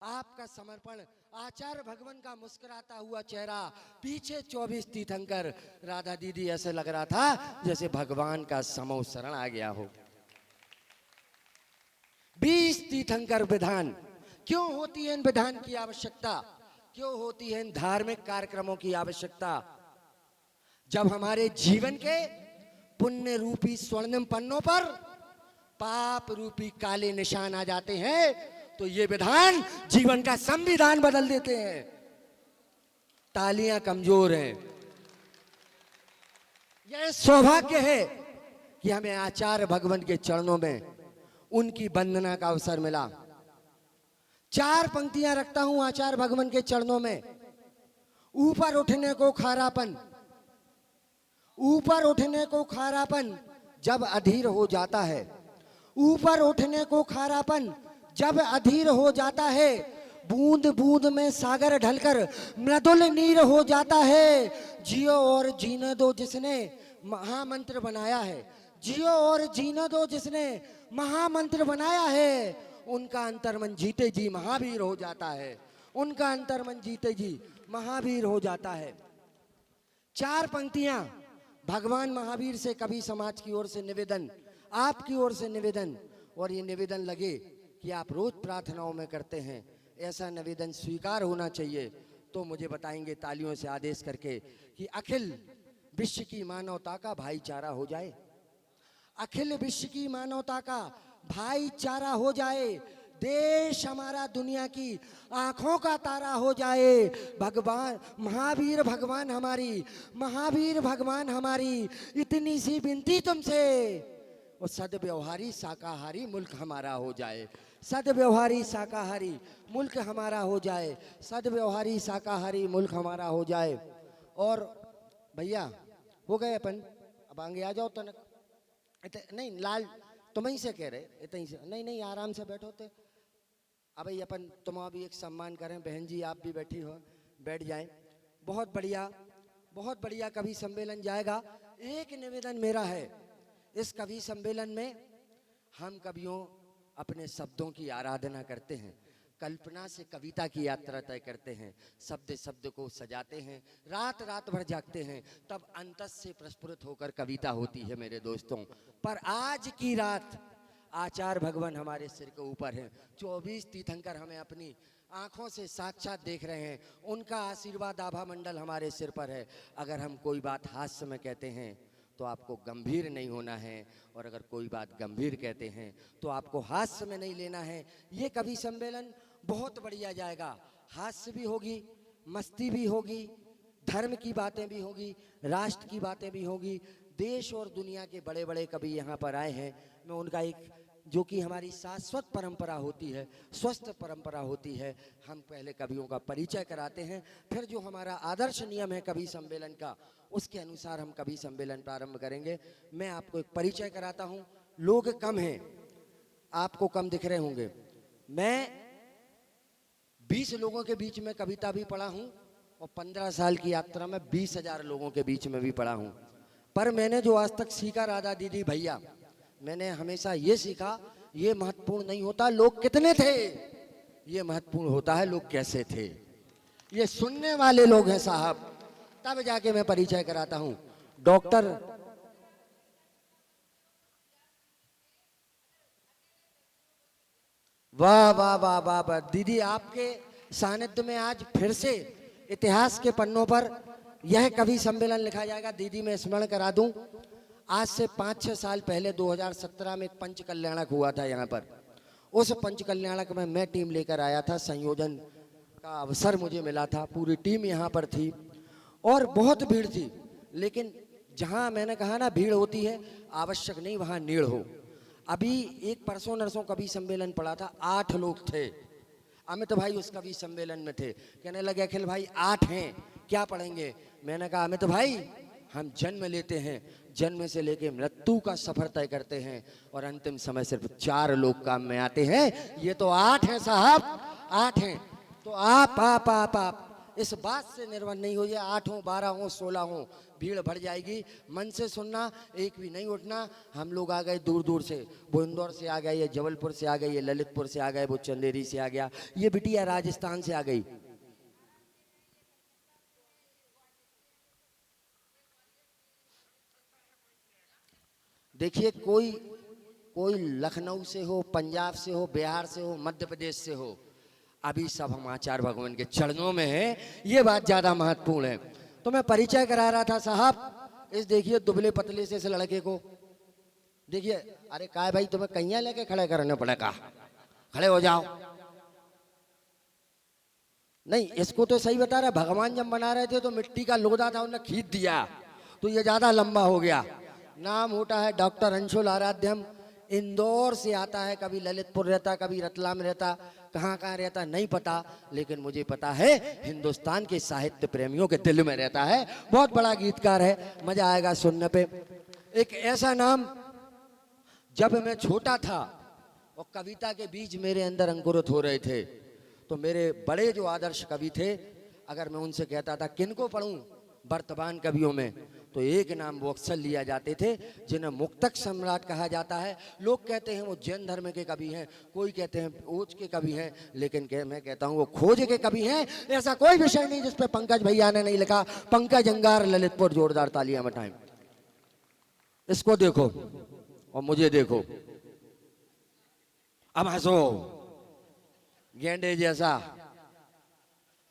आपका समर्पण, आचार्य भगवान का मुस्कुराता हुआ चेहरा, पीछे 24 तीर्थंकर, राधा दीदी ऐसे लग रहा था जैसे भगवान का समूह शरण आ गया हो। 20 तीर्थंकर विधान। क्यों होती है इन विधान की आवश्यकता? क्यों होती है इन धार्मिक कार्यक्रमों की आवश्यकता? जब हमारे जीवन के पुण्य रूपी स्वर्णिम पन्नों पर पाप रूपी काले निशान आ जाते हैं तो ये विधान जीवन का संविधान बदल देते हैं। तालियां कमजोर हैं। यह सौभाग्य है कि हमें आचार्य भगवान के चरणों में उनकी वंदना का अवसर मिला। 4 पंक्तियां रखता हूं आचार्य भगवान के चरणों में। ऊपर उठने को खारापन, ऊपर उठने को खारापन जब अधीर हो जाता है, ऊपर उठने को खारापन जब अधीर हो जाता है, बूंद बूंद में सागर ढलकर मृदुल नीर हो जाता है। जियो और जीने दो जिसने महामंत्र बनाया है, जियो और जीने दो जिसने महामंत्र बनाया है, उनका अंतर्मन जीते जी महावीर हो जाता है, उनका अंतर्मन जीते जी महावीर हो जाता है। 4 पंक्तियां भगवान महावीर से कवि समाज की ओर से निवेदन, आपकी ओर से निवेदन, और ये निवेदन लगे कि आप रोज प्रार्थनाओं में करते हैं, ऐसा निवेदन स्वीकार होना चाहिए। तो मुझे बताएंगे तालियों से आदेश करके कि अखिल विश्व की मानवता का भाईचारा हो जाए, अखिल विश्व की मानवता का भाईचारा हो जाए, देश हमारा दुनिया की आंखों का तारा हो जाए। भगवान महावीर भगवान हमारी, महावीर भगवान हमारी इतनी सी विनती तुमसे, और सदव्यवहारी शाकाहारी मुल्क हमारा हो जाए, सदव्यवहारी शाकाहारी मुल्क हमारा हो जाए, सदव्यवहारी शाकाहारी मुल्क हमारा हो जाए। और भैया हो गए अपन, अब आगे आ जाओ तनक। नहीं लाल तुम ही से कह रहे, इतनी से नहीं, नहीं आराम से बैठो थे। अब भाई अपन तुम भी एक सम्मान करें, बहन जी आप भी बैठी हो, बैठ जाएं। बहुत बढ़िया, बहुत बढ़िया कवि सम्मेलन जाएगा। एक निवेदन मेरा है, इस कवि सम्मेलन में हम कवियों अपने शब्दों की आराधना करते हैं, कल्पना से कविता की यात्रा तय करते हैं, शब्द शब्द को सजाते हैं, रात रात भर जागते हैं, तब अंतस से प्रस्फुरित होकर कविता होती है मेरे दोस्तों। पर आज की रात आचार्य भगवान हमारे सिर के ऊपर हैं, 24 तीर्थंकर हमें अपनी आंखों से साक्षात देख रहे हैं, उनका आशीर्वाद आभा मंडल हमारे सिर पर है। अगर हम कोई बात हास्य में कहते हैं तो आपको गंभीर नहीं होना है, और अगर कोई बात गंभीर कहते हैं तो आपको हास्य में नहीं लेना है। ये कवि सम्मेलन बहुत बढ़िया जाएगा, हास्य भी होगी, मस्ती भी होगी, धर्म की बातें भी होगी, राष्ट्र की बातें भी होगी। देश और दुनिया के बड़े बड़े कवि यहाँ पर आए हैं। मैं उनका एक जो कि हमारी शाश्वत परंपरा होती है, स्वस्थ परंपरा होती है, हम पहले कवियों का परिचय कराते हैं, फिर जो हमारा आदर्श नियम है कवि सम्मेलन का, उसके अनुसार हम कवि सम्मेलन प्रारंभ करेंगे। मैं आपको एक परिचय कराता हूँ। लोग कम हैं, आपको कम दिख रहे होंगे। मैं 20 लोगों के बीच में कविता भी पढ़ा हूँ, और 15 साल की यात्रा में 20,000 लोगों के बीच में भी पढ़ा हूँ। पर मैंने जो आज तक सीखा राधा दीदी भैया, मैंने हमेशा ये सीखा, ये महत्वपूर्ण नहीं होता लोग कितने थे, ये महत्वपूर्ण होता है लोग कैसे थे। ये सुनने वाले लोग हैं साहब, तब जाके मैं परिचय कराता हूं। डॉक्टर वाह वाह वाह वाह वाह दीदी, आपके सानिध्य में आज फिर से इतिहास के पन्नों पर यह कवि सम्मेलन लिखा जाएगा। दीदी मैं स्मरण करा दूं, आज से 5-6 साल पहले 2017 में एक पंच कल्याणक हुआ था यहाँ पर। उस पंच कल्याणक में मैं टीम लेकर आया था, संयोजन का अवसर मुझे मिला था, पूरी टीम यहाँ पर थी और बहुत भीड़ थी। लेकिन जहाँ मैंने कहा ना भीड़ होती है, आवश्यक नहीं वहाँ नीड़ हो। अभी एक परसों नरसों कवि सम्मेलन पड़ा था, 8 लोग थे। अमित भाई उस कवि सम्मेलन में थे, कहने लगे अखिल भाई 8 हैं, क्या पढ़ेंगे? मैंने कहा अमित भाई हम जन्म लेते हैं, जन्म से लेके मृत्यु का सफर तय करते हैं, और अंतिम समय सिर्फ 4 लोग काम में आते हैं। ये तो 8 हैं साहब, 8 हैं। तो आप इस बात से निर्भर नहीं हो, ये 8 हो 12 हो 16 हो, भीड़ बढ़ जाएगी। मन से सुनना, एक भी नहीं उठना। हम लोग आ गए दूर दूर से, वो इंदौर से आ गए, ये जबलपुर से आ गए, ये ललितपुर से आ गए, वो चंदेरी से आ गया, ये बिटिया राजस्थान से आ गई। देखिए, कोई कोई लखनऊ से हो, पंजाब से हो, बिहार से हो, मध्य प्रदेश से हो, अभी सब हम आचार्य भगवान के चरणों में हैं, ये बात ज्यादा महत्वपूर्ण है। तो मैं परिचय करा रहा था साहब, इस देखिए दुबले पतले से इस लड़के को देखिए। अरे काय भाई, तुम्हें कहिया लेके खड़े करने पड़ेगा, खड़े हो जाओ। नहीं, इसको तो सही बता रहा, भगवान जब बना रहे थे तो मिट्टी का लोदा था, उन्हें खींच दिया तो ये ज्यादा लंबा हो गया। नाम होता है डॉक्टर अंशुल आराध्यम, इंदौर से आता है, कभी ललितपुर रहता, कभी रतलाम रहता, कहाँ कहाँ रहता नहीं पता, लेकिन मुझे पता है हिंदुस्तान के साहित्य प्रेमियों के दिल में रहता है। बहुत बड़ा गीतकार है, मजा आएगा सुनने पे। एक ऐसा नाम, जब मैं छोटा था और कविता के बीज मेरे अंदर अंकुरित हो रहे थे, तो मेरे बड़े जो आदर्श कवि थे, अगर मैं उनसे कहता था किनको पढ़ूं वर्तमान कवियों में, तो एक नाम वो अक्सर लिया जाते थे, जिन्हें मुक्तक सम्राट कहा जाता है। लोग कहते हैं वो जैन धर्म के कवि हैं, कोई कहते हैं ओज के कवि हैं, लेकिन मैं कहता हूँ वो खोज के कवि हैं। ऐसा कोई विषय नहीं जिस पे पंकज भैया ने नहीं लिखा। पंकज अंगार, ललितपुर, जोरदार तालियां बजाएं। इसको देखो और मुझे देखो, अब हंसो। गेंडे जैसा,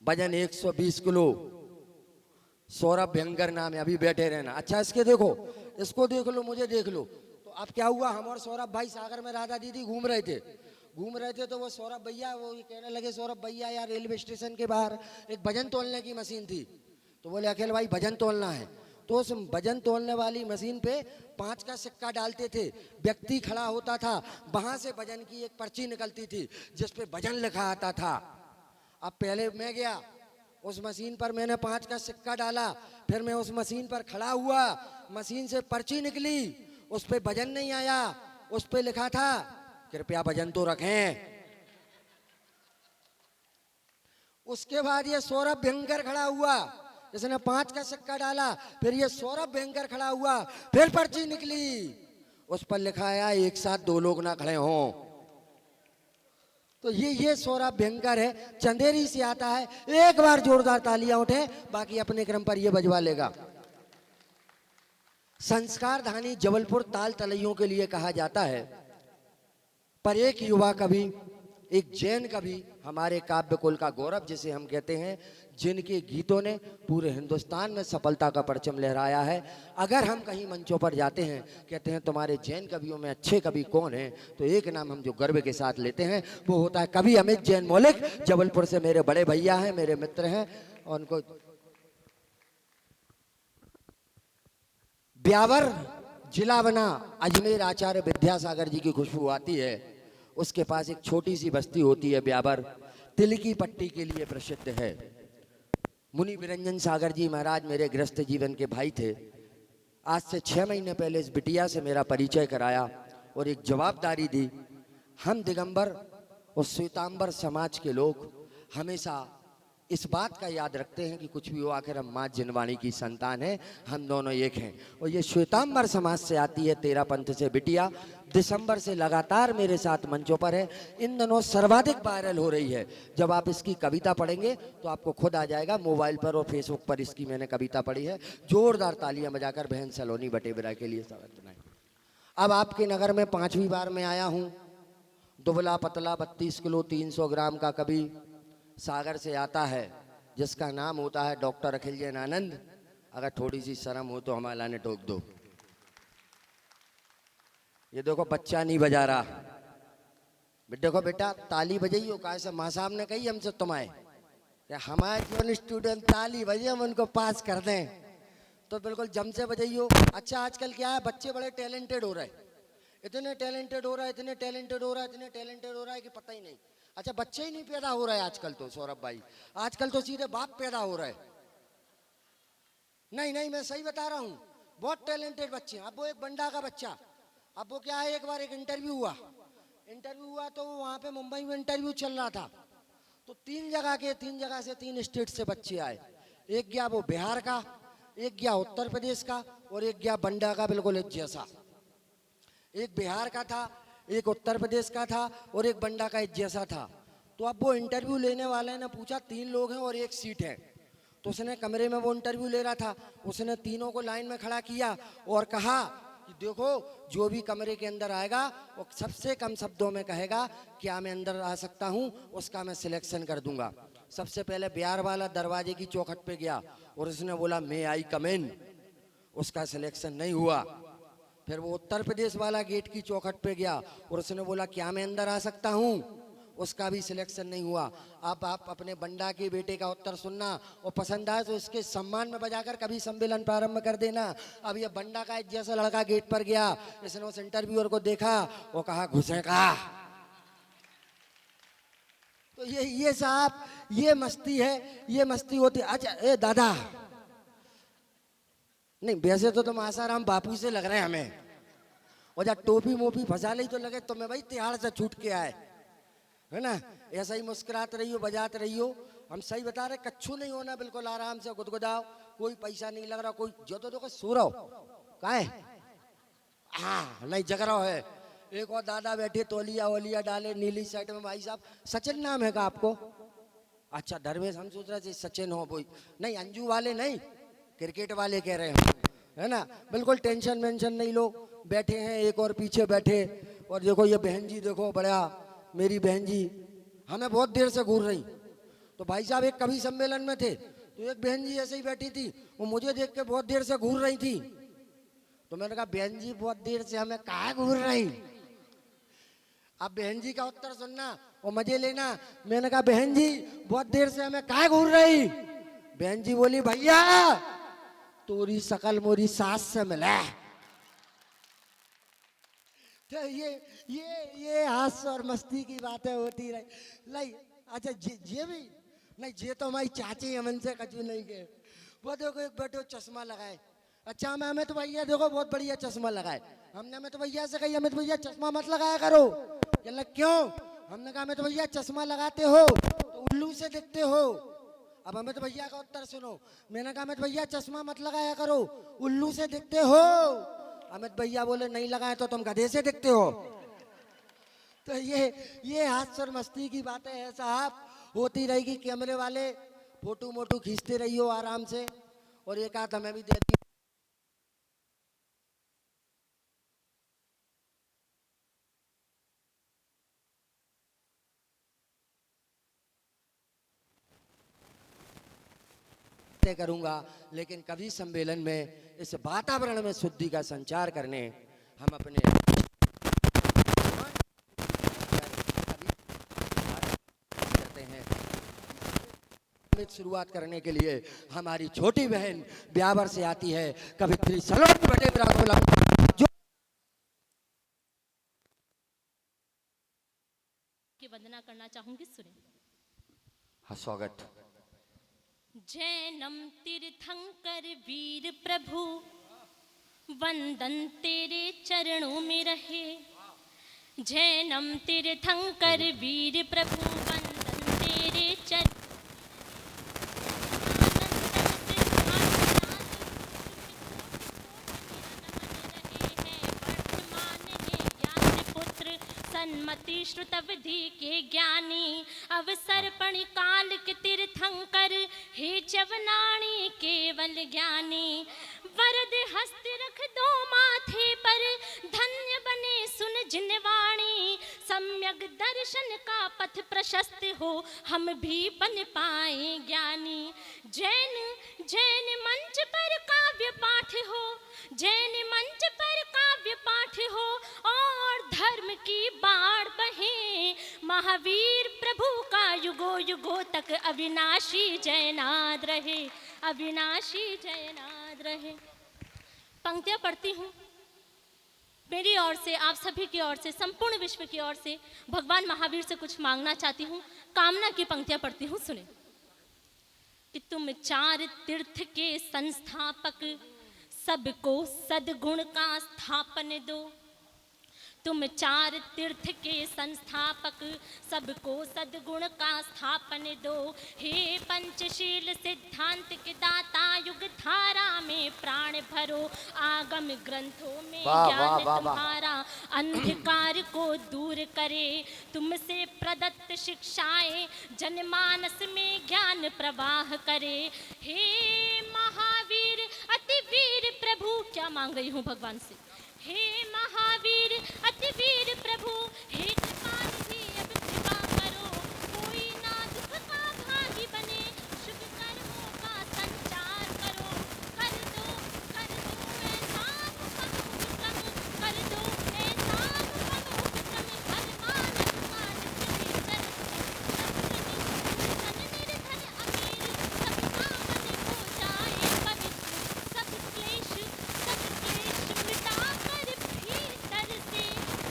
वजन 120 किलो, सौरभ भयंकर नाम है, अभी बैठे रहना। अच्छा इसके देखो, इसको देख लो, मुझे देख लो। तो अब क्या हुआ, हम और सौरभ भाई सागर में राधा दीदी घूम रहे थे, तो वो सौरभ भैया वो ये कहने लगे, सौरभ भैया यार रेलवे स्टेशन के बाहर एक वजन तोलने की मशीन थी, तो बोले अखिल भाई वजन तोलना है। तो उस वजन तोलने वाली मशीन पे 5 का सिक्का डालते थे, व्यक्ति खड़ा होता था, वहां से वजन की एक पर्ची निकलती थी जिसपे वजन लिखा आता था। अब पहले मैं गया उस मशीन पर, मैंने 5 का सिक्का डाला, फिर मैं उस मशीन पर खड़ा हुआ, मशीन से पर्ची निकली, उस पे वजन नहीं आया, उस पे लिखा था कृपया वजन तो रखें। उसके बाद ये सौरभ भयंकर खड़ा हुआ, जिसने 5 का सिक्का डाला, फिर ये सौरभ भयंकर खड़ा हुआ, फिर पर्ची निकली, उस पर लिखा आया एक साथ 2 लोग ना खड़े हों। तो ये सौरभ भयंकर है, चंदेरी से आता है। एक बार जोरदार तालियां उठे, बाकी अपने क्रम पर ये बजवा लेगा। संस्कार धानी जबलपुर ताल तलैयों के लिए कहा जाता है, पर एक युवा कवि, एक जैन कवि, हमारे काव्य कुल का गौरव जिसे हम कहते हैं, जिनके गीतों ने पूरे हिंदुस्तान में सफलता का परचम लहराया है। अगर हम कहीं मंचों पर जाते हैं, कहते हैं तुम्हारे जैन कवियों में अच्छे कवि कौन हैं, तो एक नाम हम जो गर्व के साथ लेते हैं वो होता है कवि अमित जैन मौलिक। जबलपुर से मेरे बड़े भैया हैं, मेरे मित्र हैं, और उनको ब्यावर जिला बना, अजमेर आचार्य विद्यासागर जी की खुशबू आती है। उसके पास एक छोटी सी बस्ती होती है ब्यावर, तिल की पट्टी के लिए प्रसिद्ध है। मुनि विरंजन सागर जी महाराज मेरे गृहस्थ जीवन के भाई थे। आज से 6 महीने पहले इस बिटिया से मेरा परिचय कराया और एक जवाबदारी दी। हम दिगंबर और श्वेतांबर समाज के लोग हमेशा इस बात का याद रखते हैं कि कुछ भी हो, आखिर हम माँ जिनवाणी की संतान है, हम दोनों एक हैं। और ये श्वेतांबर समाज से आती है, तेरा पंथ से बिटिया, दिसंबर से लगातार मेरे साथ मंचों पर है। इन दिनों सर्वाधिक वायरल हो रही है। जब आप इसकी कविता पढ़ेंगे तो आपको खुद आ जाएगा, मोबाइल पर और फेसबुक पर इसकी मैंने कविता पढ़ी है। जोरदार तालियां बजाकर बहन सलोनी बटेबरा के लिए स्वागत बनाए। अब आपके नगर में 5वीं बार में आया हूँ। दुबला पतला 32 किलो 300 ग्राम का कवि सागर से आता है, जिसका नाम होता है डॉक्टर अखिल जैन आनंद। अगर थोड़ी सी शर्म हो तो हमारा ने ठोक दो। ये देखो बच्चा नहीं बजा रहा, देखो बेटा ताली बजाइयो, कैसे माँ साहब ने कही हमसे तुम्हारे, हमारे जो स्टूडेंट ताली बजे हम उनको पास कर दें, तो बिल्कुल जम से बजाइयो। अच्छा आजकल क्या है, बच्चे बड़े टैलेंटेड हो रहे, इतने टैलेंटेड हो रहा है, इतने टैलेंटेड हो रहा है, इतने टैलेंटेड हो रहा है कि पता ही नहीं। अच्छा बच्चे ही नहीं पैदा हो रहे आजकल तो सौरभ भाई, आजकल तो सीधे बाप पैदा हो रहे। नहीं नहीं मैं सही बता रहा हूँ, बहुत टैलेंटेड बच्चे हैं। अब वो एक बंडा का बच्चा, अब वो क्या है, एक बार एक इंटरव्यू हुआ तो वहाँ पे मुंबई में इंटरव्यू चल रहा था, तो तीन जगह से 3 स्टेट से बच्चे आए। एक गया वो बिहार का, एक गया उत्तर प्रदेश का और एक गया बंडा का, बिल्कुल एक जैसा। एक बिहार का था, एक उत्तर प्रदेश का था और एक बंडा का एक जैसा था। तो अब वो इंटरव्यू लेने वाले ने पूछा 3 लोग हैं और 1 सीट है। तो उसने कमरे में वो इंटरव्यू ले रहा था, उसने तीनों को लाइन में खड़ा किया और कहा कि देखो जो भी कमरे के अंदर आएगा वो सबसे कम शब्दों में कहेगा क्या मैं अंदर आ सकता हूँ, उसका मैं सिलेक्शन कर दूंगा। सबसे पहले बिहार वाला दरवाजे की चौखट पे गया और उसने बोला मे आई कम इन, उसका सिलेक्शन नहीं हुआ। फिर वो उत्तर प्रदेश वाला गेट की चौखट पे गया और उसने बोला क्या मैं अंदर आ सकता हूँ, उसका भी सिलेक्शन नहीं हुआ। अब आप अपने बंडा के बेटे का उत्तर सुनना और पसंद आए तो इसके सम्मान में बजाकर कभी सम्मेलन प्रारंभ कर देना। अब ये बंडा का एक जैसा लड़का गेट पर गया, इसने उस इंटरव्यूअर को देखा और कहा घुसेगा। तो ये साहब ये मस्ती है, ये मस्ती होती। अच्छा ए दादा, नहीं वैसे तो तुम आसाराम बापू से लग रहे हैं हमें, और जब टोपी मोपी फंसा ली तो लगे तुम्हें भाई तिहाड़ से छूट के आए, है ना। ऐसा ही मुस्कुराते रहियो, बजाते रहियो। हम सही बता रहे, कच्छू नहीं होना, बिल्कुल आराम से गुदगुदाओ, कोई पैसा नहीं लग रहा, कोई जो तो देखो सो रहो का है, हाँ नहीं जग रहा है। एक और दादा बैठे तौलिया वोलिया डाले नीली शर्ट में, भाई साहब सचिन नाम है का आपको? अच्छा धर्मेश, हम सोच रहे थे सचिन हो कोई, नहीं अंजू वाले नहीं, क्रिकेट वाले कह रहे हैं, है ना। बिल्कुल टेंशन वेंशन नहीं, लोग बैठे हैं एक और पीछे बैठे। और देखो ये बहन जी, देखो बड़ा मेरी बहन जी हमें बहुत देर से घूर रही। तो भाई साहब एक कवि सम्मेलन में थे, तो एक बहन जी ऐसे ही बैठी थी, वो मुझे देख के बहुत देर से घूर रही थी। तो मैंने कहा बहन जी बहुत देर से हमें कहाँ घूर रही। अब बहन जी का उत्तर सुनना और मजे लेना। मैंने कहा बहन जी बहुत देर से हमें कहाँ घूर रही। बहन जी बोली भैया तोरी शकल मोरी सास से मिला। तो ये हास्य और मस्ती की बातें होती रही लाई। अच्छा ये भी नहीं, ये तो हमारी चाची हमन से कचू नहीं के। वो देखो एक बेटे चश्मा लगाए। अच्छा मैं अमित भैया देखो बहुत बढ़िया चश्मा लगाए। हमने अमित भैया से कही अमित भैया चश्मा मत लगाया करो। कहला क्यों? हमने कहा अमित भैया चश्मा लगाते हो तो उल्लू से दिखते हो। अब अमित भैया का उत्तर सुनो। मैंने कहा अमित भैया चश्मा मत लगाया करो, उल्लू से दिखते हो। अमित भैया बोले नहीं लगाए तो तुम गधे से दिखते हो। तो ये हास्य और मस्ती की बातें है साहब, होती रहेगी। कैमरे वाले फोटो मोटू खींचते रहियो आराम से, और एक आध हमें भी दे दी। करूंगा, लेकिन कवि सम्मेलन में इस वातावरण में शुद्धि का संचार करने हम अपने करते हैं। शुरुआत करने के लिए हमारी छोटी बहन ब्यावर से आती है कवित्री सलोनी भट्टे जो की वंदना करना चाहूंगी, सुने। हाँ स्वागत। जैनम तीर्थंकर वीर प्रभु वंदन तेरे चरणों में रहे। जैनम तीर्थंकर वीर प्रभु वंदन तेरे चरण सन्मति श्रुतविधि के ज्ञानी अवसर काल के तीर्थंकर हे चवनाणी केवल ज्ञानी। वरद हस्त रख दो माथे पर धन्य बने सुन जिनवाणी। सम्यक दर्शन का पथ प्रशस्त हो हम भी बन पाए ज्ञानी। जैन जैन मंच पर काव्य पाठ हो, जैन मंच पर काव्य पाठ हो और धर्म की बाढ़ बहे। महावीर प्रभु का युगो युगो तक अविनाशी जयनाद रहे, अविनाशी जयनाद रहे। पंक्तियां पढ़ती हूँ मेरी ओर से, आप सभी की ओर से, संपूर्ण विश्व की ओर से भगवान महावीर से कुछ मांगना चाहती हूँ। कामना की पंक्तियां पढ़ती हूँ, सुने। कि तुम 4 तीर्थ के संस्थापक, सबको सद्गुण का स्थापन दो। तुम चार तीर्थ के संस्थापक, सबको सद्गुण का स्थापन दो। हे पंचशील सिद्धांत के दाता, युग धारा में प्राण भरो। आगम ग्रंथों में ज्ञान तुम्हारा अंधकार को दूर करे। तुमसे प्रदत्त शिक्षाएं जनमानस में ज्ञान प्रवाह करे। हे महावीर अति वीर प्रभु, क्या मांग रही हूँ भगवान से। हे महावीर अति वीर प्रभु, हे कृपानिधि अब कृपा करो। कोई ना दुख का भागी बने, शुभ कर्मों का संचार करो। कर दो ऐसा उपक्रम, कर दो ऐसा उपक्रम। हर मानव मानस में धन निर्धन अमीर, सब कामन हो जाए पवित्र। सब क्लेश मिटाकर भीतर से,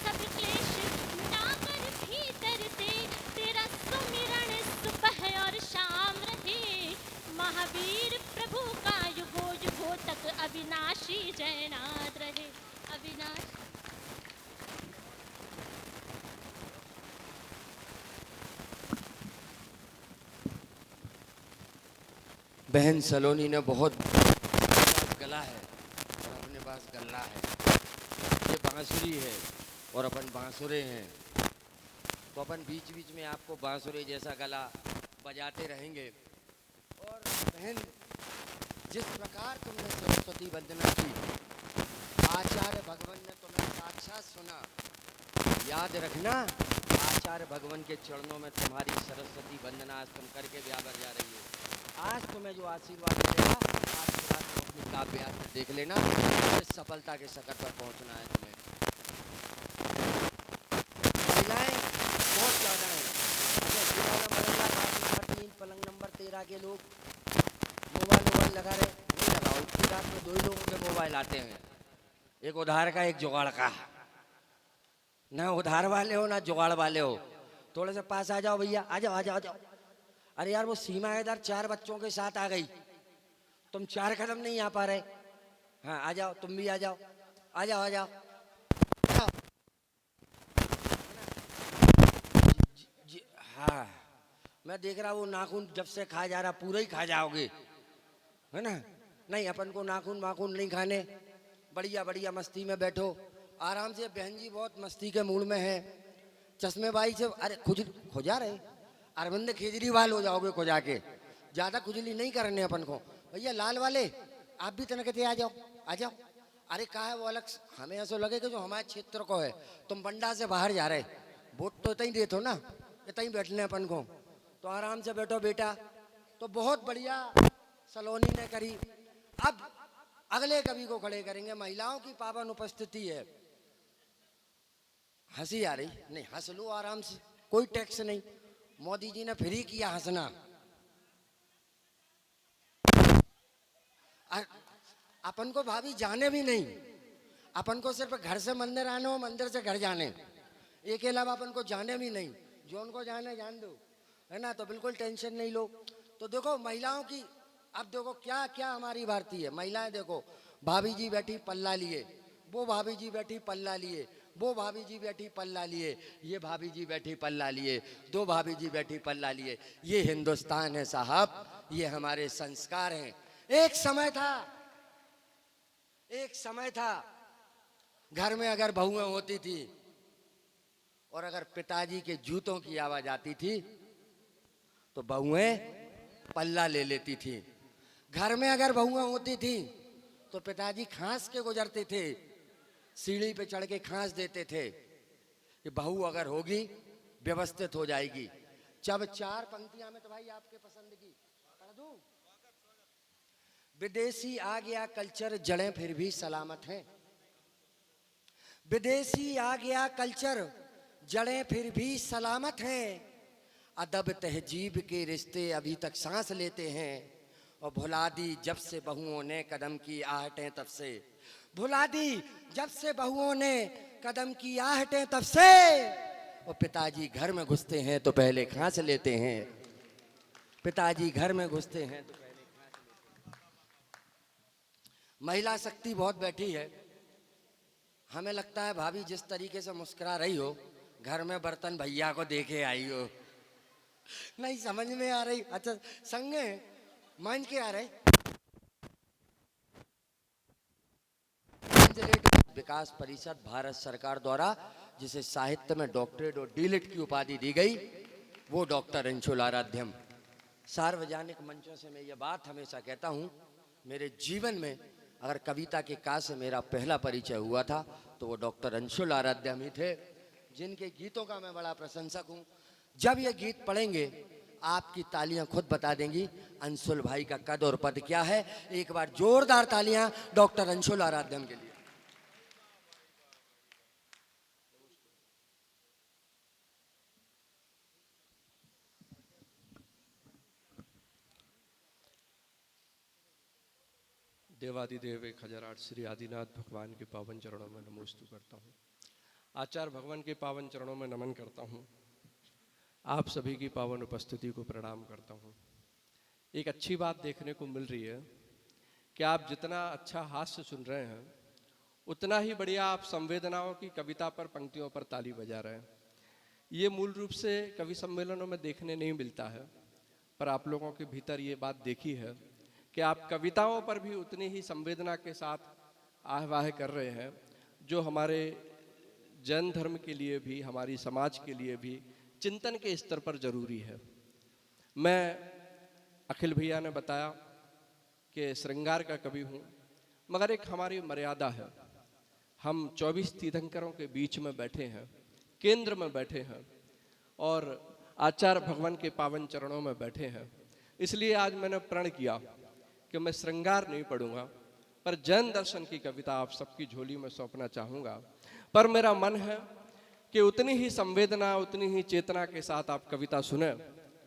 सब क्लेश मिटाकर भीतर से, तेरा सुमिरन सुबह और शाम रहे। महावीर प्रभु का युगो युगों तक अविनाशी जयनाद रहे। अविनाशी बहन सलोनी ने बहुत गला है और अपने पास गल्ला है। ये बांसुरी है और अपन बांसुरे हैं, तो अपन बीच बीच में आपको बांसुरे जैसा गला बजाते रहेंगे। और बहन, जिस प्रकार तुमने सरस्वती वंदना की, आचार्य भगवान ने तुम्हें साक्षात सुना। याद रखना, आचार्य भगवान के चरणों में तुम्हारी सरस्वती वंदना आज तुम करके ब्यावर जा रही हो। आज तुम्हें जो आशीर्वाद मिलेगा, आशीर्वाद तुम अपनी काव्यात में देख लेना। इस सफलता के शिखर पर पहुंचना है तुम्हें। महिलाएं बहुत ज़्यादा हैं। नंबर 3 पलंग नंबर 13 के लोग मोबाइल लगा रहे, नहीं लगाओ। इतनी रात में 2 ही लोगों के मोबाइल आते हैं, एक उधार का एक जुगाड़ का। ना उधार वाले हो ना जुगाड़ वाले हो। थोड़े से पास आ जाओ भैया, आ जाओ आ जाओ आ जाओ। अरे यार, वो सीमा इधर 4 बच्चों के साथ आ गई, तुम 4 कदम नहीं आ पा रहे। हाँ आ जाओ, तुम भी आ जाओ, आ जाओ आ जाओ। हाँ, मैं देख रहा वो नाखून जब से खा जा रहा, पूरा ही खा जाओगे, है ना। नहीं, अपन को नाखून वाखून नहीं खाने। बढ़िया बढ़िया मस्ती में बैठो आराम से। बहन जी बहुत मस्ती के मूड में है। चश्मे बाई से अरे खुजा रहे, अरविंद केजरीवाल हो जाओगे खुजा के। ज़्यादा खुजली नहीं करने अपन को। भैया लाल वाले, आप भी तनकते आ जाओ आ जाओ। अरे कहा है वो अलग, हमें ऐसा लगे कि जो हमारे क्षेत्र को है, तुम बंडा से बाहर जा रहे। वोट तो इतनी देते हो ना, इतनी बैठने अपन को, तो आराम से बैठो बेटा। तो बहुत बढ़िया सलोनी ने करी। अब अगले कवि को खड़े करेंगे। महिलाओं की पावन उपस्थिति है। हंसी आ रही नहीं, हंस लो आराम से, कोई टैक्स नहीं। मोदी जी ने फ्री किया हंसना। अपन को भाभी जाने भी नहीं, अपन को सिर्फ घर से मंदिर आने हो, मंदिर से घर जाने, एक के अलावा अपन को जाने भी नहीं। जो उनको जाने जान दो, है ना। तो बिल्कुल टेंशन नहीं लो। तो देखो महिलाओं की, अब देखो क्या क्या हमारी भारतीय महिलाएं। देखो भाभी जी बैठी पल्ला लिए, वो भाभी जी बैठी पल्ला लिए, वो भाभी जी बैठी पल्ला लिए, ये भाभी जी बैठी पल्ला लिए, 2 भाभी जी बैठी पल्ला लिए। ये हिंदुस्तान है साहब, ये हमारे संस्कार हैं। एक समय था घर में अगर बहुएं होती थी और अगर पिताजी के जूतों की आवाज आती थी तो बहुएं पल्ला ले लेती थी। घर में अगर बहुएं होती थी तो पिताजी खांस के गुजरते थे, सीढ़ी पे चढ़ के खांस देते थे कि बहू अगर होगी व्यवस्थित हो जाएगी। जब 4 पंक्तियां में तो भाई आपके पसंद की पढ़ दूं। विदेशी आ गया कल्चर, जड़ें फिर भी सलामत हैं। विदेशी आ गया कल्चर, जड़ें फिर भी सलामत हैं। अदब तहजीब के रिश्ते अभी तक सांस लेते हैं। और भुला दी जब से बहुओं ने कदम की आहटें तब से, भुला दी जब से बहुओं ने कदम की आहटें तब से। और पिताजी घर में घुसते हैं तो पहले खांस लेते हैं। पिताजी घर में घुसते हैं तो पहले खांस लेते हैं। महिला शक्ति बहुत बैठी है। हमें लगता है भाभी जिस तरीके से मुस्कुरा रही हो, घर में बर्तन भैया को देके आई हो। नहीं समझ में आ रही। अच्छा संगे मान के आ रहे। विकास परिषद भारत सरकार द्वारा जिसे साहित्य में डॉक्टरेट और डीलिट की उपाधि दी गई, वो डॉक्टर अंशुल आराध्यम। सार्वजनिक मंचों से मैं ये बात हमेशा कहता हूँ, मेरे जीवन में अगर कविता के का से मेरा पहला परिचय हुआ था तो वो डॉक्टर अंशुल आराध्यम ही थे, जिनके गीतों का मैं बड़ा प्रशंसक हूँ। जब ये गीत पढ़ेंगे आपकी तालियां खुद बता देंगी अंशुल भाई का कद और पद क्या है। एक बार जोरदार तालियां डॉक्टर अंशुल आराध्यम के लिए। देवादिदेव एक हजार आठ श्री आदिनाथ भगवान के पावन चरणों में नमोस्तु करता हूँ। आचार्य भगवान के पावन चरणों में नमन करता हूँ। आप सभी की पावन उपस्थिति को प्रणाम करता हूँ। एक अच्छी बात देखने को मिल रही है कि आप जितना अच्छा हास्य सुन रहे हैं उतना ही बढ़िया आप संवेदनाओं की कविता पर पंक्तियों पर ताली बजा रहे हैं। ये मूल रूप से कवि सम्मेलनों में देखने नहीं मिलता है, पर आप लोगों के भीतर ये बात देखी है कि आप कविताओं पर भी उतनी ही संवेदना के साथ आहवाह कर रहे हैं, जो हमारे जैन धर्म के लिए भी, हमारी समाज के लिए भी चिंतन के स्तर पर जरूरी है। मैं अखिल भैया ने बताया कि श्रृंगार का कवि हूँ, मगर एक हमारी मर्यादा है। हम 24 तीर्थंकरों के बीच में बैठे हैं, केंद्र में बैठे हैं और आचार्य भगवान के पावन चरणों में बैठे हैं। इसलिए आज मैंने प्रण किया कि मैं श्रृंगार नहीं पढ़ूंगा, पर जैन दर्शन की कविता आप सबकी झोली में सौंपना चाहूँगा। पर मेरा मन है कि उतनी ही संवेदना, उतनी ही चेतना के साथ आप कविता सुने,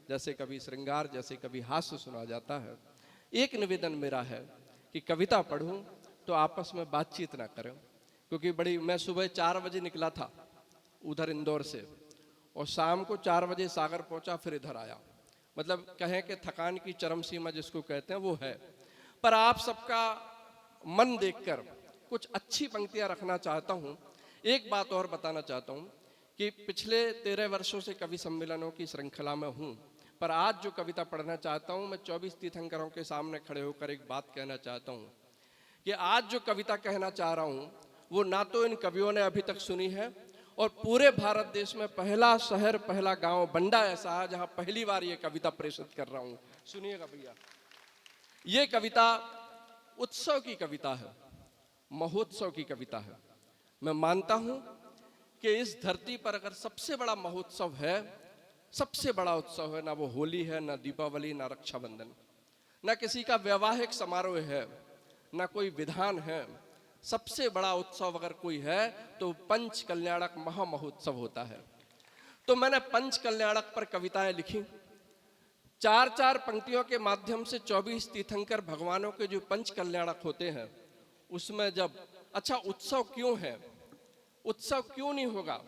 जैसे कभी श्रृंगार, जैसे कभी हास्य सुना जाता है। एक निवेदन मेरा है कि कविता पढ़ूं तो आपस में बातचीत ना करें, क्योंकि मैं सुबह 4 बजे निकला था उधर इंदौर से और शाम को 4 बजे सागर पहुंचा, फिर इधर आया। मतलब कहें कि थकान की चरम सीमा जिसको कहते हैं वो है। पर आप सबका मन देखकर कुछ अच्छी पंक्तियां रखना चाहता हूं। एक बात और बताना चाहता हूं कि पिछले 13 वर्षों से कवि सम्मेलनों की श्रृंखला में हूं, पर आज जो कविता पढ़ना चाहता हूं, मैं 24 तीर्थंकरों के सामने खड़े होकर एक बात कहना चाहता हूं कि आज जो कविता कहना चाह रहा हूं वो ना तो इन कवियों ने अभी तक सुनी है, और पूरे भारत देश में पहला शहर, पहला गांव बंडा ऐसा है जहां पहली बार ये कविता प्रेषित कर रहा हूं। सुनिएगा भैया, ये कविता उत्सव की कविता है, महोत्सव की कविता है। मैं मानता हूं कि इस धरती पर अगर सबसे बड़ा महोत्सव है, सबसे बड़ा उत्सव है, ना वो होली है, ना दीपावली, ना रक्षाबंधन, ना किसी का वैवाहिक समारोह है, ना कोई विधान है। सबसे बड़ा उत्सव अगर कोई है तो पंच कल्याणक महामहोत्सव होता है। तो मैंने पंच कल्याणक पर कविताएं लिखी। 4-4 पंक्तियों के माध्यम से 24 तीर्थंकर भगवानों के जो पंच कल्याणक होते हैं उसमें जब अच्छा उत्सव क्यों है, उत्सव क्यों नहीं होगा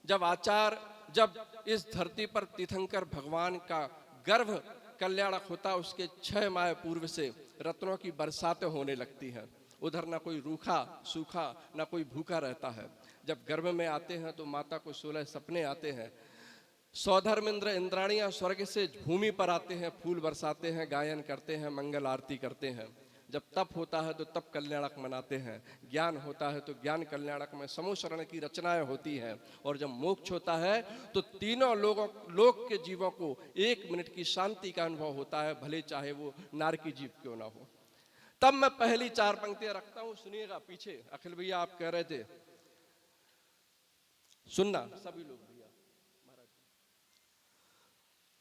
जब इस धरती पर तीर्थंकर भगवान का गर्भ कल्याणक होता, उसके 6 माह पूर्व से रत्नों की बरसातें होने लगती हैं। उधर ना कोई रूखा सूखा, ना कोई भूखा रहता है। जब गर्भ में आते हैं तो माता को 16 सपने आते हैं। सौधर्म इंद्र इंद्राणियां स्वर्ग से भूमि पर आते हैं, फूल बरसाते हैं, गायन करते हैं, मंगल आरती करते हैं। जब तप होता है तो तप कल्याणक मनाते हैं, ज्ञान होता है तो ज्ञान कल्याणक में समूह शरण की रचनाएं होती हैं, और जब मोक्ष होता है तो तीनों लोक के जीवों को 1 मिनट की शांति का अनुभव होता है, भले चाहे वो नारकी जीव क्यों ना हो। तब मैं पहली 4 पंक्तियां रखता हूं। सुनिएगा, पीछे अखिल भैया आप कह रहे थे, सुनना सभी लोग भैया।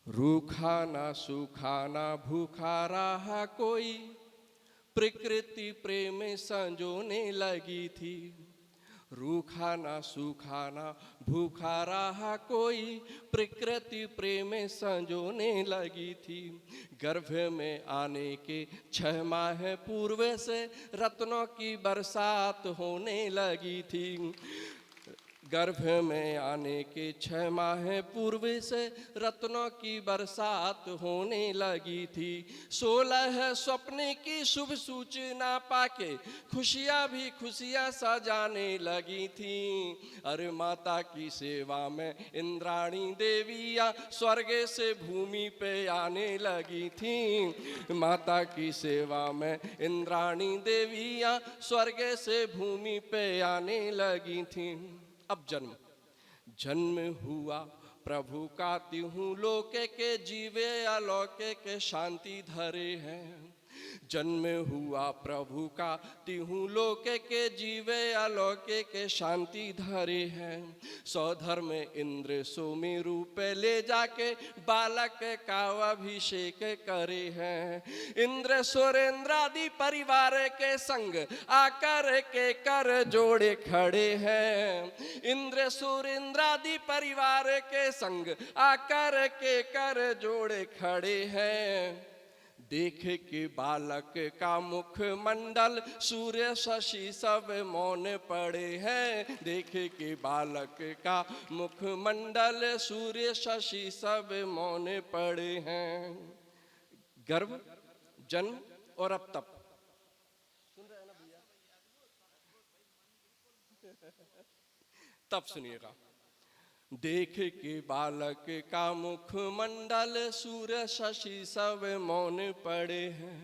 रूखा ना सूखा ना भूखा रहा कोई, प्रकृति प्रेम संजोने लगी थी। रूखा ना सूखा ना भूखा रहा कोई, प्रकृति प्रेम संजोने लगी थी। गर्भ में आने के 6 माह पूर्व से रत्नों की बरसात होने लगी थी। गर्भ में आने के 6 माह पूर्व से रत्नों की बरसात होने लगी थी। 16 स्वप्न की शुभ सूचना पाके खुशियाँ भी खुशियाँ सजाने लगी थी। अरे माता की सेवा में इंद्राणी देवियाँ स्वर्ग से भूमि पे आने लगी थी। माता की सेवा में इंद्राणी देवियाँ स्वर्ग से भूमि पे आने लगी थी। अब जन्म हुआ प्रभु का तिहु लोके के जीवे अलौके के शांति धरे हैं। जन्म हुआ प्रभु का तिहु लोके के जीवे अलौके के शांति धरे हैं। सौधर्म इंद्र सोमी रूप ले जाके बालक का अभिषेक करे हैं। इंद्र सुरेंद्रादि परिवार के संग आकर के कर जोड़े खड़े हैं। इंद्र सुरेंद्रादि परिवार के संग आकर के कर जोड़े खड़े हैं। देख के बालक का मुख मंडल सूर्य शशि सब मौन पड़े हैं। देख के बालक का मुख मंडल सूर्य शशि सब मौन पड़े हैं। गर्भ, जन्म और अब तप। सुन रहे हैं ना भैया? तब सुनिएगा। देख के बालक का मुख मंडल सूर्य शशि सब मौन पड़े हैं।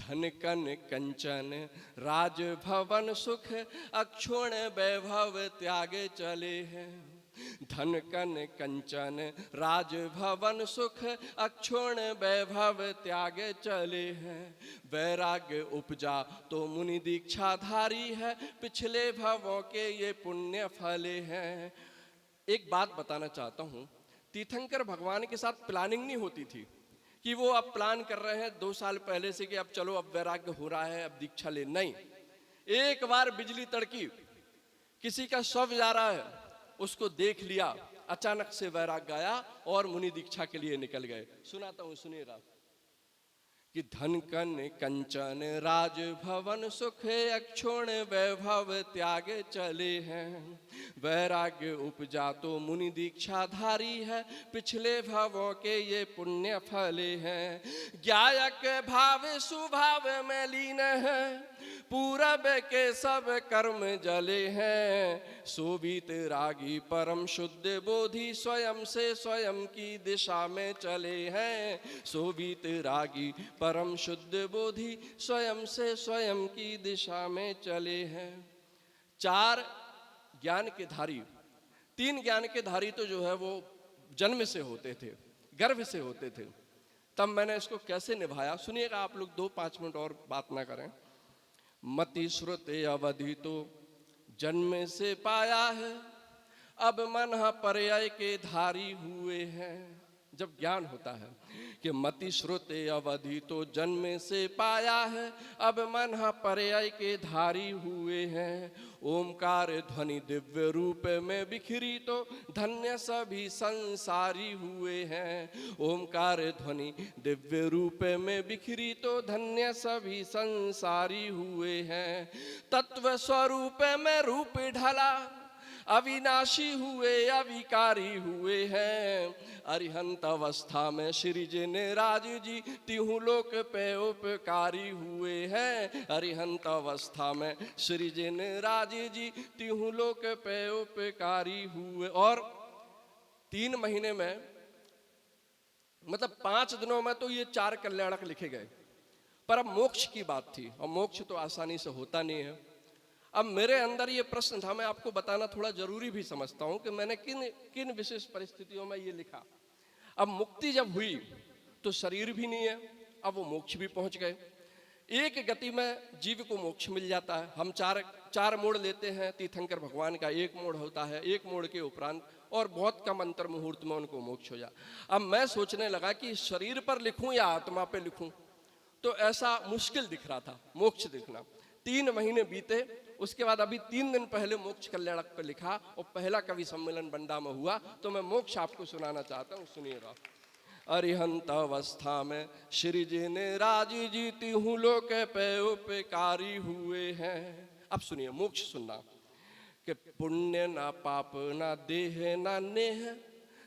धन कन कंचन राज भवन सुख अक्षुण वैभव त्यागे चले हैं। धन कन कंचन राज भवन सुख अक्षुण वैभव त्यागे चले हैं। वैराग्य उपजा तो मुनि दीक्षाधारी है, पिछले भवों के ये पुण्य फले हैं। एक बात बताना चाहता हूँ, तीर्थंकर भगवान के साथ प्लानिंग नहीं होती थी कि वो अब प्लान कर रहे हैं 2 साल पहले से कि अब चलो अब वैराग्य हो रहा है, अब दीक्षा ले। नहीं, एक बार बिजली तड़की, किसी का शव जा रहा है, उसको देख लिया, अचानक से वैराग्य आया और मुनि दीक्षा के लिए निकल गए। सुनाता हूँ, सुनिएगा कि धन कन कंचन राज भवन सुख अक्षुण वैभव त्यागे चले हैं। वैराग्य उपजा तो मुनि दीक्षाधारी है, पिछले भवों के ये पुण्य फले हैं। ज्ञायक भाव सुभाव में लीन है, पूरब के सब कर्म जले हैं। शोभित रागी परम शुद्ध बोधि स्वयं से स्वयं की दिशा में चले हैं। शोभित रागी परम शुद्ध बोधि स्वयं से स्वयं की दिशा में चले हैं। 4 ज्ञान के धारी, 3 ज्ञान के धारी तो जो है वो जन्म से होते थे, गर्भ से होते थे। तब मैंने इसको कैसे निभाया, सुनिएगा आप लोग। 2-5 मिनट और बात ना करें। मति श्रुति अवधि तो जन्म से पाया है, अब मन पर्याय के धारी हुए हैं। जब ज्ञान होता है कि मति श्रुति अवधि तो जन्म से पाया है, अब मन पर्याय के धारी हुए हैं। ओमकार ध्वनि दिव्य रूप में बिखरी तो धन्य सभी संसारी हुए हैं। ओमकार ध्वनि दिव्य रूप में बिखरी तो धन्य सभी संसारी हुए हैं। तत्व स्वरूप में रूप ढला, अविनाशी हुए अविकारी हुए हैं। अरिहंत अवस्था में श्री जी ने राज जी तिहु लोक पे उपकारी हुए हैं। अरिहंत अवस्था में श्री जी ने राज जी तिहु लोक पे उपकारी हुए। और 3 महीने में, मतलब 5 दिनों में तो ये 4 कल्याणक लिखे गए। पर अब मोक्ष की बात थी, और मोक्ष तो आसानी से होता नहीं है। अब मेरे अंदर ये प्रश्न था, मैं आपको बताना थोड़ा जरूरी भी समझता हूं कि मैंने किन विशेष परिस्थितियों में ये लिखा। अब मुक्ति जब हुई तो शरीर भी नहीं है, अब वो मोक्ष भी पहुंच गए। एक गति में जीव को मोक्ष मिल जाता है। हम चार मोड़ लेते हैं, तीर्थंकर भगवान का 1 मोड़ होता है, 1 मोड़ के उपरांत और बहुत कम अंतर मुहूर्त में उनको मोक्ष हो जाए। अब मैं सोचने लगा कि शरीर पर लिखूं या आत्मा पे लिखूं, तो ऐसा मुश्किल दिख रहा था मोक्ष लिखना। 3 महीने बीते, उसके बाद अभी 3 दिन पहले मोक्ष कल्याणक पे लिखा और पहला कवि सम्मेलन बंडा में हुआ। तो मैं मोक्ष आपको सुनाना चाहता हूँ, सुनिएगा। अरिहंत अवस्था में श्री जी ने राज जी तिहु लोक पे उपकारी हुए हैं। अब सुनिए, मोक्ष सुनना कि पुण्य ना पाप ना देह ना नेह,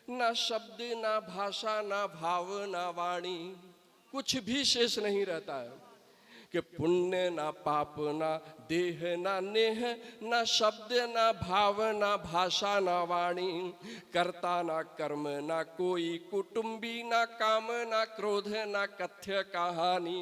ना शब्द ना भाषा ना भाव ना वाणी, कुछ भी शेष नहीं रहता है। कि पुण्य ना पाप ना देह ना नेह, ना शब्द ना भाव ना भाषा ना वाणी, कर्ता ना कर्म ना कोई कुटुंबी, ना काम ना क्रोध ना कथ्य कहानी,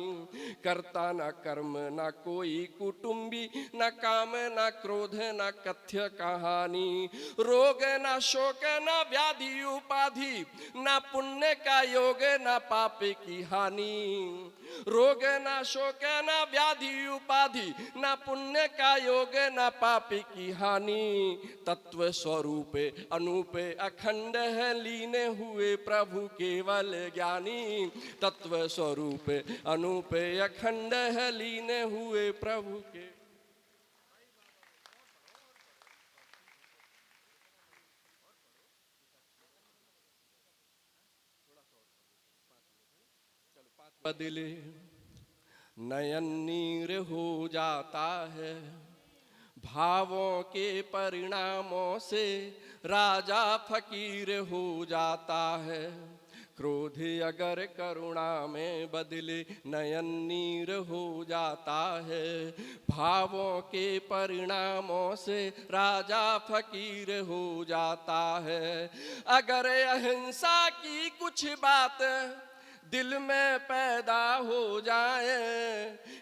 कर्ता ना कर्म ना कोई कुटुंबी, ना काम ना क्रोध ना कथ्य कहानी, रोग ना शोक ना व्याधि उपाधि, ना पुण्य का योग ना पाप की हानि, रोग ना शोक ना व्याधि उपाधि, ना पुण्य का योग ना पाप की हानि, तत्व स्वरूप अनूप अखंड है लीने हुए प्रभु केवल ज्ञानी, तत्व स्वरूप अनूप अखंड है लीने हुए प्रभु के। बदले नयन नीर हो जाता है, भावों के परिणामों से राजा फकीर हो जाता है, क्रोध अगर करुणा में बदले नयन नीर हो जाता है, भावों के परिणामों से राजा फकीर हो जाता है, अगर अहिंसा की कुछ बात दिल में पैदा हो जाए,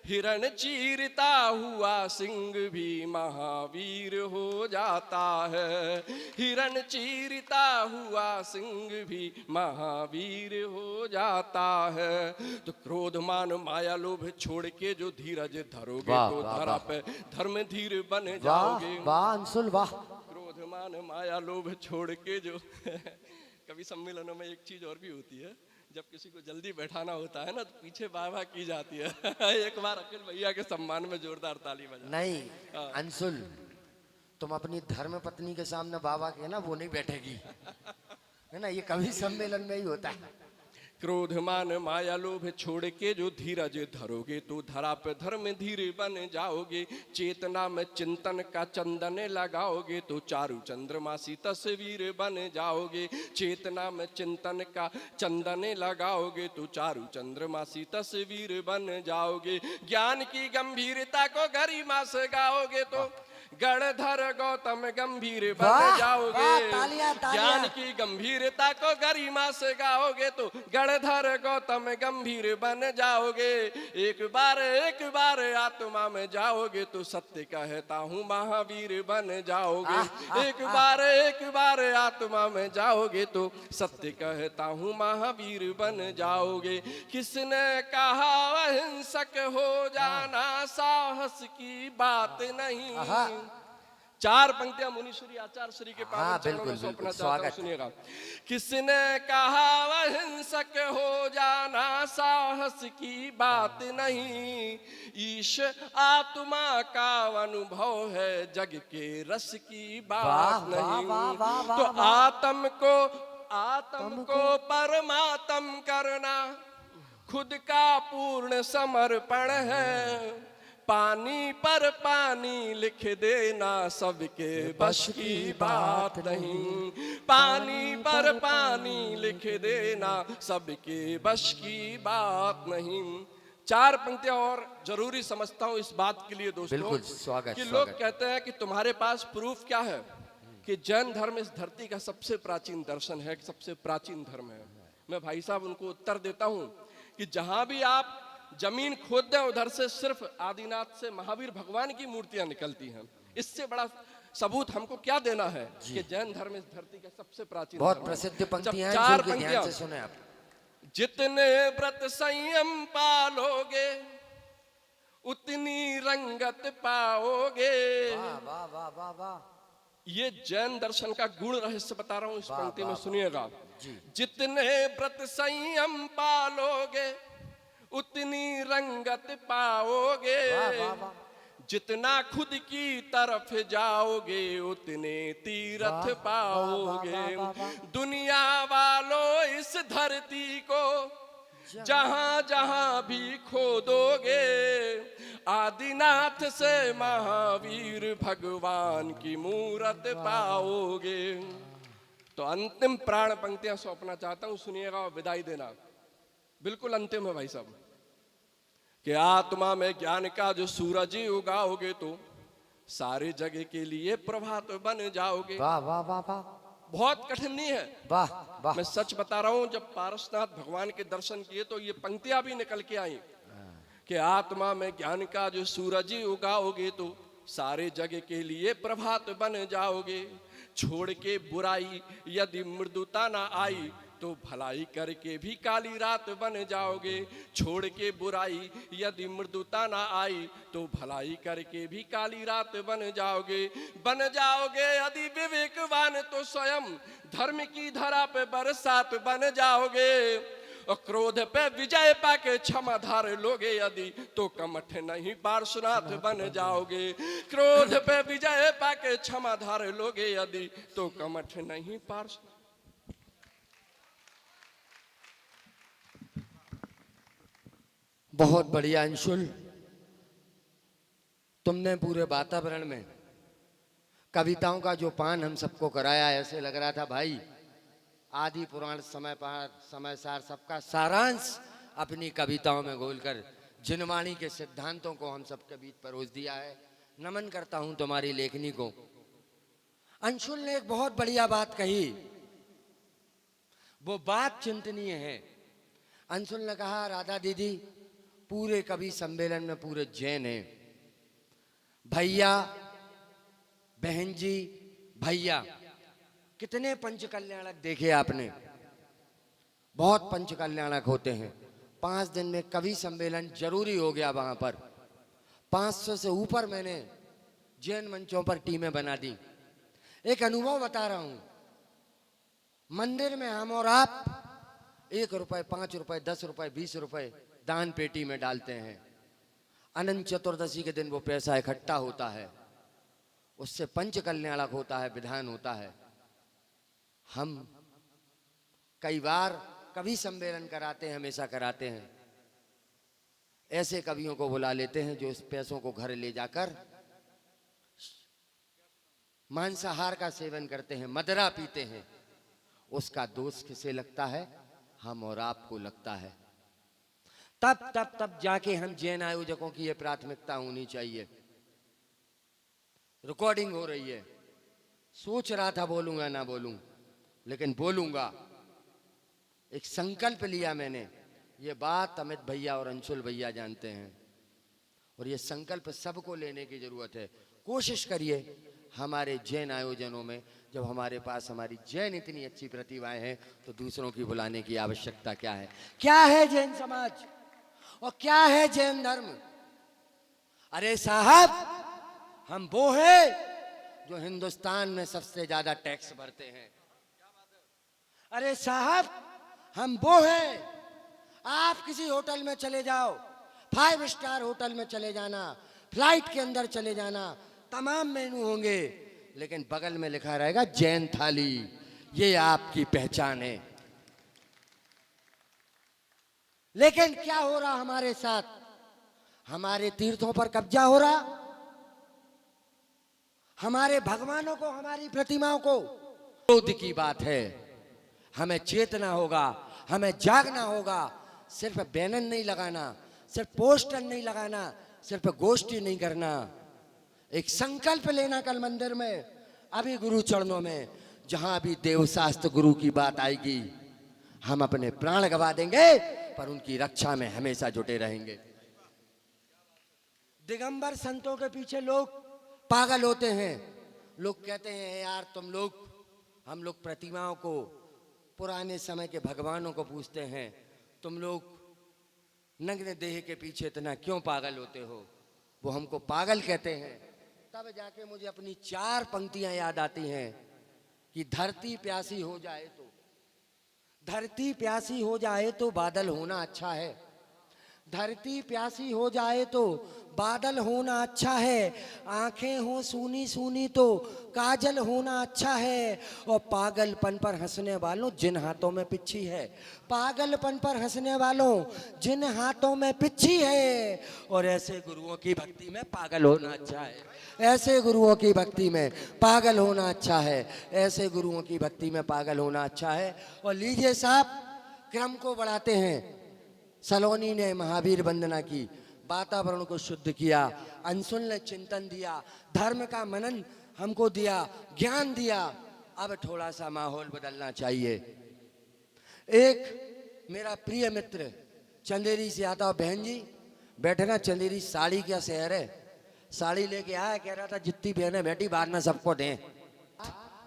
हिरण चीरता हुआ सिंह भी महावीर हो जाता है, हिरण चीरता हुआ सिंह भी महावीर हो जाता है। तो क्रोध मान माया लोभ छोड़ के जो धीरज धरोगे तो धरा पे धर्म धीर बन जाओगे। वाह अंशुल वाह। क्रोध मान माया लोभ छोड़ के जो कभी सम्मेलनों में एक चीज और भी होती है, जब किसी को जल्दी बैठाना होता है ना तो पीछे वाह वाह की जाती है। एक बार अखिल भैया के सम्मान में जोरदार ताली बजा। नहीं अंशुल, तुम अपनी धर्म पत्नी के सामने बाबा के ना वो नहीं बैठेगी, है ना, ये कभी सम्मेलन में ही होता है। क्रोध मान माया लोभ छोड़ के जो धीरज धरोगे तो धरा पे धर्म धीर बन जाओगे, चेतना में चिंतन का चंदन लगाओगे तो चारु चंद्रमासी तस्वीर बन जाओगे, चेतना में चिंतन का चंदन लगाओगे तो चारु चंद्रमासी तस्वीर बन जाओगे, ज्ञान की गंभीरता को गरिमा से गाओगे तो गणधर गौतम गंभीर बन जाओगे, ज्ञान की गंभीरता को गरिमा से गाओगे तो गणधर गौतम गंभीर बन जाओगे, एक बार आत्मा में जाओगे तो सत्य कहता हूँ महावीर बन जाओगे, एक बार आत्मा में जाओगे तो सत्य कहता हूँ महावीर बन जाओगे। किसने कहा अहिंसक हो जाना साहस की बात नहीं। चार पंक्तियां मुनीश्वरी आचार्य श्री के पावन चरणों में सौंपना चाहता हूं, सुनिएगा। किसने कहा अहिंसक हो जाना साहस की बात नहीं, ईश आत्मा का अनुभव है जग के रस की बात नहीं। तो आत्म को परमात्म करना खुद का पूर्ण समर्पण है, पानी पर पानी लिख देना सबके बस की बात नहीं, पानी पर पानी लिख देना सबके बस की बात नहीं। चार पंक्तियां और जरूरी समझता हूं इस बात के लिए दोस्तों, बिल्कुल स्वागत, कि लोग कहते हैं कि तुम्हारे पास प्रूफ क्या है कि जैन धर्म इस धरती का सबसे प्राचीन दर्शन है, सबसे प्राचीन धर्म है। मैं भाई साहब उनको उत्तर देता हूं कि जहां भी आप जमीन खोद दें उधर से सिर्फ आदिनाथ से महावीर भगवान की मूर्तियां निकलती हैं। इससे बड़ा सबूत हमको क्या देना है कि जैन धर्म इस धरती का सबसे प्राचीन बहुत प्रसिद्ध पंक्तियां हैं, चार जो ध्यान से सुने आप। जितने व्रत संयम पालोगे उतनी रंगत पाओगे। वाह वाह वाह वाह वाह। ये जैन दर्शन का गुण रहस्य बता रहा हूं, इस पंक्ति में सुनिएगा। जितने व्रत संयम पालोगे उतनी रंगत पाओगे, जितना खुद की तरफ जाओगे उतने तीर्थ पाओगे। दुनिया वालों इस धरती को जहां जहां भी खोदोगे आदिनाथ से महावीर भगवान की मूरत पाओगे। तो अंतिम प्राण पंक्तियां सौंपना चाहता हूं, सुनिएगा और विदाई देना। बिल्कुल अंतिम है भाई साहब। कि आत्मा में ज्ञान का जो सूरज ही उगाओगे तो सारे जगह के लिए प्रभात बन जाओगे। वाह वाह वाह वाह, बहुत कठिन नहीं है, वाह वाह। मैं सच बता रहा हूं। जब पारसनाथ भगवान के दर्शन किए तो ये पंक्तियां भी निकल के आई कि आत्मा में ज्ञान का जो सूरज ही उगाओगे तो सारे जगह के लिए प्रभात बन जाओगे। छोड़ के बुराई यदि मृदुता ना आई तो भलाई करके भी काली रात बन जाओगे। छोड़ के बुराई यदि मृदुता ना आई तो भलाई करके भी काली रात बन जाओगे। बन जाओगे यदि विवेकवान तो स्वयं धर्म की धरा पे बरसात बन जाओगे। और क्रोध पे विजय पाके क्षमा धार लोगे यदि तो कमठ नहीं पार्श्वनाथ बन जाओगे। क्रोध पे विजय पाके क्षमा धार लोगे यदि तो कमठ नहीं पार्श्व। बहुत बढ़िया अंशुल, तुमने पूरे वातावरण में कविताओं का जो पान हम सबको कराया, ऐसे लग रहा था भाई आदि पुराण समय पार समय सार सबका सारांश अपनी कविताओं में घोलकर जिनवाणी के सिद्धांतों को हम सबके बीच परोस दिया है। नमन करता हूं तुम्हारी लेखनी को। अंशुल ने एक बहुत बढ़िया बात कही, वो बात चिंतनीय है। अंशुल ने कहा राधा दीदी पूरे कवि सम्मेलन में पूरे जैन हैं, भैया बहन जी भैया। कितने पंच कल्याणक देखे आपने, बहुत पंच कल्याणक होते हैं। 5 दिन में कवि सम्मेलन जरूरी हो गया वहां पर। 500 से ऊपर मैंने जैन मंचों पर टीमें बना दी। एक अनुभव बता रहा हूं, मंदिर में हम और आप 1 रुपए 5 रुपए 10 रुपए 20 रुपए दान पेटी में डालते हैं। अनंत चतुर्दशी के दिन वो पैसा इकट्ठा होता है, उससे पंच कल्याणक होता है, विधान होता है। हम कई बार कवि सम्मेलन कराते हैं, हमेशा कराते हैं। ऐसे कवियों को बुला लेते हैं जो इस पैसों को घर ले जाकर मांसाहार का सेवन करते हैं, मदिरा पीते हैं। उसका दोष किसे लगता है? हम और आपको लगता है। तब जाके हम जैन आयोजकों की ये प्राथमिकता होनी चाहिए। रिकॉर्डिंग हो रही है, सोच रहा था बोलूंगा ना बोलूं, लेकिन बोलूंगा। एक संकल्प लिया मैंने, ये बात अमित भैया और अंशुल भैया जानते हैं, और ये संकल्प सबको लेने की जरूरत है। कोशिश करिए हमारे जैन आयोजनों में, जब हमारे पास हमारी जैन इतनी अच्छी प्रतिभाएं हैं तो दूसरों की बुलाने की आवश्यकता क्या है? क्या है जैन समाज और क्या है जैन धर्म? अरे साहब, हम वो हैं जो हिंदुस्तान में सबसे ज्यादा टैक्स भरते हैं। अरे साहब, हम वो हैं, आप किसी होटल में चले जाओ, 5 स्टार होटल में चले जाना, फ्लाइट के अंदर चले जाना, तमाम मेनू होंगे, लेकिन बगल में लिखा रहेगा जैन थाली। ये आपकी पहचान है। लेकिन क्या हो रहा हमारे साथ? हमारे तीर्थों पर कब्जा हो रहा, हमारे भगवानों को, हमारी प्रतिमाओं को। क्रोध की बात है, हमें चेतना होगा, हमें जागना होगा। सिर्फ बैनर नहीं लगाना, सिर्फ पोस्टर नहीं लगाना, सिर्फ गोष्ठी नहीं करना। एक संकल्प लेना कल मंदिर में, अभी गुरु चरणों में, जहां भी देवशास्त्र गुरु की बात आएगी, हम अपने प्राण गवा देंगे पर उनकी रक्षा में हमेशा जुटे रहेंगे। दिगंबर संतों के पीछे लोग पागल होते हैं। लोग कहते हैं यार तुम लोग, हम लोग प्रतिमाओं को, पुराने समय के भगवानों को पूछते हैं, तुम लोग नग्न देह के पीछे इतना क्यों पागल होते हो? वो हमको पागल कहते हैं। तब जाके मुझे अपनी 4 पंक्तियां याद आती हैं कि धरती प्यासी हो जाए तो, धरती प्यासी हो जाए तो बादल होना अच्छा है, धरती प्यासी हो जाए तो बादल होना अच्छा है, आंखें हो सूनी सूनी तो काजल होना अच्छा है, और पागलपन पर हंसने वालों जिन हाथों में पिच्छी है, पागलपन पर हंसने वालों जिन हाथों में पिच्छी है, और ऐसे गुरुओं की भक्ति में पागल होना अच्छा है, ऐसे गुरुओं की भक्ति में पागल होना अच्छा है, ऐसे गुरुओं की भक्ति में पागल होना अच्छा है। और लीजिए साहब, क्रम को बढ़ाते हैं। सलोनी ने महावीर वंदना की, वातावरण को शुद्ध किया, अंशुल ने चिंतन दिया, धर्म का मनन हमको दिया, ज्ञान दिया। अब थोड़ा सा माहौल बदलना चाहिए। एक मेरा प्रिय मित्र चंदेरी से आता, बहन जी बैठे ना, चंदेरी साड़ी क्या शहर है, साड़ी लेके आया, कह रहा था जितनी बहनें बैठी बाद में सबको दें।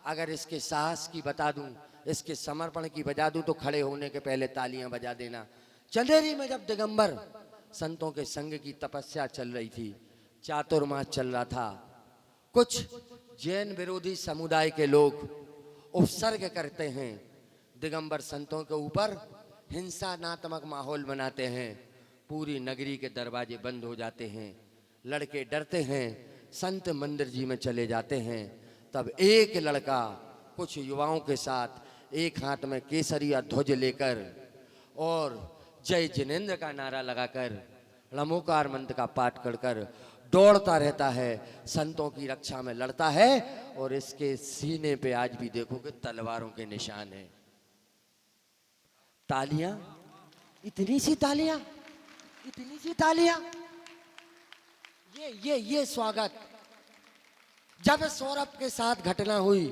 अगर इसके साहस की बता दूं, इसके समर्पण की बजा दूं, तो खड़े होने के पहले तालियां बजा देना। चंदेरी में जब दिगंबर संतों के संग की तपस्या चल रही थी, चातुर्मास चल रहा था, कुछ जैन विरोधी समुदाय के लोग उपसर्ग करते हैं, दिगंबर संतों के ऊपर हिंसात्मक माहौल बनाते हैं, पूरी नगरी के दरवाजे बंद हो जाते हैं, लड़के डरते हैं, संत मंदिर जी में चले जाते हैं। तब एक लड़का कुछ युवाओं के साथ एक हाथ में केसरिया ध्वज लेकर और जय जिनेंद्र का नारा लगाकर, लमोकार मंत्र का पाठ कर दौड़ता रहता है, संतों की रक्षा में लड़ता है, और इसके सीने पे आज भी देखोगे तलवारों के निशान हैं। तालियां, इतनी सी तालियां, इतनी सी तालियां, ये स्वागत। जब सौरभ के साथ घटना हुई,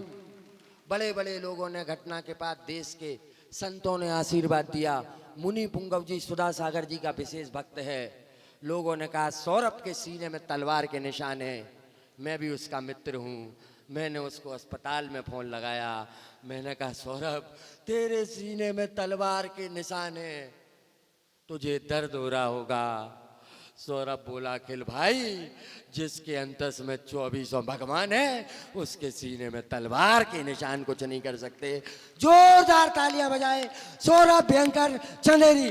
बड़े बड़े लोगों ने घटना के बाद देश के संतों ने आशीर्वाद दिया। मुनि पुंगव जी सुधा सागर जी का विशेष भक्त है। लोगों ने कहा सौरभ के सीने में तलवार के निशान हैं। मैं भी उसका मित्र हूँ। मैंने उसको अस्पताल में फ़ोन लगाया, मैंने कहा सौरभ तेरे सीने में तलवार के निशान हैं, तुझे दर्द हो रहा होगा। सौरभ बोला अखिल भाई, जिसके अंतस में 2400 भगवान है, उसके सीने में तलवार के निशान कुछ नहीं कर सकते। जोरदार तालियां बजाए सौरभ भयंकर चंदेरी।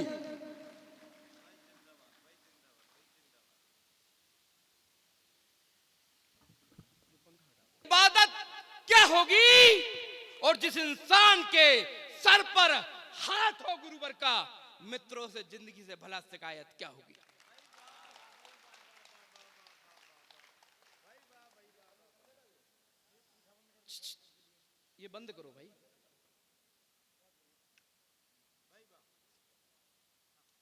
इबादत क्या होगी, और जिस इंसान के सर पर हाथ हो गुरुवर का, मित्रों से जिंदगी से भला शिकायत क्या होगी। ये बंद करो भाई।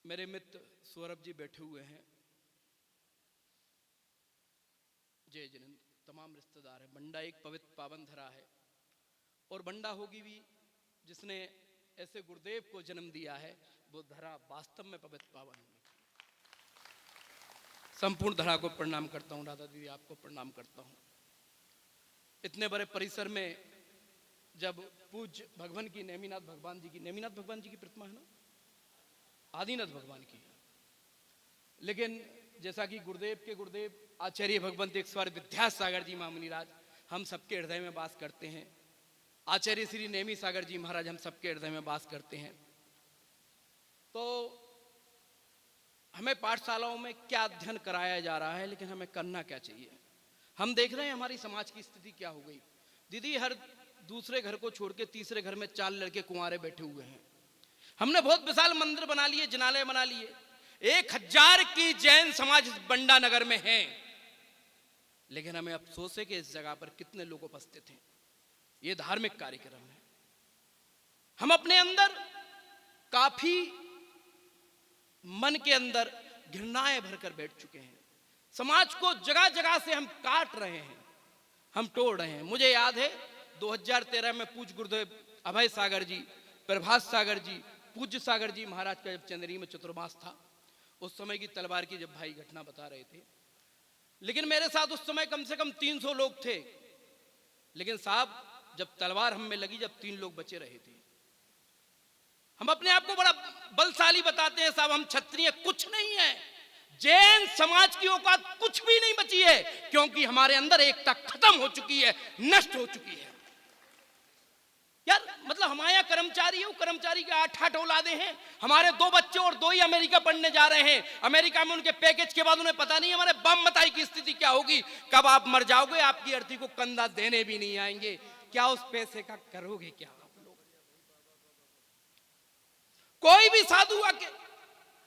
मेरे मित्र सौरभ जी बैठे हुए हैं, जय जिनेंद्र, तमाम रिश्तेदार है। बंडा एक पवित्र पावन धरा है, और बंडा होगी भी जिसने ऐसे गुरुदेव को जन्म दिया है, वो धरा वास्तव में पवित्र पावन होगी। संपूर्ण धरा को प्रणाम करता हूँ, राधा दीदी आपको प्रणाम करता हूँ। इतने बड़े परिसर में जब पूज्य भगवान की, नेमिनाथ भगवान जी की प्रतिमा है ना, आदिनाथ भगवान की, लेकिन जैसा कि गुरुदेव के गुरुदेव आचार्य भगवंत एक स्वर विद्यासागर जी महामुनिराज हम सबके हृदय में वास करते हैं, आचार्य श्री नेमी सागर जी महाराज हम सबके हृदय में वास करते हैं। तो हमें पाठशालाओं में क्या अध्ययन कराया जा रहा है, लेकिन हमें करना क्या चाहिए। हम देख रहे हैं हमारी समाज की स्थिति क्या हो गई। दीदी हर दूसरे घर को छोड़ के तीसरे घर में 4 लड़के कुंवारे बैठे हुए हैं। हमने बहुत विशाल मंदिर बना लिए, जिनालय बना लिए, 1000 की जैन समाज बंडा नगर में है, लेकिन हमें अफसोस है कि इस जगह पर कितने लोग उपस्थित हैं। ये धार्मिक कार्यक्रम है। हम अपने अंदर काफी मन के अंदर घृणाएं भरकर बैठ चुके हैं। समाज को जगह जगह से हम काट रहे हैं, हम तोड़ रहे हैं। मुझे याद है 2013 में पूज्य गुरुदेव अभय सागर जी, प्रभास सागर जी, पूज्य सागर जी महाराज का जब चंदेरी में चतुर्मास था, उस समय की तलवार की जब भाई घटना बता रहे थे, लेकिन मेरे साथ उस समय कम से कम 300 लोग थे। लेकिन साहब जब तलवार हम में लगी, जब 3 लोग बचे रहे थे। हम अपने आप को बड़ा बलशाली बताते हैं साहब, हम क्षत्रिय कुछ नहीं है। जैन समाज की औकात कुछ भी नहीं बची है, क्योंकि हमारे अंदर एकता खत्म हो चुकी है, नष्ट हो चुकी है। यार मतलब हमारे यहाँ कर्मचारी है, वो कर्मचारी के 8 औलादे हैं, हमारे 2 बच्चे और 2 ही अमेरिका पढ़ने जा रहे हैं। अमेरिका में उनके पैकेज के बाद उन्हें पता नहीं हमारे बम बताई की स्थिति क्या होगी, कब आप मर जाओगे, आपकी अर्थी को कंधा देने भी नहीं आएंगे, क्या उस पैसे का करोगे क्या आप लोग? कोई भी साधु आके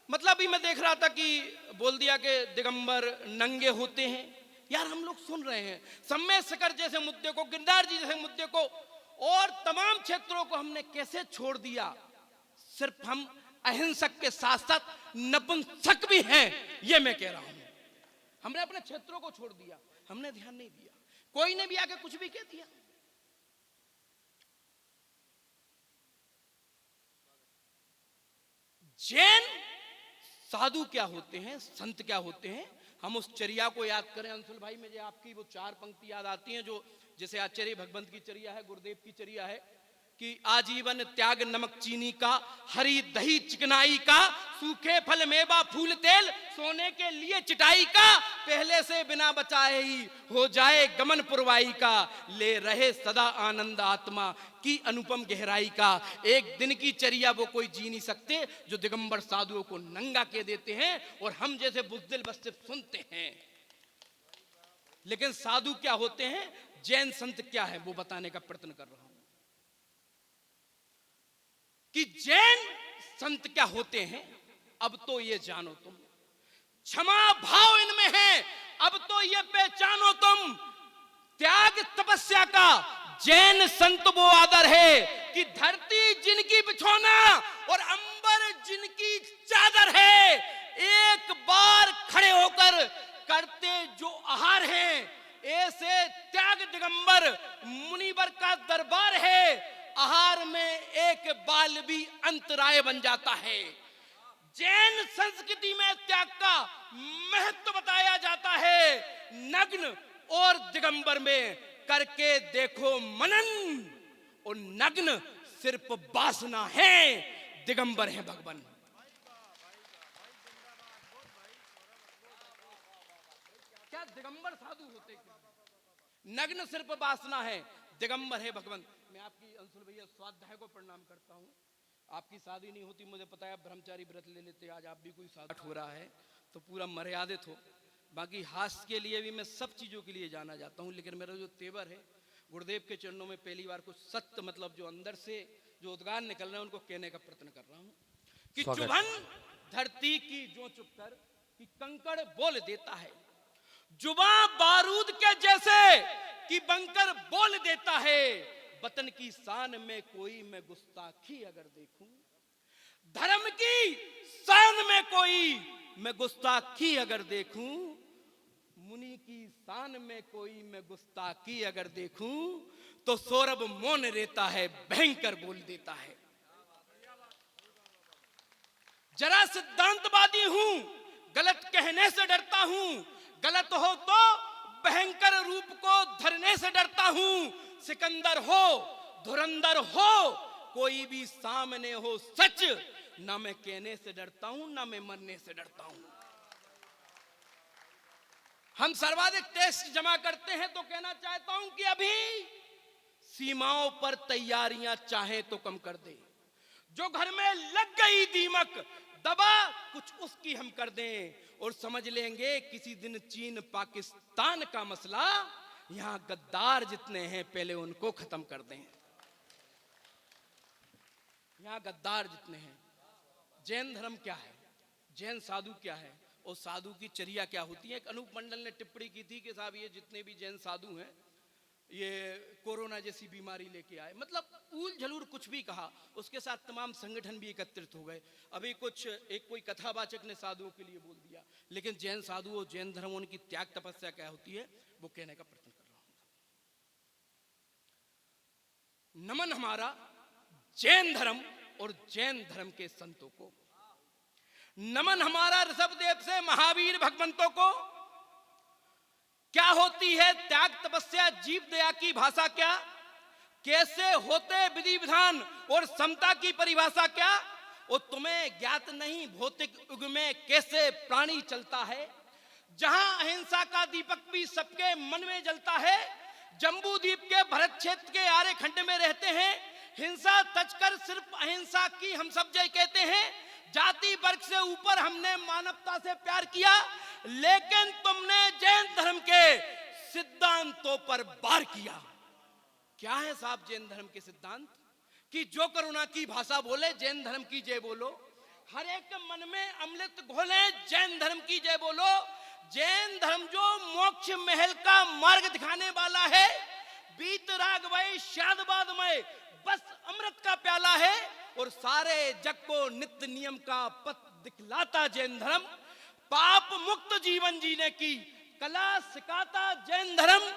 मतलब अभी मैं देख रहा था कि बोल दिया कि दिगंबर नंगे होते हैं। यार हम लोग सुन रहे हैं सम्मेद शिखर जैसे मुद्दे को, गिरधार जी जैसे मुद्दे को और तमाम क्षेत्रों को हमने कैसे छोड़ दिया। सिर्फ हम अहिंसक के साथ साथ नपुंसक भी हैं, ये मैं कह रहा हूं। हमने अपने क्षेत्रों को छोड़ दिया, हमने ध्यान नहीं दिया, कोई ने भी आके कुछ भी कह दिया। जैन साधु क्या होते हैं, संत क्या होते हैं, हम उस चर्या को याद करें। अंशुल भाई मुझे आपकी वो 4 पंक्ति याद आती हैं जो जैसे आचार्य भगवंत की चर्या है, गुरुदेव की चर्या है कि आजीवन त्याग नमक चीनी का, हरी दही चिकनाई का, सूखे फल मेवा फूल तेल, सोने के लिए चिटाई का, पहले से बिना बचाए ही हो जाए गमन पुरवाई का, ले रहे सदा आनंद आत्मा की अनुपम गहराई का। एक दिन की चर्या वो कोई जी नहीं सकते जो दिगंबर साधुओं को नंगा के देते हैं और हम जैसे बुज़दिल बस सिर्फ सुनते हैं। लेकिन साधु क्या होते हैं, जैन संत क्या है, वो बताने का प्रयत्न कर रहा हूं कि जैन संत क्या होते हैं। अब तो ये जानो तुम, क्षमा भाव इनमें है, अब तो ये पहचानो तुम, त्याग तपस्या का जैन संत वो आदर है कि धरती जिनकी बिछौना और अंबर जिनकी चादर है, एक बार खड़े होकर करते जो आहार है, ऐसे त्याग दिगंबर मुनिवर का दरबार है। आहार में एक बाल भी अंतराय बन जाता है। जैन संस्कृति में त्याग का महत्व बताया जाता है। नग्न और दिगंबर में करके देखो मनन, और नग्न सिर्फ वासना है, दिगंबर है भगवान। क्या दिगंबर साधु होते क्या? नग्न सिर्फ वासना है, दिगंबर है भगवान। मैं आपकी अंशुल भैया स्वाध्याय को प्रणाम करता हूँ। आपकी शादी नहीं होती, मुझे पता है, ब्रह्मचारी व्रत ले लेते, आज आप भी कोई शादी हो रहा है तो पूरा मर्यादित हो। बाकी हास्य के लिए भी मैं सब चीज़ों के लिए जाना जाता हूँ, लेकिन मेरा जो तेवर है गुरुदेव के चरणों में पहली बार कुछ सत्य मतलब जो अंदर से जो उद्गार निकल रहे हैं उनको कहने का प्रयत्न कर रहा हूँ कि चुभन धरती की जो चुप कर कि कंकड़ बोल देता है, जुबा बारूद के जैसे कि बंकर बोल देता है। वतन की शान में कोई मैं गुस्ताखी अगर देखूं, धर्म की शान में कोई मैं गुस्ताखी अगर देखूं, मुनि की शान में कोई मैं गुस्ताखी अगर देखूं, तो सौरभ मौन रहता है, भयंकर बोल देता है। जरा सिद्धांतवादी हूं, गलत कहने से डरता हूं, गलत हो तो भयंकर रूप को धरने से डरता हूं। सिकंदर हो धुरंधर हो, कोई भी सामने हो सच, ना मैं कहने से डरता हूं ना मैं मरने से डरता हूं। हम सर्वाधिक टेस्ट जमा करते हैं तो कहना चाहता हूं कि अभी सीमाओं पर तैयारियां चाहे तो कम कर दे। जो घर में लग गई दीमक दबा कुछ उसकी हम कर दें और समझ लेंगे किसी दिन चीन पाकिस्तान का मसला। यहां गद्दार जितने हैं पहले उनको खत्म कर दें। यहां गद्दार जितने हैं। जैन धर्म क्या है, जैन साधु क्या है और साधु की चर्या क्या होती है। एक अनूप मंडल ने टिप्पणी की थी कि साहब ये जितने भी जैन साधु हैं ये कोरोना जैसी बीमारी लेके आए, मतलब ऊल झलूर कुछ भी कहा। उसके साथ तमाम संगठन भी एकत्रित हो गए। अभी कुछ एक कोई कथावाचक ने साधुओं के लिए बोल दिया, लेकिन जैन साधु और जैन धर्म उनकी त्याग तपस्या क्या होती है वो कहने का प्रयत्न कर रहा हूं। नमन हमारा जैन धर्म और जैन धर्म के संतों को, नमन हमारा ऋषभदेव से महावीर भगवंतों को। क्या होती है त्याग तपस्या, जीव दया की भाषा क्या, कैसे होते विधि विधान और समता की परिभाषा क्या, और तुम्हें ज्ञात नहीं भौतिक युग में कैसे प्राणी चलता है। जहां अहिंसा का दीपक भी सबके मन में जलता है। जम्बू द्वीप के भरत क्षेत्र के आर्य खंड में रहते हैं हिंसा तजकर सिर्फ अहिंसा की हम सब जय कहते हैं। जाति वर्ग से ऊपर हमने मानवता से प्यार किया, लेकिन तुमने जैन धर्म के सिद्धांतों पर वार किया। क्या है साहब जैन धर्म के सिद्धांत? कि जो करुणा की भाषा बोले जैन धर्म की जय बोलो, हर एक के मन में अमृत घोले जैन धर्म की जय बोलो। जैन धर्म जो मोक्ष महल का मार्ग दिखाने वाला है, बीत राग वही शादबादमय बस अमृत का प्याला है, और सारे जग को नित्य नियम का पथ दिखलाता जैन धर्म। पाप मुक्त जीवन जीने की कला सिखाता जैन धर्म।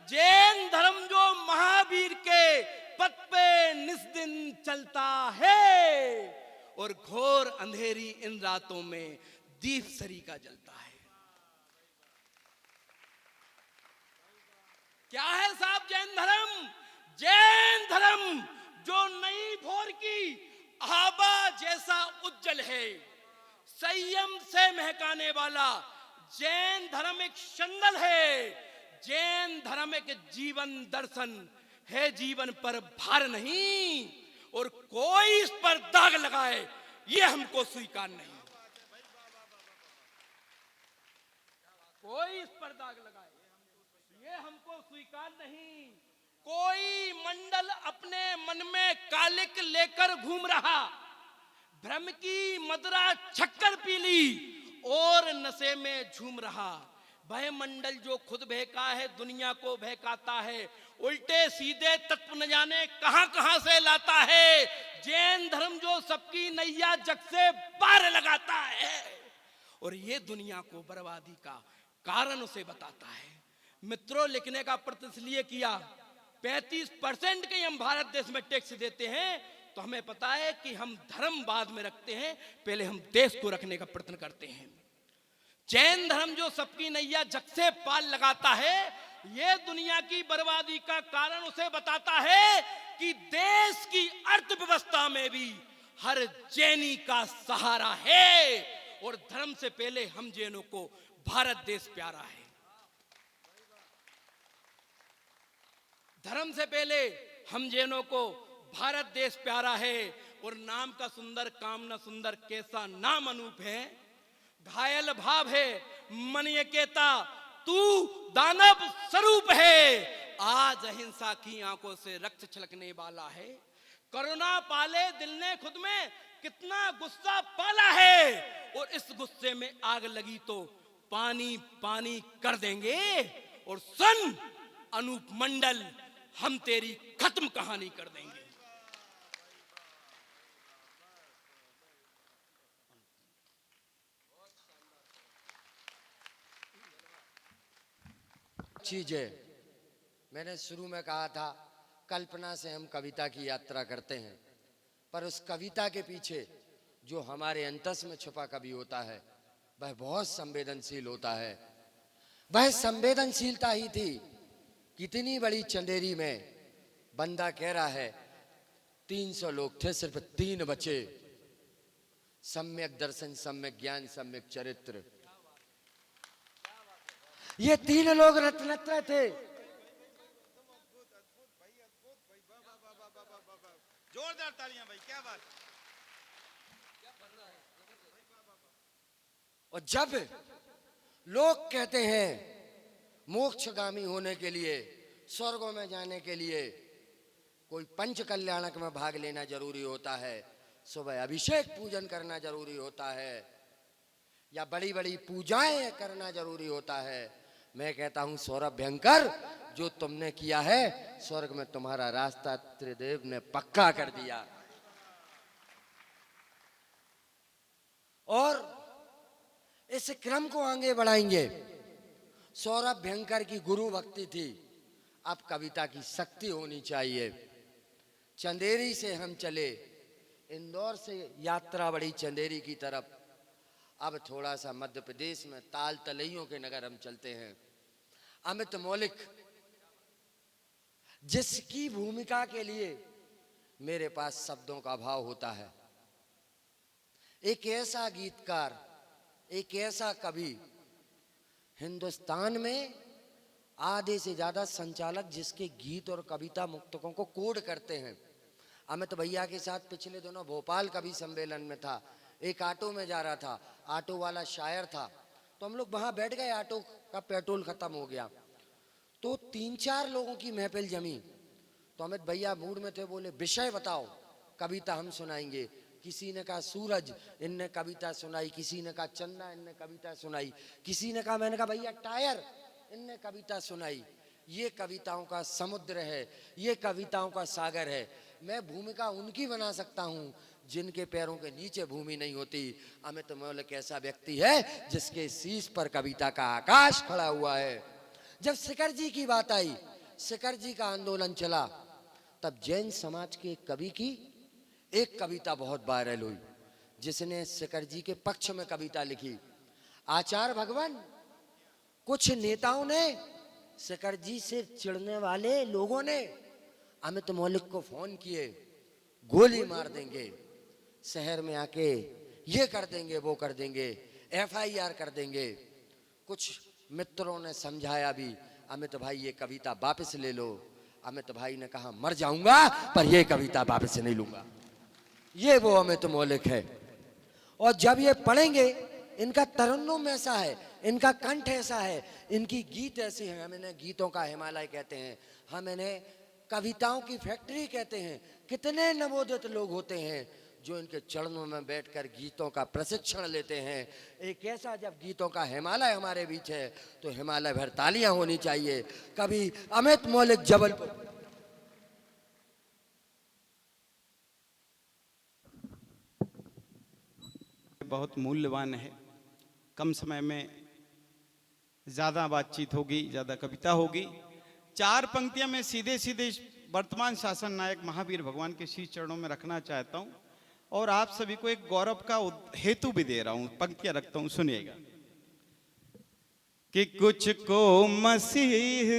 जैन धर्म जो महावीर के पथ पे निस्दिन चलता है, और घोर अंधेरी इन रातों में दीप सरीका जलता है। क्या है साहब जैन धर्म? जैन धर्म जो नई भोर की आभा जैसा उज्जवल है, संयम से महकाने वाला जैन धर्म एक संदल है। जैन धर्म एक जीवन दर्शन है, जीवन पर भार नहीं, और कोई इस पर दाग लगाए ये हमको स्वीकार नहीं। कोई इस पर दाग लगाए ये हमको स्वीकार नहीं। कोई मंडल अपने मन में कालिक लेकर घूम रहा, भ्रम की मदरा छक्कर पी ली और नशे में झूम रहा। वह मंडल जो खुद बहका है दुनिया को बहकाता है, उल्टे सीधे तत्व न जाने कहां कहां से लाता है। जैन धर्म जो सबकी नैया जग से पार लगाता है, और ये दुनिया को बर्बादी का कारण उसे बताता है। मित्रों, लिखने का प्रयत्न इसलिए किया, 35% के हम भारत देश में टैक्स देते हैं, तो हमें पता है कि हम धर्म बाद में रखते हैं, पहले हम देश को रखने का प्रयत्न करते हैं। जैन धर्म जो सबकी नैया जग से पार लगाता है, ये दुनिया की बर्बादी का कारण उसे बताता है कि देश की अर्थव्यवस्था में भी हर जैनी का सहारा है, और धर्म से पहले हम जैनों को भारत देश प्यारा है। धर्म से पहले हम जैनों को भारत देश प्यारा है, और नाम का सुंदर काम न सुंदर कैसा नाम अनूप है। घायल भाव है मन ये कहता तू दानव स्वरूप है, आज अहिंसा की आंखों से रक्त छलकने वाला है। करुणा पाले दिल ने खुद में कितना गुस्सा पाला है, और इस गुस्से में आग लगी तो पानी पानी कर देंगे। और सुन अनूप मंडल, हम तेरी खत्म कहानी कर देंगे। चीजें मैंने शुरू में कहा था, कल्पना से हम कविता की यात्रा करते हैं, पर उस कविता के पीछे जो हमारे अंतस में छुपा कवि होता है, वह बहुत संवेदनशील होता है। वह संवेदनशीलता ही थी। कितनी बड़ी चंदेरी में बंदा कह रहा है 300 लोग थे, सिर्फ 3 बचे। सम्यक दर्शन, सम्यक ज्ञान, सम्यक चरित्र, ये 3 लोग रत्नत्र थे। जोरदार तालियां भाई, क्या बात। और जब लोग कहते हैं मोक्षगामी होने के लिए, स्वर्गों में जाने के लिए कोई पंच कल्याणक में भाग लेना जरूरी होता है, सुबह अभिषेक पूजन करना जरूरी होता है, या बड़ी बड़ी पूजाएं करना जरूरी होता है, मैं कहता हूं सौरभ भयंकर, जो तुमने किया है स्वर्ग में तुम्हारा रास्ता त्रिदेव ने पक्का कर दिया। और इस क्रम को आगे बढ़ाएंगे। सौरभ भयंकर की गुरु भक्ति थी, अब कविता की शक्ति होनी चाहिए। चंदेरी से हम चले, इंदौर से यात्रा बढ़ी चंदेरी की तरफ, अब थोड़ा सा मध्य प्रदेश में ताल तलैयों के नगर हम चलते हैं। अमित मौलिक, जिसकी भूमिका के लिए मेरे पास शब्दों का अभाव होता है, एक ऐसा गीतकार, एक ऐसा कवि, हिंदुस्तान में आधे से ज्यादा संचालक जिसके गीत और कविता मुक्तकों को कोड करते हैं। अमित भैया के साथ पिछले दिनों भोपाल का भी सम्मेलन में था। एक ऑटो में जा रहा था, ऑटो वाला शायर था, तो हम लोग वहाँ बैठ गए। ऑटो का पेट्रोल खत्म हो गया तो 3-4 लोगों की महफिल जमी। तो अमित भैया मूड में थे, बोले विषय बताओ, कविता हम सुनाएंगे। किसी ने कहा सूरज, इनने कविता सुनाई। किसी ने कहा चंदा, इनने कविता सुनाई। किसी ने कहा, मैंने कहा भैया टायर, इनने कविता सुनाई। ये कविताओं का समुद्र है, ये कविताओं का सागर है। मैं भूमिका उनकी बना सकता हूँ जिनके पैरों के नीचे भूमि नहीं होती। अमित मौलिक ऐसा व्यक्ति है जिसके शीश पर कविता का आकाश खड़ा हुआ है। जब शिखर जी की बात आई, शिखर जी का आंदोलन चला, तब जैन समाज के कवि की एक कविता बहुत वायरल हुई, जिसने शिखर जी के पक्ष में कविता लिखी। आचार्य भगवान, कुछ नेताओं ने, शिखर जी से चिढ़ने वाले लोगों ने अमित मौलिक को फोन किए, गोली मार देंगे, शहर में आके ये कर देंगे, वो कर देंगे, FIR कर देंगे। कुछ मित्रों ने समझाया भी, अमित भाई ये कविता वापस ले लो। अमित भाई ने कहा मर जाऊंगा पर ये कविता वापस नहीं लूंगा। ये वो अमित मौलिक है। और जब ये पढ़ेंगे, इनका तरन्नुम ऐसा है, इनका कंठ ऐसा है, इनकी गीत ऐसी है। हम इन्हें गीतों का हिमालय कहते हैं, हम इन्हें कविताओं की फैक्ट्री कहते हैं। कितने नवोदित लोग होते हैं जो इनके चरणों में बैठकर गीतों का प्रशिक्षण लेते हैं। एक ऐसा जब गीतों का हिमालय हमारे बीच है तो हिमालय भर तालियां होनी चाहिए। कभी अमित मौलिक जबलपुर। बहुत मूल्यवान है। कम समय में ज़्यादा बातचीत होगी, ज़्यादा कविता होगी। 4 पंक्तियां मैं सीधे सीधे वर्तमान शासन नायक महावीर भगवान के शीश चरणों में रखना चाहता हूं और आप सभी को एक गौरव का हेतु भी दे रहा हूं। पंक्तियां रखता हूं, सुनिएगा। कि कुछ को मसीह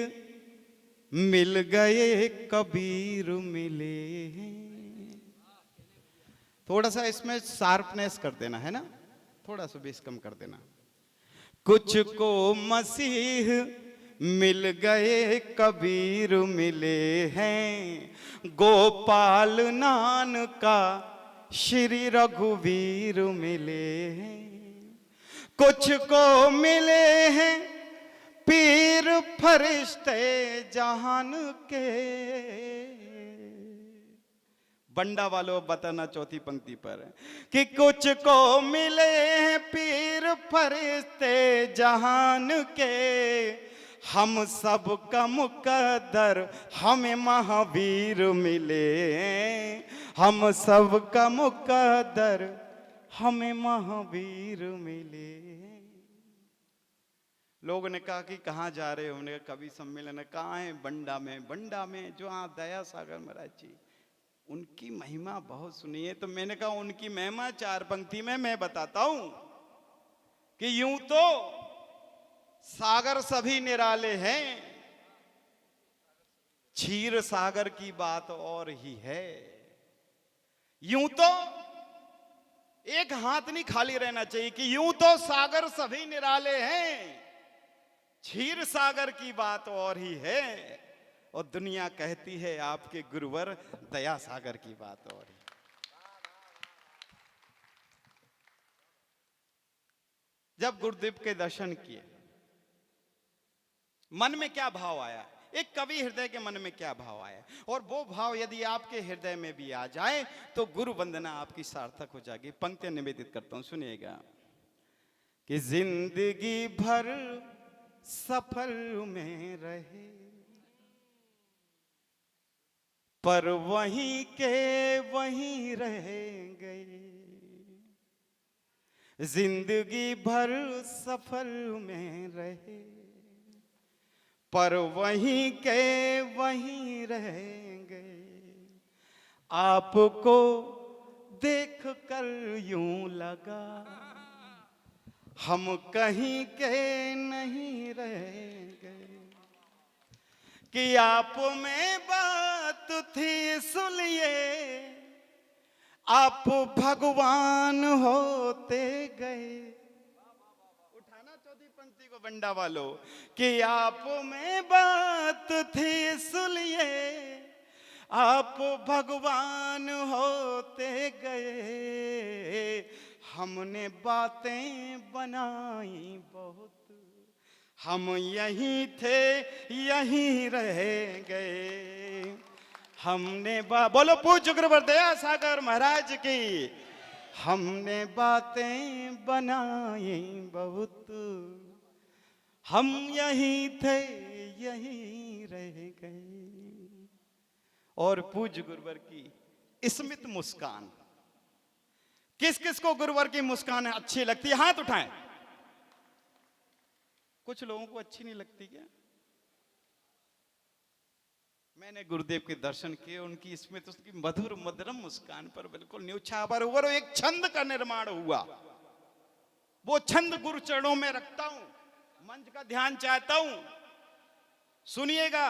मिल गए, कबीर मिले। थोड़ा सा इसमें शार्पनेस कर देना है ना, थोड़ा सा बेस कम कर देना। कुछ को मसीह मिल गए, कबीर मिले हैं, गोपाल नानका श्री रघुवीर मिले हैं। कुछ को मिले हैं पीर फरिश्ते जहान के। बंडा वालों बताना चौथी पंक्ति पर कि कुछ को मिले हैं पीर फरिश्ते जहान के, हम सब का मुकद्दर हमें महावीर मिले। हम सब का मुकद्दर हमें महावीर मिले। लोगों ने कहा कि कहाँ जा रहे हो? हमने कहा कवि सम्मेलन। कहाँ है? बंडा में। बंडा में जो आप दया सागर महाराज जी, उनकी महिमा बहुत सुनी है। तो मैंने कहा उनकी महिमा 4 पंक्ति में मैं बताता हूं कि यूं तो सागर सभी निराले हैं, क्षीर सागर की बात और ही है। यूं तो एक हाथ नहीं खाली रहना चाहिए कि यूं तो सागर सभी निराले हैं, क्षीर सागर की बात और ही है, और दुनिया कहती है आपके गुरुवर दया सागर की बात और ही। जब गुरुदेव के दर्शन किए, मन में क्या भाव आया? एक कवि हृदय के मन में क्या भाव आया? और वो भाव यदि आपके हृदय में भी आ जाए तो गुरु वंदना आपकी सार्थक हो जाएगी। पंक्तियां निवेदित करता हूं, सुनिएगा। कि जिंदगी भर सफल में रहे, पर वहीं के वहीं रह गए। जिंदगी भर सफल में रहे, पर वहीं के वहीं रह गए। आपको देख कर यूं लगा हम कहीं के नहीं रह गए, कि आप में बात थी इसलिए आप भगवान होते गए। उठाना चौथी पंक्ति को बंडा वालों, कि आप में बात थी इसलिए आप भगवान होते गए, हमने बातें बनाई बहुत, हम यहीं थे यहीं रह गए। हमने बोलो पूज्य गुरुवर दया सागर महाराज की। हमने बातें बनाई बहुत, हम यहीं थे यहीं रह गए। और पूज्य गुरुवर की स्मित मुस्कान, किस किस को गुरुवर की मुस्कान अच्छी लगती है? हाथ उठाएं। कुछ लोगों को अच्छी नहीं लगती क्या? मैंने गुरुदेव के दर्शन किए, उनकी स्मित, उसकी मधुर मधुरम मुस्कान पर बिल्कुल न्यौछावर हुआ। एक छंद का निर्माण हुआ, वो छंद गुरु चरणों में रखता हूं, मंच का ध्यान चाहता हूं। सुनिएगा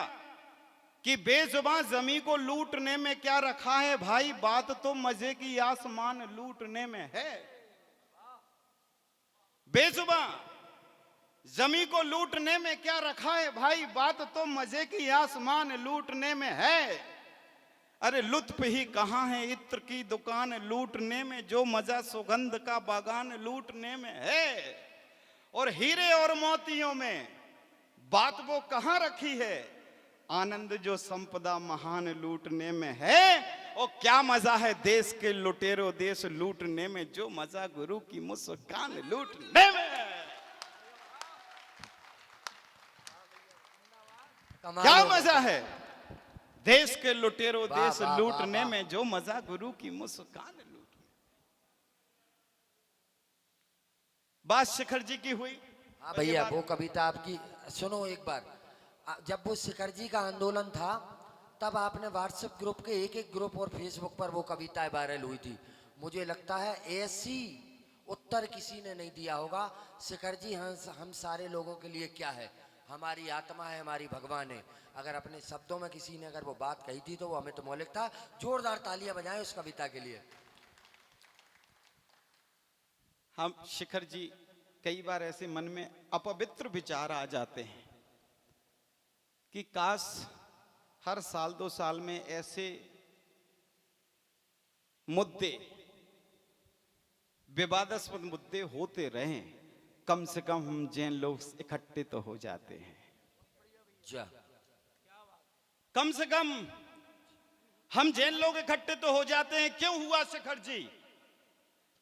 कि बेजुबान जमी को लूटने में क्या रखा है भाई, बात तो मजे की आसमान लूटने में है। बेजुबान जमी को लूटने में क्या रखा है भाई, बात तो मजे की आसमान लूटने में है। अरे लुत्फ ही कहां है इत्र की दुकान लूटने में, जो मजा सुगंध का बागान लूटने में है। और हीरे और मोतियों में बात वो कहां रखी है, आनंद जो संपदा महान लूटने में है। और क्या मजा है देश के लुटेरो देश लूटने में, जो मजा गुरु की मुस्कान लूटने में है। क्या मजा है देश के लुटेरो देश लूटने में, जो मजा गुरु की मुस्कान लूटने। बात शिखर जी की हुई। हाँ भैया, वो कविता आपकी सुनो एक बार। जब वो शिखर जी का आंदोलन था, तब आपने व्हाट्सएप ग्रुप के एक ग्रुप और फेसबुक पर वो कविताएं वायरल हुई थी। मुझे लगता है ऐसी उत्तर किसी ने नहीं दिया होगा। शिखर जी हम सारे लोगों के लिए क्या है, हमारी आत्मा है, हमारी भगवान है। अगर अपने शब्दों में किसी ने अगर वो बात कही थी तो वो हमें तो मौलिक था। जोरदार तालियां बजाएं उस कविता के लिए। हम शिखर जी कई बार ऐसे मन में अपवित्र विचार आ जाते हैं कि काश हर साल 2 साल में ऐसे मुद्दे, विवादास्पद मुद्दे होते रहें। कम से कम हम जैन लोग इकट्ठे तो हो जाते हैं। कम से कम हम जैन लोग इकट्ठे तो हो जाते हैं। क्यों हुआ शिखर जी?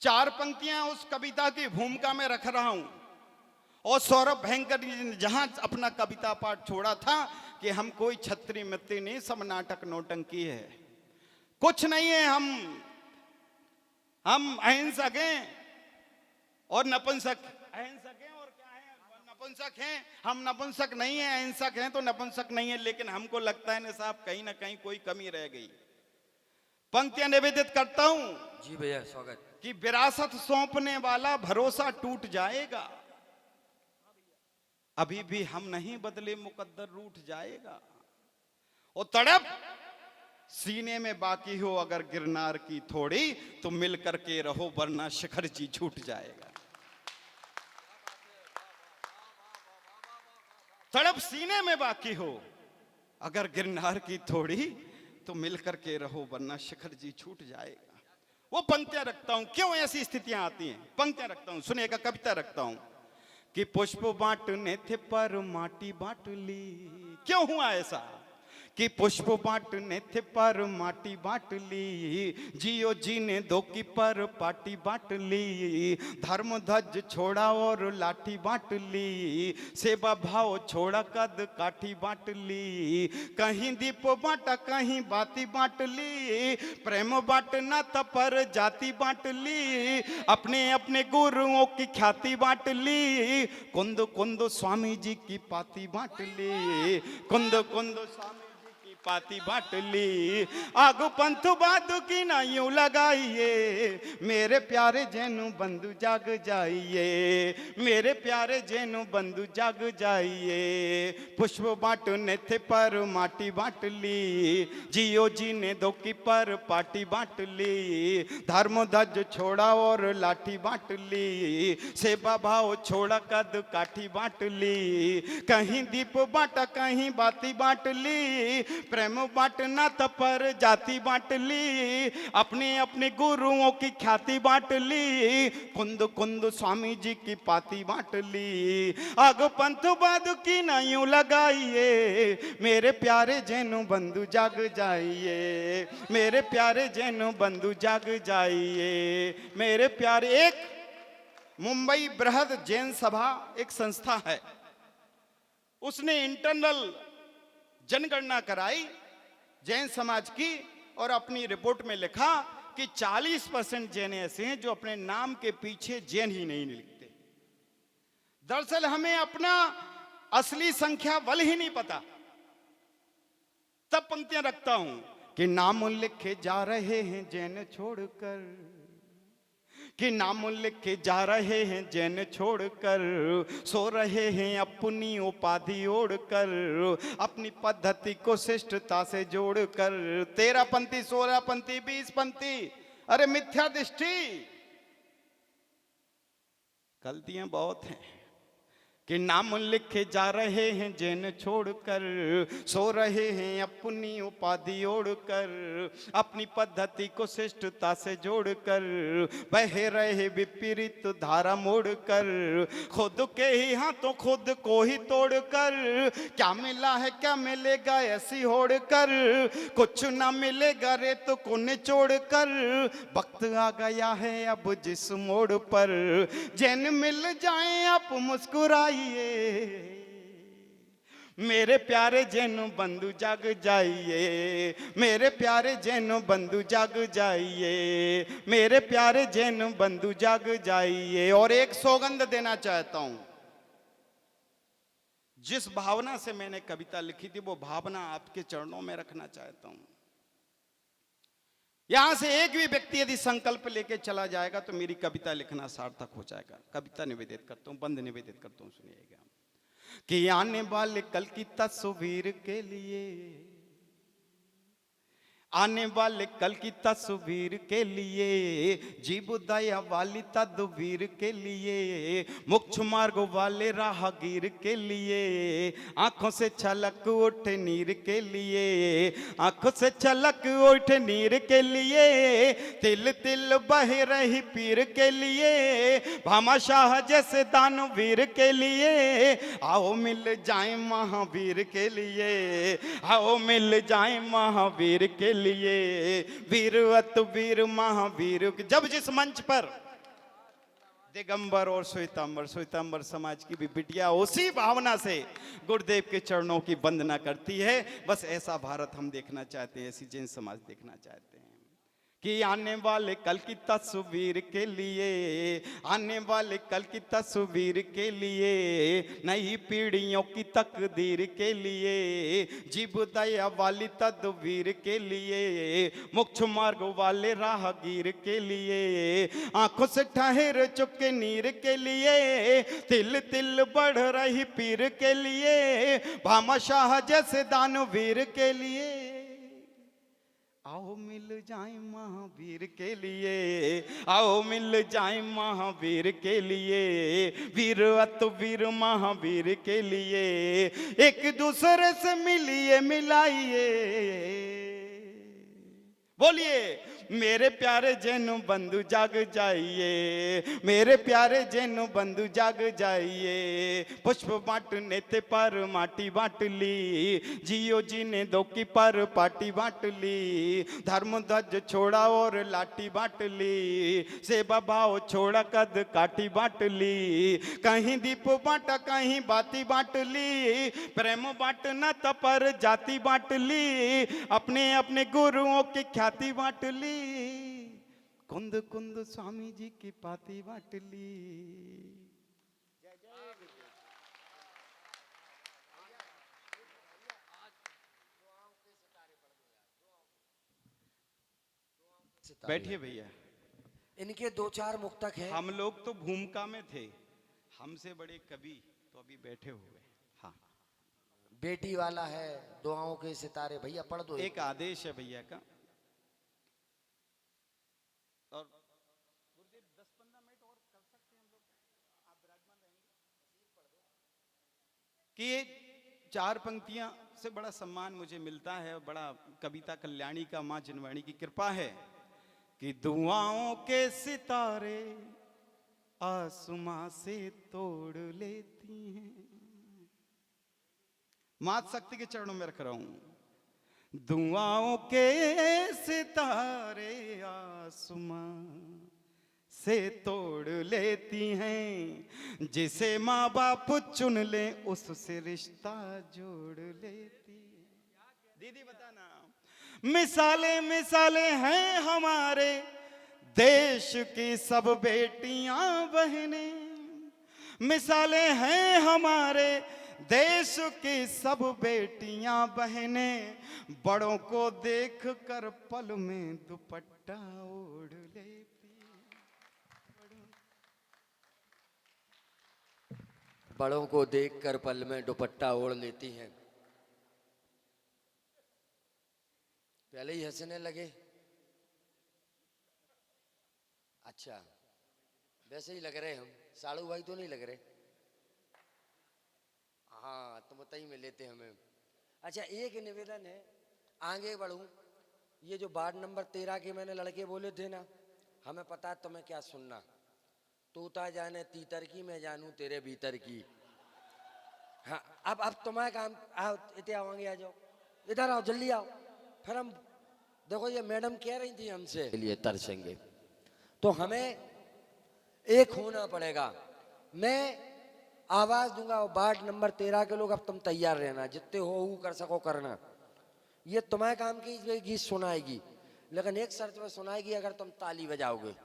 4 पंक्तियां उस कविता की भूमिका में रख रहा हूं। और सौरभ भयंकर जी ने जहां अपना कविता पाठ छोड़ा था कि हम कोई छत्री मित्री नहीं, सब नाटक नौटंकी है, कुछ नहीं है, हम अहिंसक हैं और नपुंसक। अहिंसक हैं और क्या है, नपुंसक हैं। हम नपुंसक नहीं है, अहिंसक हैं तो नपुंसक नहीं है। लेकिन हमको लगता है ना साहब, कहीं ना कहीं कोई कमी रह गई। पंक्तियां निवेदित करता हूं। जी भैया, स्वागत। कि विरासत सौंपने वाला भरोसा टूट जाएगा, अभी भी हम नहीं बदले मुकद्दर रूठ जाएगा। और तड़प सीने में बाकी हो अगर गिरनार की थोड़ी, तो मिल करके रहो वरना शिखर जी छूट जाएगा। तड़प सीने में बाकी हो अगर गिरनार की थोड़ी, तो मिल करके रहो वरना शिखर जी छूट जाएगा। वो पंक्तियां रखता हूं। क्यों ऐसी स्थितियां आती हैं? पंक्तियां रखता हूं, सुनिएगा, कविता रखता हूं कि पुष्प बांटने थे पर माटी बांट ली। क्यों हुआ ऐसा कि पुष्प बांटने थे पर माटी बांट ली, जियो जी ने दो की पर पाटी बांट ली, धर्म ध्वज छोड़ा और लाठी बांट ली, सेवा भाव छोड़ा कद काठी बांट ली, कहीं दीप बांटा कहीं बाती बांट ली, प्रेम बांटना था पर जाति बांट ली, अपने अपने गुरुओं की ख्याति बांट ली, कुंद कुंद स्वामी जी की पाती बांट ली, कुंद कुंद स्वामी पाती बांट ली, आगु पंथु बादू की ना यूं लगाइए, मेरे प्यारे जैनु बंधु जाग जाइए, मेरे प्यारे जैनु बंधु जाग जाइए, पुष्प बांटने थे पर माटी बांट ली, जियो जी ने दो की पर पाटी बांट ली, धर्म ध्वज छोड़ा और लाठी बांट ली, सेवा भाव छोड़ा कद काठी बांट ली, कहीं दीप बांटा कहीं बाती बांट ली, प्रेम बांटना तपर जाति बांट ली, अपने अपने गुरुओं की ख्याति बांट ली, कुंद कुंद स्वामी जी की पाती बांट ली। आग पंथ बादू की ना यूं लगाइए, मेरे प्यारे जैनु बंधु जाग जाइए, मेरे प्यारे जैनु बंधु जाग जाइए, मेरे प्यारे। एक मुंबई बृहद जैन सभा एक संस्था है, उसने इंटरनल जनगणना कराई जैन समाज की और अपनी रिपोर्ट में लिखा कि 40% जैन ऐसे हैं जो अपने नाम के पीछे जैन ही नहीं लिखते। दरअसल हमें अपना असली संख्या बल ही नहीं पता। तब पंक्तियां रखता हूं कि नाम लिखे जा रहे हैं जैन छोड़कर, कि नाम लिखे जा रहे हैं जैन छोड़कर, सो रहे हैं अपनी उपाधि ओढ़कर, अपनी पद्धति को शिष्टता से जोड़कर। 13 पंक्ति 16 पंक्ति 20 पंक्ति, अरे मिथ्या दृष्टि, गलतियां बहुत हैं। कि नाम लिखे जा रहे हैं जैन छोड़कर, सो रहे हैं अपनी उपाधि ओढ़कर, अपनी पद्धति को शिष्टता से जोड़कर, बह रहे विपरीत धारा मोड़कर, खुद के ही हाथों खुद को ही तोड़कर, क्या मिला है क्या मिलेगा ऐसी होड़कर, कुछ ना मिलेगा रेत को निचोड़कर, वक्त आ गया है अब जिस मोड़ पर, जैन मिल जाएं आप मुस्कुराइए, मेरे प्यारे जैनु बंधु जाग जाइए, मेरे प्यारे जैनु बंधु जाग जाइए, मेरे प्यारे जैनु बंधु जाग जाइए। और एक सौगंध देना चाहता हूं, जिस भावना से मैंने कविता लिखी थी वो भावना आपके चरणों में रखना चाहता हूं। यहां से एक भी व्यक्ति यदि संकल्प लेके चला जाएगा तो मेरी कविता लिखना सार्थक हो जाएगा। कविता निवेदित करता हूं, बंद निवेदित करता हूं, सुनिएगा। कि आने वाले कल की तस्वीर के लिए, आने वाले कल की तस्वीर के लिए, जीव दया वाली तदबीर के लिए, मोक्ष मार्ग वाले राहगीर के लिए, आंखों से छलक उठे नीर के लिए, आंखों से छलक उठे नीर के लिए, तिल तिल बह रही पीर के लिए, भामाशाह जैसे दानवीर के लिए, आओ मिल जाए महावीर के लिए, आओ मिल जाए महावीर के लिए, वीर अत वीर महावीर। जब जिस मंच पर दिगंबर और श्वेतांबर समाज की भी बिटिया उसी भावना से गुरुदेव के चरणों की वंदना करती है, बस ऐसा भारत हम देखना चाहते हैं, ऐसी जैन समाज देखना चाहते हैं। कि आने वाले कल की तस्वीर के लिए, आने वाले कल की तस्वीर के लिए, नई पीढ़ियों की तकदीर के लिए, जीव दया वाली तदबीर के लिए, मोक्ष मार्ग वाले राहगीर के लिए, आंखों से ठहर चुके नीर के लिए, तिल तिल बढ़ रही पीर के लिए, भामाशाह जैसे दानवीर के लिए, आओ मिल जाए महावीर के लिए, आओ मिल जाए महावीर के लिए, वीर अत वीर महावीर के लिए, एक दूसरे से मिलिए मिलाइए। बोलिए मेरे प्यारे जैनु बंधु जाग जाइए, मेरे प्यारे जैनु बंधु जाग जाइए। पुष्प बांटने ते पर माटी बांट ली, जियो जी ने दो की पर पाटी बांट ली, धर्म ध्वज छोड़ा और लाठी बांट ली, सेवा भाव छोड़ा कद काटी बांट ली, कहीं दीप बांटा कहीं बाती बांट ली, प्रेम बांटना त पर जाति बांट ली, अपने अपने गुरुओं की ख्याति बांट ली, कुंद कुंद स्वामी जी की पाती बांट ली। बैठिए भैया। इनके 2-4 मुक्तक हैं। हम लोग तो भूमिका में थे, हमसे बड़े कवि तो अभी बैठे हुए। हाँ, बेटी वाला है दुआओं के सितारे, भैया पढ़ दो। एक आदेश है भैया का, और गुरुदेव 10-15 मिनट और कर सकते हैं हम लोग, आप विराजमान रहेंगे कि ये 4 पंक्तियां सबसे बड़ा सम्मान मुझे मिलता है, और बड़ा कविता कल्याणी का माँ जिनवाणी की कृपा है कि दुआओं के सितारे आसमां से तोड़ लेती हैं। मात शक्ति के चरणों में रख रहा हूं। दुआओं के सितारे आसमां से तोड़ लेती हैं, जिसे माँ बाप चुन ले उससे रिश्ता जोड़ लेती है। दीदी बताना। मिसालें मिसालें हैं हमारे देश की सब बेटियां बहनें, मिसालें हैं हमारे देश की सब बेटियां बहनें, बड़ों को देख कर पल में दुपट्टा ओढ़ लेती। बड़ों को देखकर पल में दुपट्टा ओढ़ लेती हैं। पहले ही हंसने लगे। अच्छा, वैसे ही लग रहे हम, साड़ू भाई तो नहीं लग रहे। हाँ, तो बताइए में लेते हमें। अच्छा, एक निवेदन है, आगे बढ़ूं। ये जो वार्ड नंबर 13 के मैंने लड़के बोले थे ना, हमें पता है तुम्हें क्या सुनना। तोता जाने तीतर की, मैं जानूं तेरे भीतर की। हाँ, अब तुम्हारा काम। आओ, इतने आओगे, आ जाओ, इधर आओ, जल्दी आओ। फिर हम देखो, ये मैडम कह रही थी हमसे लिए तरसेंगे, तो हमें एक होना पड़ेगा। मैं आवाज दूंगा, वार्ड नंबर 13 के लोग अब तुम तैयार रहना, जितने हो कर सको करना। ये तुम्हारे काम की गीत सुनाएगी, लेकिन एक शर्त पे सुनाएगी, अगर तुम ताली बजाओगे।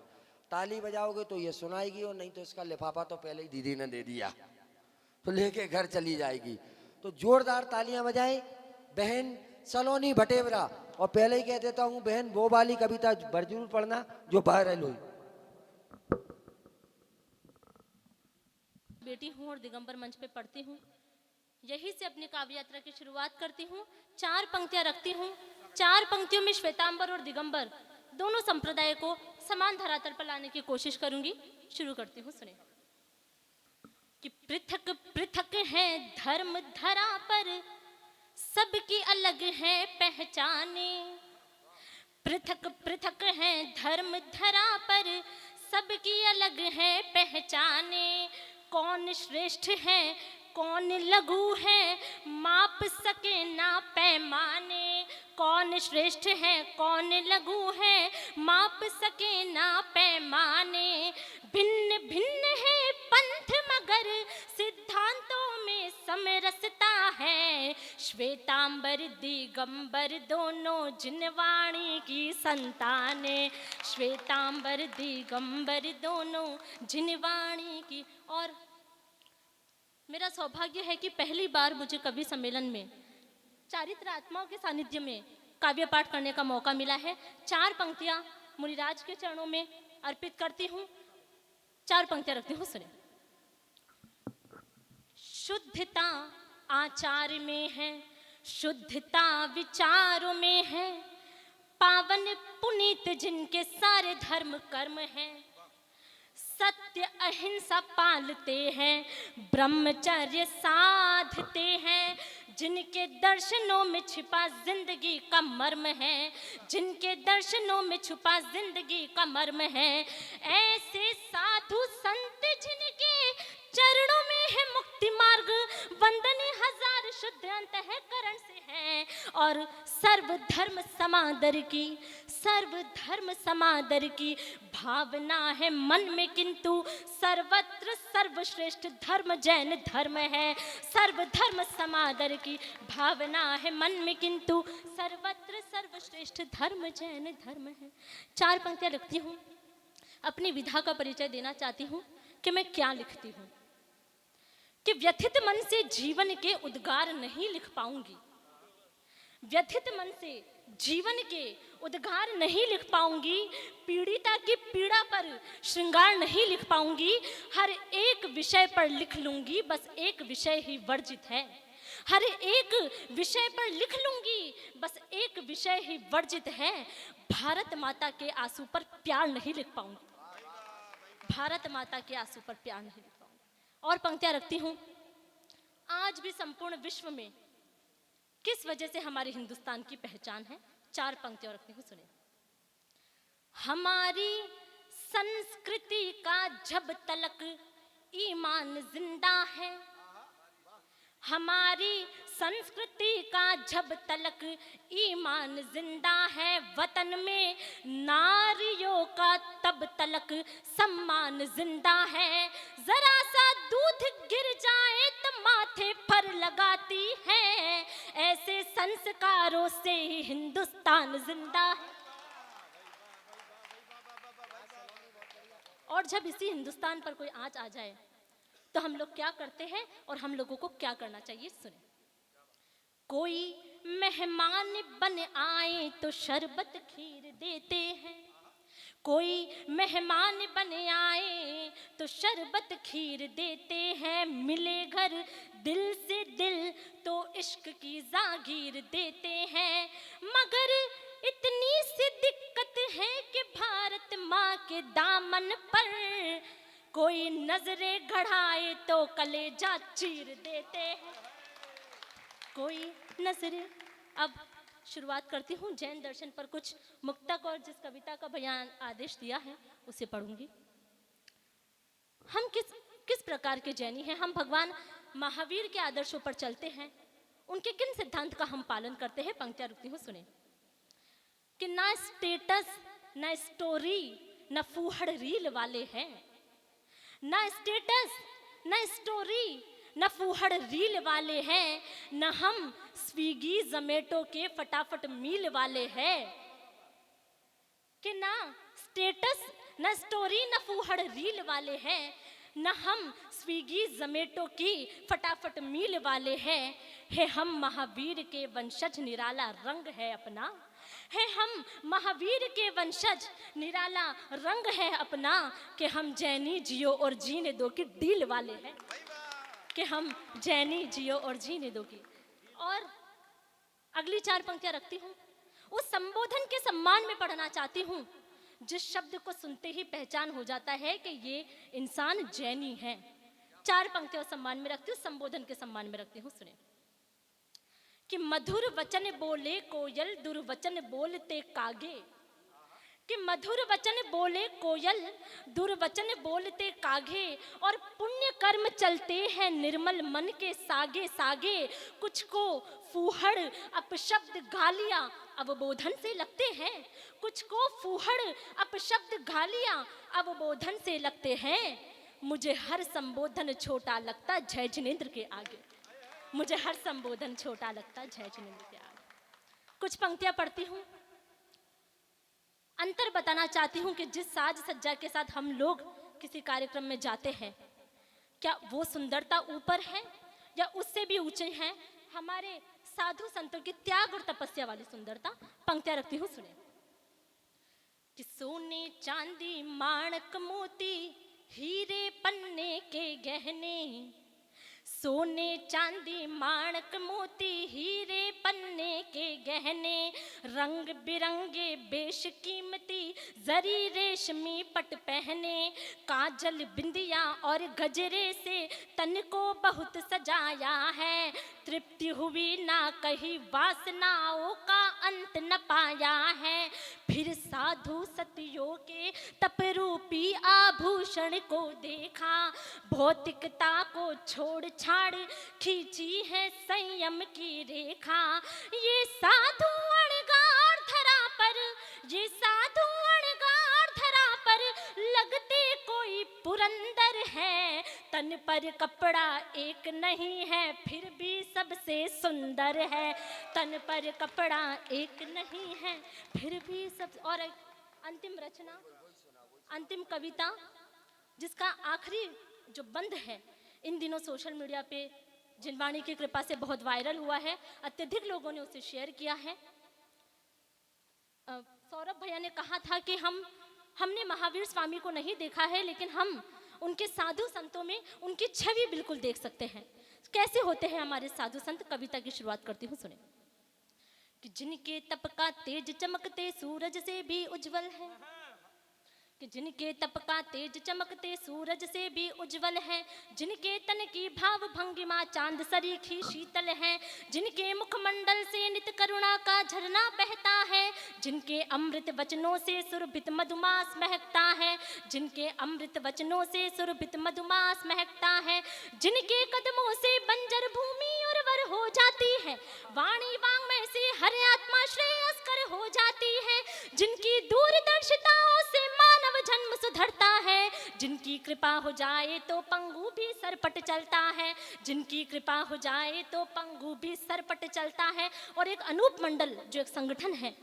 ताली बजाओगे तो ये सुनाएगी, और नहीं तो इसका लिफाफा तो पहले ही दीदी ने दे दिया, तो लेके घर चली जाएगी। तो जोरदार तालियां बजाएं बहन सलोनी भटेवरा। और पहले ही कह देता हूं बहन, वो वाली कविता जरूर पढ़ना जो वायरल हुई। बेटी हूँ और दिगंबर मंच पे पढ़ती हूँ। यही से अपनी काव्य यात्रा की शुरुआत करती हूँ। 4 पंक्तियां रखती हूँ। 4 पंक्तियों में श्वेतांबर और दिगंबर दोनों संप्रदाय को समान धरातल पर लाने की कोशिश करूंगी। शुरू करती हूँ, सुने। कि पृथक पृथक है धर्म धरा पर, सबकी अलग है पहचाने। पृथक पृथक है धर्म धरा पर, सबकी अलग है पहचाने। कौन श्रेष्ठ है कौन लघु है, माप सके ना पैमाने। कौन श्रेष्ठ है कौन लघु है, माप सके ना पैमाने। भिन्न भिन्न है पंथ मगर सिद्धांतों में समरसता है। श्वेतांबर दिगंबर दोनों जिनवाणी की संताने। श्वेतांबर दिगंबर दोनों जिनवाणी की। और मेरा सौभाग्य है कि पहली बार मुझे कवि सम्मेलन में चारित्र आत्माओं के सानिध्य में काव्य पाठ करने का मौका मिला है। 4 पंक्तियां मुनिराज के चरणों में अर्पित करती हूँ। 4 पंक्तियां रखती हूँ, सुने। शुद्धता आचार में है, शुद्धता विचारों में है। पावन पुनीत जिनके सारे धर्म कर्म हैं। सत्य अहिंसा पालते हैं, ब्रह्मचर्य साधते हैं। जिनके दर्शनों में छिपा जिंदगी का मर्म है। जिनके दर्शनों में छुपा जिंदगी का मर्म है। ऐसे साधु संत जिनके चरणों में है मुक्ति मार्ग। वंदन हजार शुद्ध अंतःकरण से है। और सर्वधर्म समादर की, सर्वधर्म समादर की भावना है मन में, किंतु सर्वत्र सर्वश्रेष्ठ धर्म जैन धर्म है। सर्वधर्म समादर की भावना है मन में, किंतु सर्वत्र सर्वश्रेष्ठ धर्म जैन धर्म है। 4 पंक्तियां लिखती हूँ। अपनी विधा का परिचय देना चाहती हूँ कि मैं क्या लिखती हूँ। कि व्यथित मन से जीवन के उद्गार नहीं लिख पाऊंगी। व्यथित मन से जीवन के उद्गार नहीं लिख पाऊंगी। पीड़िता की पीड़ा पर श्रृंगार नहीं लिख पाऊंगी। हर एक विषय पर लिख लूंगी, बस एक विषय ही वर्जित है। हर एक विषय पर लिख लूंगी, बस एक विषय ही वर्जित है। भारत माता के आंसू पर प्यार नहीं लिख पाऊंगी। भारत माता के आंसू पर प्यार नहीं लिख पाऊंगी। और पंक्तियां रखती हूं। आज भी संपूर्ण विश्व में किस वजह से हमारे हिंदुस्तान की पहचान है। 4 पंक्तियां रखती हूँ, सुने। हमारी संस्कृति का जब तलक ईमान जिंदा है, हमारी संस्कृति का जब तलक ईमान जिंदा है, वतन में नारियों का तब तलक सम्मान जिंदा है। जरा सा दूध गिर जाए तो माथे पर लगाती है, ऐसे संस्कारों से ही हिंदुस्तान जिंदा है। और जब इसी हिंदुस्तान पर कोई आंच आ जाए तो हम लोग क्या करते हैं और हम लोगों को क्या करना चाहिए, सुने। कोई मेहमान बन आए तो शरबत खीर देते हैं, कोई मेहमान बन आए तो शरबत खीर देते हैं, मिले घर दिल से दिल तो इश्क की जागीर देते हैं। मगर इतनी सी दिक्कत है कि भारत माँ के दामन पर कोई नजरे गड़ाए तो कलेजा चीर देते हैं, कोई नजरे। अब शुरुआत करती हूँ जैन दर्शन पर कुछ मुक्तक और जिस कविता का बयान आदेश दिया है उसे पढ़ूंगी। हम किस प्रकार के जैनी हैं। हम भगवान महावीर के आदर्शों पर चलते हैं, उनके किन सिद्धांत का हम पालन करते हैं। पंक्तियां रुकती हूँ, सुने। कि ना स्टेटस ना स्टोरी ना फूहड़ रील वाले हैं, ना स्टेटस ना स्टोरी न फूहड़ रील वाले हैं, न हम स्विगी जोमेटो के फटाफट मील वाले हैं। कि ना स्टेटस न स्टोरी न फूहड़ रील वाले हैं, न हम स्विगी जोमेटो की फटाफट मील वाले हैं। है हम महावीर के वंशज निराला रंग है अपना, है हम महावीर के वंशज निराला रंग है अपना, कि हम जैनी जियो और जीने दो की डील वाले हैं, कि हम जैनी जियो और जीने दो की। और अगली 4 पंक्तियां रखती हूँ, उस संबोधन के सम्मान में पढ़ना चाहती हूँ जिस शब्द को सुनते ही पहचान हो जाता है कि ये इंसान जैनी है। 4 पंक्तियों सम्मान में रखती हूँ, संबोधन के सम्मान में रखती हूँ, सुने। कि मधुर वचन बोले कोयल दुर्वचन बोलते कागे, कि मधुर वचन बोले कोयल दुर्वचन बोलते कागे, और पुण्य कर्म चलते हैं निर्मल मन के सागे सागे। कुछ को फूहड़ अपशब्द गालियां अवबोधन से लगते हैं, कुछ को फूहड़ अपशब्द गालियां अवबोधन से लगते हैं। मुझे हर संबोधन छोटा लगता जय जिनेंद्र के आगे, मुझे हर संबोधन छोटा लगता जय जिनेंद्र के आगे। कुछ पंक्तियां पढ़ती हूँ, अंतर बताना चाहती हूँ कि जिस साज सज्जा के साथ हम लोग किसी कार्यक्रम में जाते हैं, क्या वो सुंदरता ऊपर है या उससे भी ऊंचे हैं हमारे साधु संतों की त्याग और तपस्या वाली सुंदरता। पंक्तियां रखती हूँ, सुने। कि सोने चांदी माणक मोती हीरे पन्ने के गहने, सोने चांदी माणक मोती हीरे पन्ने के गहने, रंग बिरंगे बेशकीमती जरी रेशमी पट पहने, काजल बिंदिया और गजरे से तन को बहुत सजाया है, तृप्ति हुई ना कहीं वासनाओं का अंत न पाया है। फिर साधु सतियों के तपरूपी आभूषण को देखा, भौतिकता को छोड़ छाड़ खींची है संयम की रेखा। ये साधु अणगार धरा पर, ये साधु अणगार धरा पर लगते कोई पुरंदर है, तन पर कपड़ा एक नहीं है फिर भी सबसे सुंदर है, तन पर कपड़ा एक नहीं है फिर भी सब। और अंतिम रचना, अंतिम कविता जिसका आखिरी जो बंद है इन दिनों सोशल मीडिया पे जिनवाणी की कृपा से बहुत वायरल हुआ है, अत्यधिक लोगों ने उसे शेयर किया है। सौरभ भैया ने कहा था कि हमने महावीर स्वामी को नहीं देखा है, लेकिन हम उनके साधु संतों में उनकी छवि बिल्कुल देख सकते हैं। कैसे होते हैं हमारे साधु संत। कविता की शुरुआत करती हूँ, सुने। कि जिनके तप का तेज चमकते सूरज से भी उज्जवल है, कि जिनके तप का तेज चमकते सूरज से भी उज्जवल है, जिनके तन की भाव भंगिमा चांद सरीखी शीतल है, जिनके मुखमंडल से नित करुणा का झरना बहता है, जिनके अमृत वचनों से सुरभित मधुमास महकता है, जिनके अमृत वचनों से सुरभित मधुमास महकता है, जिनके कदमों से बंजर भूमि उर्वर हो जाती है, वाणी वांग्मय से हर आत्मा श्रेयस्कर हो जाती है, जिनकी दूरदर्शिताओं से मानव जन्म सुधरता है, जिनकी कृपा हो जाए तो पंगु भी सरपट चलता है, जिनकी कृपा हो जाए तो पंगु भी सरपट चलता है। और एक अनूप मंडल जो एक संगठन है,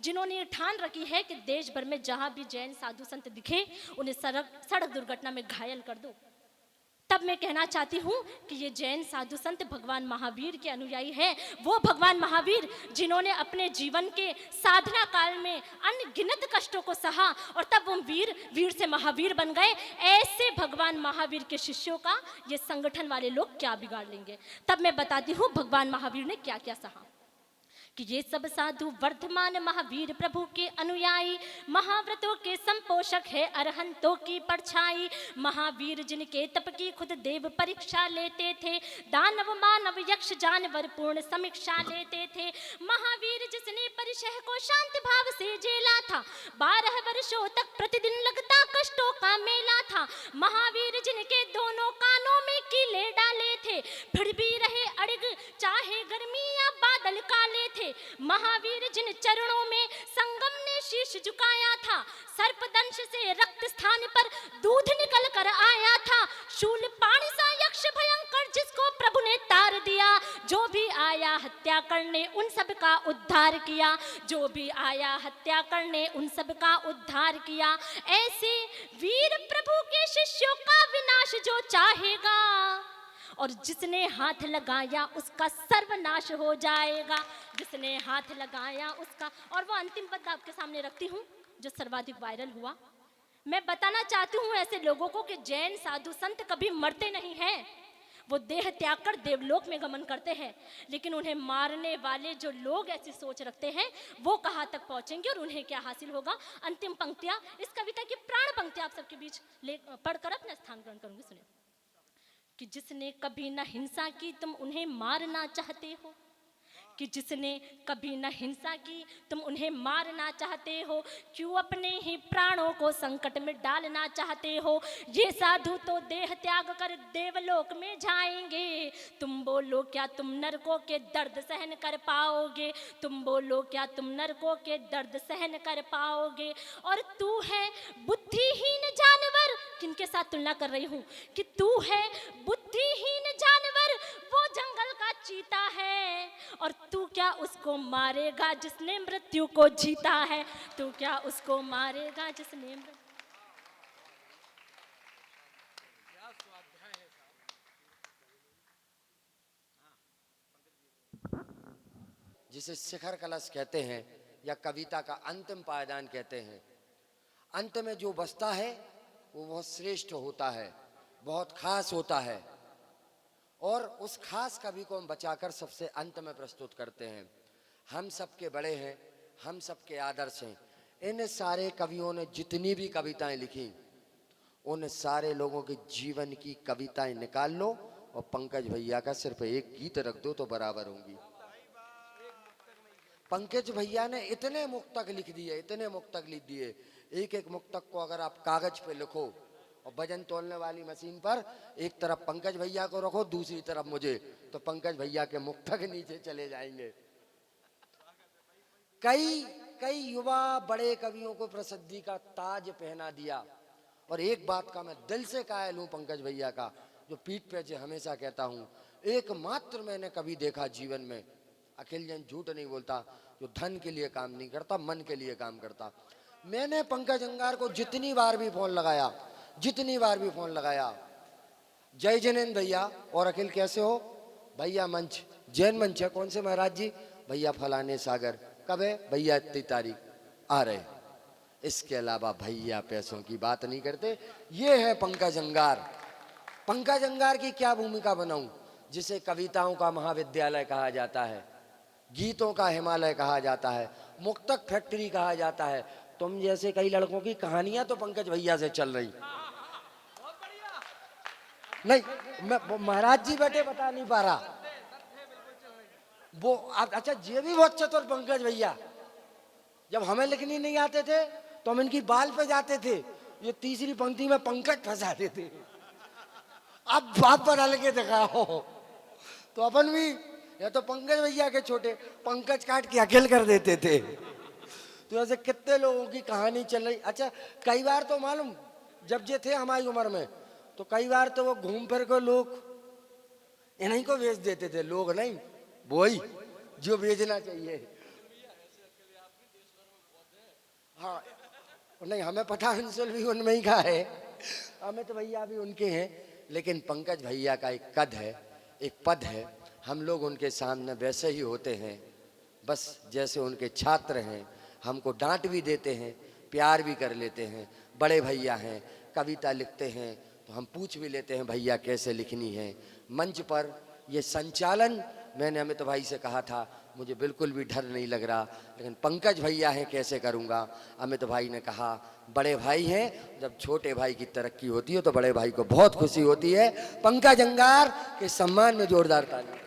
जिन्होंने ये ठान रखी है कि देश भर में जहां भी जैन साधु संत दिखे उन्हें सड़क दुर्घटना में घायल कर दो। तब मैं कहना चाहती हूँ कि ये जैन साधु संत भगवान महावीर के अनुयायी है। वो भगवान महावीर जिन्होंने अपने जीवन के साधना काल में अनगिनत कष्टों को सहा और तब वो वीर से महावीर बन गए। ऐसे भगवान महावीर के शिष्यों का ये संगठन वाले लोग क्या बिगाड़ लेंगे। तब मैं बताती हूँ भगवान महावीर ने क्या क्या सहा कि ये सब साधु वर्धमान महावीर प्रभु के अनुयायी, महाव्रतों के संपोषक है अरहंतों की परछाई। महावीर जिनके तप की खुद देव परीक्षा लेते थे, दानव मानव यक्ष जानवर पूर्ण समीक्षा लेते थे। महावीर जिसने परिशह को शांत भाव से झेला था, 12 वर्षों तक प्रतिदिन लगता कष्टों का मेला था। महावीर जिनके दोनों कानों में कीले डाले थे, फिर भी रहे अड़िग चाहे गर्मी या बादल काले थे। महावीर जिन चरणों में संगम ने शीश झुकाया था, सर्पदंश से रक्त स्थान पर दूध निकल कर आया था। शूल पाणी सा यक्ष भयंकर जिसको प्रभु ने तार दिया, जो भी आया हत्या करने उन सब का उद्धार किया, जो भी आया हत्या करने उन सब का उद्धार किया। ऐसे वीर प्रभु के शिष्यों का विनाश जो चाहेगा, और जिसने हाथ लगाया उसका सर्वनाश हो जाएगा, जिसने हाथ लगाया उसका। और वो अंतिम पद आपके सामने रखती हूँ जो सर्वाधिक वायरल हुआ। मैं बताना चाहती हूँ ऐसे लोगों को कि जैन साधु संत कभी मरते नहीं हैं, वो देह त्याग कर देवलोक में गमन करते हैं, लेकिन उन्हें मारने वाले जो लोग ऐसी सोच रखते हैं वो कहाँ तक पहुंचेंगे और उन्हें क्या हासिल होगा। अंतिम पंक्तियां इस कविता की प्राण पंक्तियां आप सबके बीच पढ़कर अपना स्थान ग्रहण करूंगी। सुनिए कि जिसने कभी न हिंसा की तुम उन्हें मारना चाहते हो, कि जिसने कभी न हिंसा की तुम उन्हें मारना चाहते हो, क्यों अपने ही प्राणों को संकट में डालना चाहते हो। ये साधु तो देह त्याग कर देवलोक में जाएंगे, तुम बोलो क्या तुम नरकों के दर्द सहन कर पाओगे, तुम बोलो क्या तुम नरकों के दर्द सहन कर पाओगे। और तू है बुद्धिहीन जानवर, किनके साथ तुलना कर रही हूँ कि तू है बुद्धिहीन जानवर, वो जंगल का चीता है, और तू क्या उसको मारेगा जिसने मृत्यु को जीता है, तू क्या उसको मारेगा जिसने जिसे शिखर कलश कहते हैं या कविता का अंतिम पायदान कहते हैं। अंत में जो बचता है वो बहुत श्रेष्ठ होता है, बहुत खास होता है, और उस खास कवि को हम बचाकर सबसे अंत में प्रस्तुत करते हैं। हम सबके बड़े हैं, हम सबके आदर्श हैं। इन सारे कवियों ने जितनी भी कविताएं लिखी, उन सारे लोगों के जीवन की कविताएं निकाल लो और पंकज भैया का सिर्फ एक गीत रख दो तो बराबर होंगी। पंकज भैया ने इतने मुक्तक लिख दिए, इतने मुक्तक लिख दिए। एक एक मुक्तक को अगर आप कागज पे लिखो और वजन तोलने वाली मशीन पर एक तरफ पंकज भैया को रखो, दूसरी तरफ मुझे, तो पंकज भैया के मुक्तक नीचे चले जाएंगे। कई युवा बड़े कवियों को प्रसिद्धि का ताज पहना दिया। और एक बात का मैं दिल से कायल हूँ पंकज भैया का, जो पीठ पे हमेशा कहता हूँ, एकमात्र मैंने कभी देखा जीवन में, अखिल जैन झूठ नहीं बोलता, जो धन के लिए काम नहीं करता, मन के लिए काम करता। मैंने पंकज अंगार को जितनी बार भी फोन लगाया, जय जिनेन्द्र भैया और अखिल कैसे हो भैया, मंच जैन मंच है, कौन से महाराज जी, भैया फलाने सागर, कब है भैया, इतनी तारीख आ रहे। इसके अलावा भैया पैसों की बात नहीं करते। ये है पंकज अंगार। पंकज अंगार की क्या भूमिका बनाऊं, जिसे कविताओं का महाविद्यालय कहा जाता है, गीतों का हिमालय कहा जाता है, मुक्तक फैक्ट्री कहा जाता है, तुम जैसे कई लड़कों की कहानियां तो पंकज भैया से चल रही। नहीं, मैं महाराज जी बैठे बता नहीं पा रहा वो। अच्छा, ये भी बहुत चतुर पंकज भैया। जब हमें लिखनी नहीं आते थे तो हम इनकी बाल पे जाते थे, ये तीसरी पंक्ति में पंकज फंसा देते थे। अब बाप बदल के दिखाओ तो अपन भी, या तो पंकज भैया के छोटे पंकज काट के अकेल कर देते थे। तो ऐसे कितने लोगों की कहानी चल रही। अच्छा, कई बार तो मालूम, जब ये थे हमारी उम्र में, तो कई बार तो वो घूम फिर को लोग इन्हीं को बेच देते थे। लोग नहीं, वही जो बेचना चाहिए। हाँ, नहीं, हमें पता इंसुल भी उनमें ही का है, हमें तो भैया भी उनके हैं। लेकिन पंकज भैया का एक कद है, एक पद है। हम लोग उनके सामने वैसे ही होते हैं, बस जैसे उनके छात्र हैं। हमको डांट भी देते हैं, प्यार भी कर लेते हैं। बड़े भैया हैं, कविता लिखते हैं तो हम पूछ भी लेते हैं भैया कैसे लिखनी है। मंच पर ये संचालन मैंने अमित भाई से कहा था, मुझे बिल्कुल भी डर नहीं लग रहा, लेकिन पंकज भैया हैं कैसे करूँगा। अमित भाई ने कहा बड़े भाई हैं, जब छोटे भाई की तरक्की होती है तो बड़े भाई को बहुत खुशी होती है। पंकज अंगार के सम्मान में जोरदार ताली।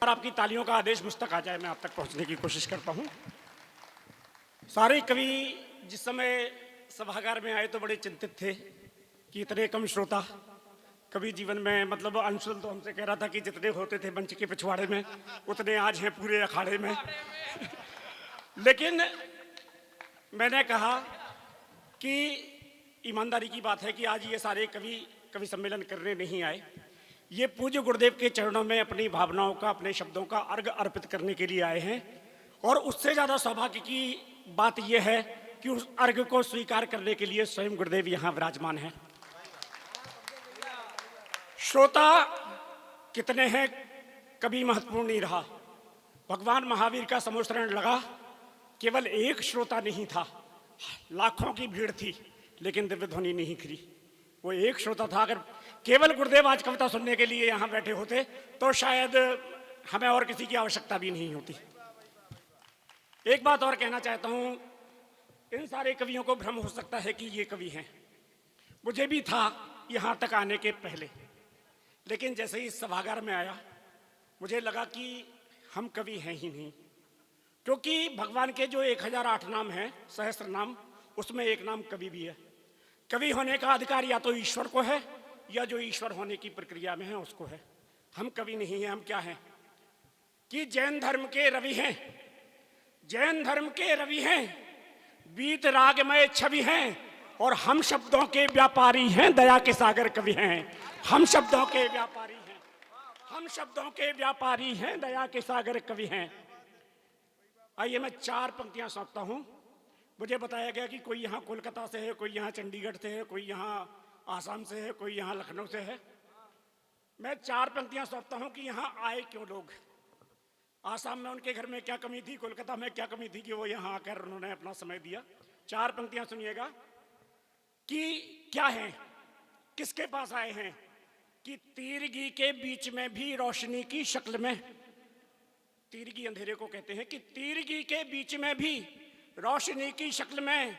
और आपकी तालियों का आदेश मुझ तक आ जाए, मैं आप तक पहुंचने की कोशिश करता हूं। सारे कवि जिस समय सभागार में आए तो बड़े चिंतित थे कि इतने कम श्रोता कभी जीवन में, मतलब अंशुल तो हमसे कह रहा था कि जितने होते थे मंच के पिछवाड़े में उतने आज हैं पूरे अखाड़े में। लेकिन मैंने कहा कि ईमानदारी की बात है कि आज ये सारे कवि सम्मेलन करने नहीं आए, ये पूज्य गुरुदेव के चरणों में अपनी भावनाओं का, अपने शब्दों का अर्घ अर्पित करने के लिए आए हैं। और उससे ज़्यादा सौभाग्य की बात यह है कि उस अर्घ को स्वीकार करने के लिए स्वयं गुरुदेव यहाँ विराजमान हैं। श्रोता कितने हैं कभी महत्वपूर्ण नहीं रहा। भगवान महावीर का समुद्रण लगा, केवल एक श्रोता नहीं था, लाखों की भीड़ थी, लेकिन दिव्य ध्वनि नहीं खिली। वो एक श्रोता था। अगर केवल गुरुदेव आज कविता सुनने के लिए यहाँ बैठे होते तो शायद हमें और किसी की आवश्यकता भी नहीं होती। एक बात और कहना चाहता हूँ, इन सारे कवियों को भ्रम हो सकता है कि ये कवि हैं। मुझे भी था यहाँ तक आने के पहले, लेकिन जैसे ही सभागार में आया मुझे लगा कि हम कवि हैं ही नहीं। क्योंकि भगवान के जो 1008 नाम हैं, सहस्त्र नाम, उसमें एक नाम कवि भी है। कवि होने का अधिकार या तो ईश्वर को है या जो ईश्वर होने की प्रक्रिया में है उसको है। हम कवि नहीं हैं। हम क्या हैं कि जैन धर्म के रवि हैं, जैन धर्म के रवि हैं, बीत रागमय छवि हैं, और हम शब्दों के व्यापारी हैं, दया के सागर कवि हैं। हम शब्दों के व्यापारी हैं, हम शब्दों के व्यापारी हैं, दया के सागर कवि हैं। आइए मैं 4 पंक्तियां सौंपता हूं। मुझे बताया गया कि कोई यहाँ कोलकाता से है, कोई यहाँ चंडीगढ़ से है, कोई यहाँ आसाम से है, कोई यहाँ लखनऊ से है। मैं 4 पंक्तियां सौंपता हूं कि यहाँ आए क्यों लोग। आसाम में उनके घर में क्या कमी थी, कोलकाता में क्या कमी थी कि वो यहाँ आकर उन्होंने अपना समय दिया। 4 पंक्तियां सुनिएगा कि क्या है, किसके पास आए हैं। कि तीरगी के बीच में भी रोशनी की शक्ल में, तीरगी अंधेरे को कहते हैं, कि तीरगी के बीच में भी रोशनी की शक्ल में,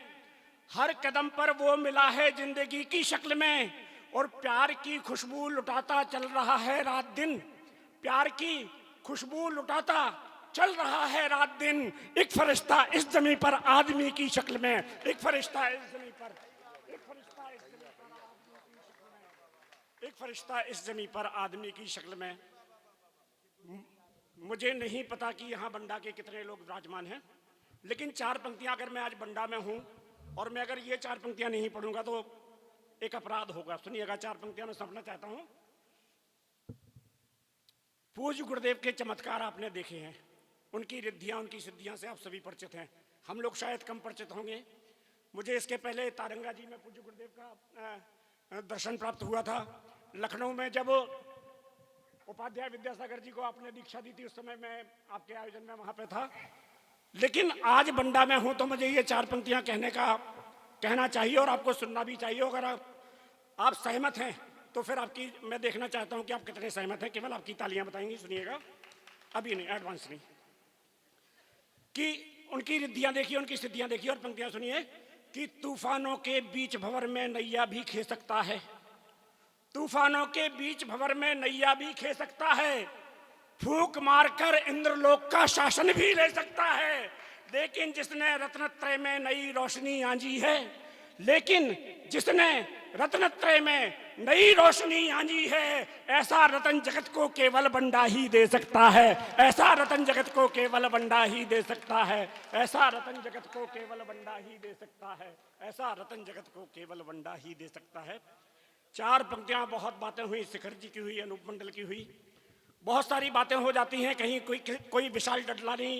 हर कदम पर वो मिला है जिंदगी की शक्ल में, और प्यार की खुशबू लुटाता चल रहा है रात दिन, प्यार की खुशबू लुटाता चल रहा है रात दिन, एक फरिश्ता इस जमीन पर आदमी की शक्ल में, एक फरिश्ता इस जमीन पर, एक फरिश्ता इस जमीन पर आदमी की शक्ल में, एक फरिश्ता इस जमीन पर आदमी की शक्ल में। मुझे नहीं पता कि यहाँ बंडा के कितने लोग विराजमान हैं, लेकिन 4 पंक्तियां अगर मैं आज बंडा में हूं और मैं अगर ये 4 पंक्तियां नहीं पढ़ूंगा तो एक अपराध होगा। सुनिएगा, 4 पंक्तियां मैं समझना चाहता हूं। पूज्य गुरुदेव के चमत्कार आपने देखे हैं, उनकी रिद्धियां, उनकी सिद्धियां से आप सभी परिचित हैं। हम लोग शायद कम परिचित होंगे। मुझे इसके पहले तारंगा जी में पूज्य गुरुदेव का दर्शन प्राप्त हुआ था। लखनऊ में जब उपाध्याय विद्यासागर जी को आपने दीक्षा दी थी, उस समय मैं आपके आयोजन में वहां पे था। लेकिन आज बंडा में हूं तो मुझे ये 4 पंक्तियां कहना चाहिए और आपको सुनना भी चाहिए। अगर आप सहमत हैं तो फिर आपकी, मैं देखना चाहता हूं कि आप कितने सहमत हैं। केवल आपकी तालियां बताएंगी। सुनिएगा, अभी नहीं, एडवांस नहीं। कि उनकी रिद्धियां देखिए, उनकी सिद्धियां देखिए और पंक्तियां सुनिए कि तूफानों के बीच भंवर में नैया भी खे सकता है, तूफानों के बीच भंवर में नैया भी खे सकता है, फूंक मारकर इंद्रलोक का शासन भी ले सकता है। लेकिन जिसने रत्नत्रय में नई रोशनी आंजी है, लेकिन जिसने रत्नत्रय में नई रोशनी आंजी है, ऐसा रतन जगत को केवल बंडा ही दे सकता है, ऐसा रतन जगत को केवल बंडा ही दे सकता है, ऐसा रतन जगत को केवल बंडा ही दे सकता है, ऐसा रतन जगत को केवल बंडा ही दे सकता है। चार पंक्तियां, बहुत बातें हुई, शिखर जी की हुई, अनूप मंडल की हुई, बहुत सारी बातें हो जाती हैं। कहीं कोई विशाल डडलानी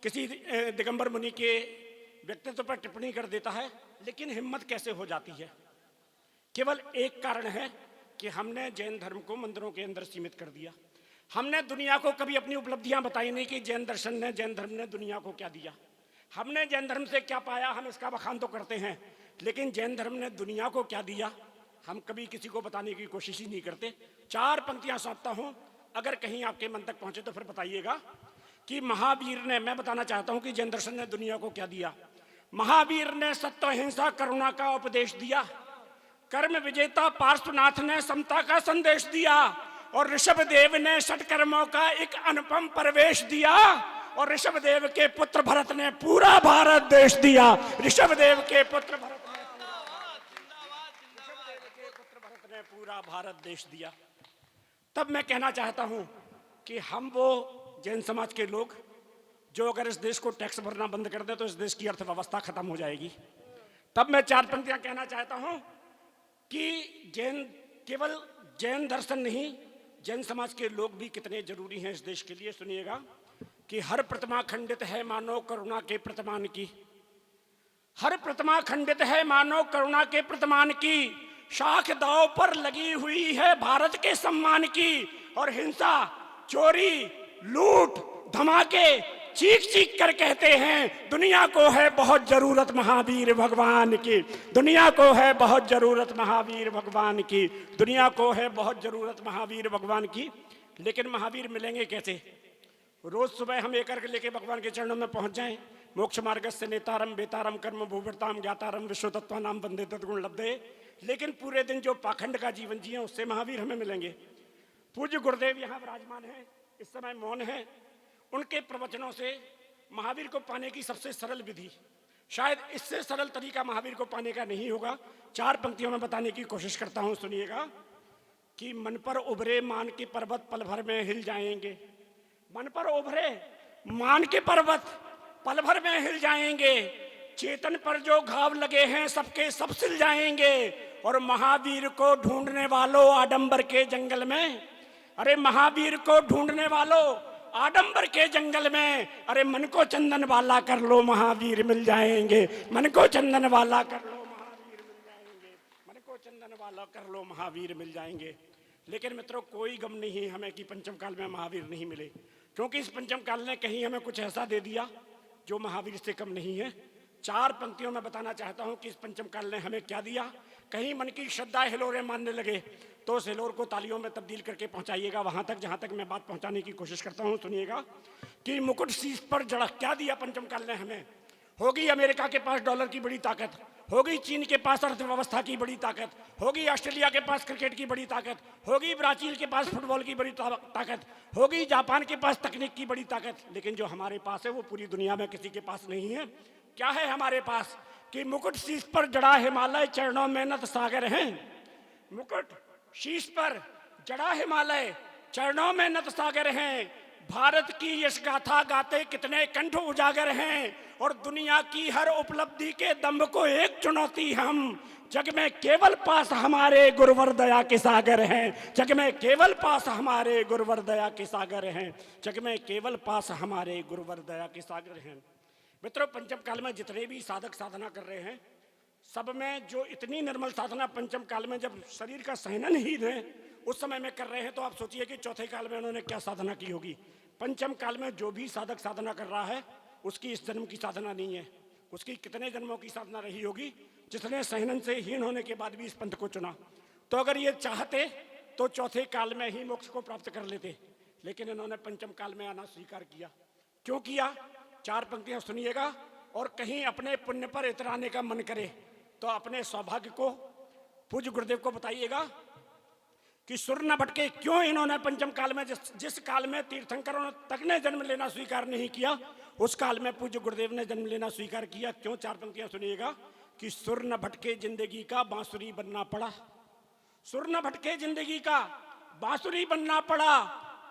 किसी दिगंबर मुनि के व्यक्तित्व पर टिप्पणी कर देता है, लेकिन हिम्मत कैसे हो जाती है? केवल एक कारण है कि हमने जैन धर्म को मंदिरों के अंदर सीमित कर दिया। हमने दुनिया को कभी अपनी उपलब्धियां बताई नहीं कि जैन दर्शन ने, जैन धर्म ने दुनिया को क्या दिया, हमने जैन धर्म से क्या पाया। हम इसका बखान तो करते हैं, लेकिन जैन धर्म ने दुनिया को क्या दिया हम कभी किसी को बताने की कोशिश ही नहीं करते। चार पंक्तियां सौंपता हूं, अगर कहीं आपके मन तक पहुंचे तो फिर बताइएगा कि महावीर ने, मैं बताना चाहता हूं कि जैन दर्शन ने दुनिया को क्या दिया। महावीर ने सत्य, अहिंसा, करुणा का उपदेश दिया। कर्म विजेता पार्श्वनाथ ने समता का संदेश दिया, और ऋषभदेव ने षटकर्मों का एक अनुपम प्रवेश दिया, और ऋषभदेव के पुत्र भरत ने पूरा भारत देश दिया। ऋषभदेव के पुत्र भरत ने पूरा भारत देश दिया। तब मैं कहना चाहता हूं कि हम वो जैन समाज के लोग जो अगर इस देश को टैक्स भरना बंद कर दे तो इस देश की अर्थव्यवस्था खत्म हो जाएगी। तब मैं चार पंक्तियां कहना चाहता हूं कि जैन, केवल जैन दर्शन नहीं, जैन समाज के लोग भी कितने जरूरी हैं इस देश के लिए। सुनिएगा कि हर प्रतिमा खंडित है मानो करुणा के प्रतिमान की, हर प्रतिमा खंडित है मानो करुणा के प्रतिमान की, शाख दांव पर लगी हुई है भारत के सम्मान की, और हिंसा, चोरी, लूट, धमाके चीख चीख कर कहते हैं दुनिया को है बहुत जरूरत महावीर भगवान की, दुनिया को है बहुत जरूरत महावीर भगवान की, दुनिया को है बहुत जरूरत महावीर भगवान की। लेकिन महावीर मिलेंगे कैसे? रोज सुबह हम एक अर्घ लेके भगवान के चरणों में पहुंच जाएं। मोक्ष मार्गस्य नेतारम बेतारम कर्म भूवृताम ज्ञातारम विश्व तत्वानाम वंदे तद्गुण लब्धे। लेकिन पूरे दिन जो पाखंड का जीवन जिए उससे महावीर हमें मिलेंगे। पूज्य गुरुदेव यहाँ विराजमान हैं, इस समय मौन है। उनके प्रवचनों से महावीर को पाने की सबसे सरल विधि, शायद इससे सरल तरीका महावीर को पाने का नहीं होगा। चार पंक्तियों में बताने की कोशिश करता हूं, सुनिएगा कि मन पर उभरे मान के पर्वत पल भर में हिल जाएंगे, मन पर उभरे मान के पर्वत पल भर में हिल जाएंगे, चेतन पर जो घाव लगे हैं सबके सब सिल जाएंगे, और महावीर को ढूंढने वालों आडंबर के जंगल में, अरे महावीर को ढूंढने वालों आडंबर के जंगल में, अरे मन को चंदन वाला कर लो महावीर मिल जाएंगे, मन को चंदन वाला कर लो महावीर मिल जाएंगे, मन को चंदन वाला कर लो महावीर मिल जाएंगे। लेकिन मित्रों, कोई गम नहीं हमें कि पंचम काल में महावीर नहीं मिले, क्योंकि इस पंचम काल ने कहीं हमें कुछ ऐसा दे दिया जो महावीर से कम नहीं है। चार पंक्तियों में बताना चाहता हूं कि इस पंचम काल ने हमें क्या दिया। कहीं मन की श्रद्धा हिलोरे मानने लगे तो उस हिलोर को तालियों में तब्दील करके पहुंचाइएगा वहां तक जहां तक मैं बात पहुंचाने की कोशिश करता हूं। सुनिएगा कि मुकुट शीश पर जड़ा क्या दिया पंचम काल ने हमें। होगी अमेरिका के पास डॉलर की बड़ी ताकत, होगी चीन के पास अर्थव्यवस्था की बड़ी ताकत, होगी ऑस्ट्रेलिया के पास क्रिकेट की बड़ी ताकत, होगी ब्राजील के पास फुटबॉल की बड़ी ताकत, होगी जापान के पास तकनीक की बड़ी ताकत, लेकिन जो हमारे पास है वो पूरी दुनिया में किसी के पास नहीं है। क्या है हमारे पास कि मुकुट शीश पर जड़ा हिमालय चरणों में नत सागर हैं, मुकुट शीश पर जड़ा हिमालय चरणों में नत सागर हैं, भारत की यश गाथा गाते कितने कंठ उजागर हैं, और दुनिया की हर उपलब्धि के दम्भ को एक चुनौती हम, जग में केवल पास हमारे गुरुवर दया के सागर हैं, जग में केवल पास हमारे गुरुवर दया के सागर हैं, जग में केवल पास हमारे गुरुवर दया के सागर हैं। मित्रों, पंचम काल में जितने भी साधक साधना कर रहे हैं सब में जो इतनी निर्मल साधना पंचम काल में जब शरीर का सहनन ही है उस समय में कर रहे हैं, तो आप सोचिए कि चौथे काल में उन्होंने क्या साधना की होगी। पंचम काल में जो भी साधक साधना कर रहा है उसकी इस जन्म की साधना नहीं है, उसकी कितने जन्मों की साधना रही होगी, जिसने सहनन से हीन होने के बाद भी इस पंथ को चुना। तो अगर ये चाहते तो चौथे काल में ही मोक्ष को प्राप्त कर लेते, लेकिन इन्होंने पंचम काल में आना स्वीकार किया। क्यों किया? चार पंक्तियां सुनिएगा और कहीं अपने पुण्य पर इतराने का मन करे तो अपने सौभाग्य को पूज्य गुरुदेव को बताइएगा कि सुर न भटके क्यों इन्होंने पंचम काल में जिस काल में तीर्थंकरों तक ने जन्म लेना स्वीकार नहीं किया, उस काल में पूज्य गुरुदेव ने जन्म लेना स्वीकार किया। क्यों? चार पंक्तियां सुनिएगा कि सुर न भटके जिंदगी का बांसुरी बनना पड़ा, सुर न भटके जिंदगी का बांसुरी बनना पड़ा,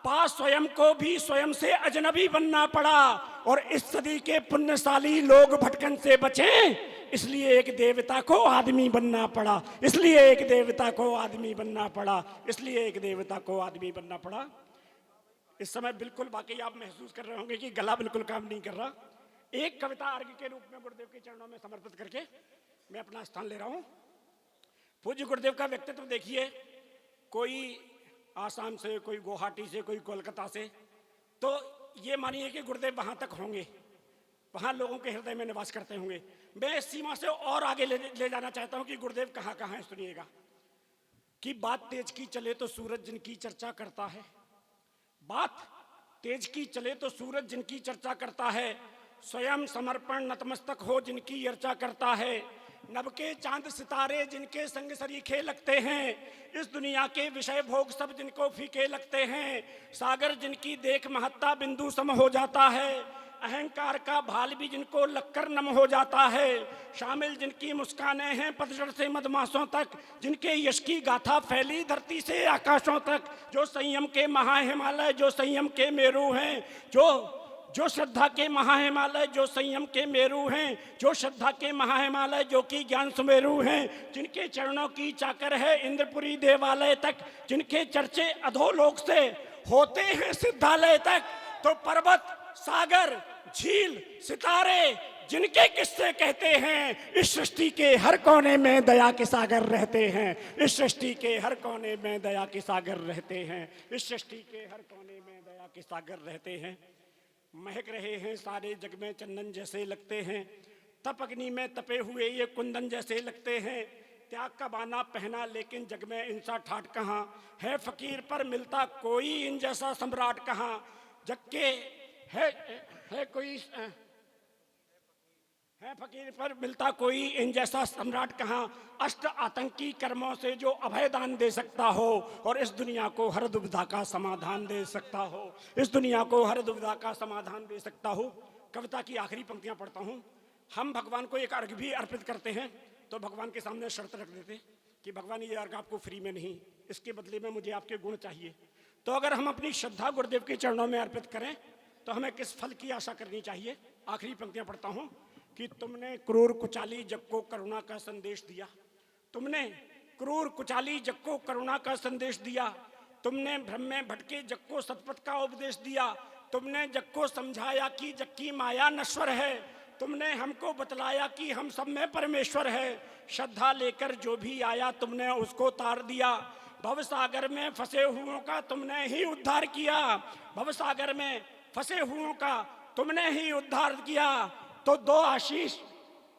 पास स्वयं को भी स्वयं से अजनबी बनना पड़ा, और इस सदी के पुण्यशाली लोग भटकन से बचें इसलिए एक देवता को आदमी बनना पड़ा, इसलिए एक देवता को आदमी बनना पड़ा, इसलिए एक देवता को आदमी बनना पड़ा। इस समय बिल्कुल वाकई आप महसूस कर रहे होंगे कि गला बिल्कुल काम नहीं कर रहा। एक कविता अर्घ के रूप में गुरुदेव के चरणों में समर्पित करके मैं अपना स्थान ले रहा हूं। पूज्य गुरुदेव का व्यक्तित्व देखिए, कोई आसाम से, कोई गुवाहाटी से, कोई कोलकाता से, तो ये मानिए कि गुरुदेव वहां तक होंगे, वहां लोगों के हृदय में निवास करते होंगे। मैं इस सीमा से और आगे ले जाना चाहता हूं कि गुरुदेव कहां कहां है। सुनिएगा कि बात तेज की चले तो सूरज जिनकी चर्चा करता है, बात तेज की चले तो सूरज जिनकी चर्चा करता है, स्वयं समर्पण नतमस्तक हो जिनकी अर्चा करता है, नभ के चांद सितारे जिनके संग सरीखे लगते हैं, इस दुनिया के विषय भोग सब जिनको फीके लगते हैं, सागर जिनकी देख महत्ता बिंदु सम हो जाता है, अहंकार का भाल भी जिनको लगकर नम हो जाता है, शामिल जिनकी मुस्कानें हैं पतझड़ से मधमासों तक, जिनके यश की गाथा फैली धरती से आकाशों तक, जो संयम के महाहिमालय जो संयम के मेरू हैं, जो श्रद्धा के महाहिमालय जो संयम के मेरू हैं, जो श्रद्धा के महाहिमालय जो कि ज्ञान सुमेरु हैं, जिनके चरणों की चाकर है इंद्रपुरी देवालय तक, जिनके चर्चे अधोलोक से होते हैं सिद्धालय तक, तो पर्वत सागर झील सितारे जिनके किस्से कहते हैं, इस सृष्टि के हर कोने में दया के सागर रहते हैं, इस सृष्टि के हर कोने में दया के सागर रहते हैं, इस सृष्टि के हर कोने में दया के सागर रहते हैं। महक रहे हैं सारे जग में चंदन जैसे लगते हैं, तप अग्नि में तपे हुए ये कुंदन जैसे लगते हैं, त्याग का बाना पहना लेकिन जग में इनसा ठाट कहाँ है, फकीर पर मिलता कोई इन जैसा सम्राट कहाँ, जग के है कोई है फकीर पर मिलता कोई इन जैसा सम्राट कहाँ, अष्ट आतंकी कर्मों से जो अभय दान दे सकता हो और इस दुनिया को हर दुविधा का समाधान दे सकता हो, इस दुनिया को हर दुविधा का समाधान दे सकता हो। कविता की आखिरी पंक्तियां पढ़ता हूं। हम भगवान को एक अर्घ भी अर्पित करते हैं तो भगवान के सामने शर्त रख देते कि भगवान ये अर्घ आपको फ्री में नहीं, इसके बदले में मुझे आपके गुण चाहिए। तो अगर हम अपनी श्रद्धा गुरुदेव के चरणों में अर्पित करें तो हमें किस फल की आशा करनी चाहिए। आखिरी पंक्तियां पढ़ता हूं कि तुमने क्रूर कुचाली जग को करुणा का संदेश दिया, तुमने क्रूर कुचाली जग को करुणा का संदेश दिया, तुमने भ्रम में भटके जग को सतपथ का उपदेश दिया, तुमने जग को समझाया कि जग की माया नश्वर है, तुमने हमको बतलाया कि हम सब में परमेश्वर है, श्रद्धा लेकर जो भी आया तुमने उसको तार दिया, भवसागर में फंसे हुओं का तुमने ही उद्धार किया, भवसागर में फंसे हुओं का तुमने ही उद्धार किया। तो दो आशीष,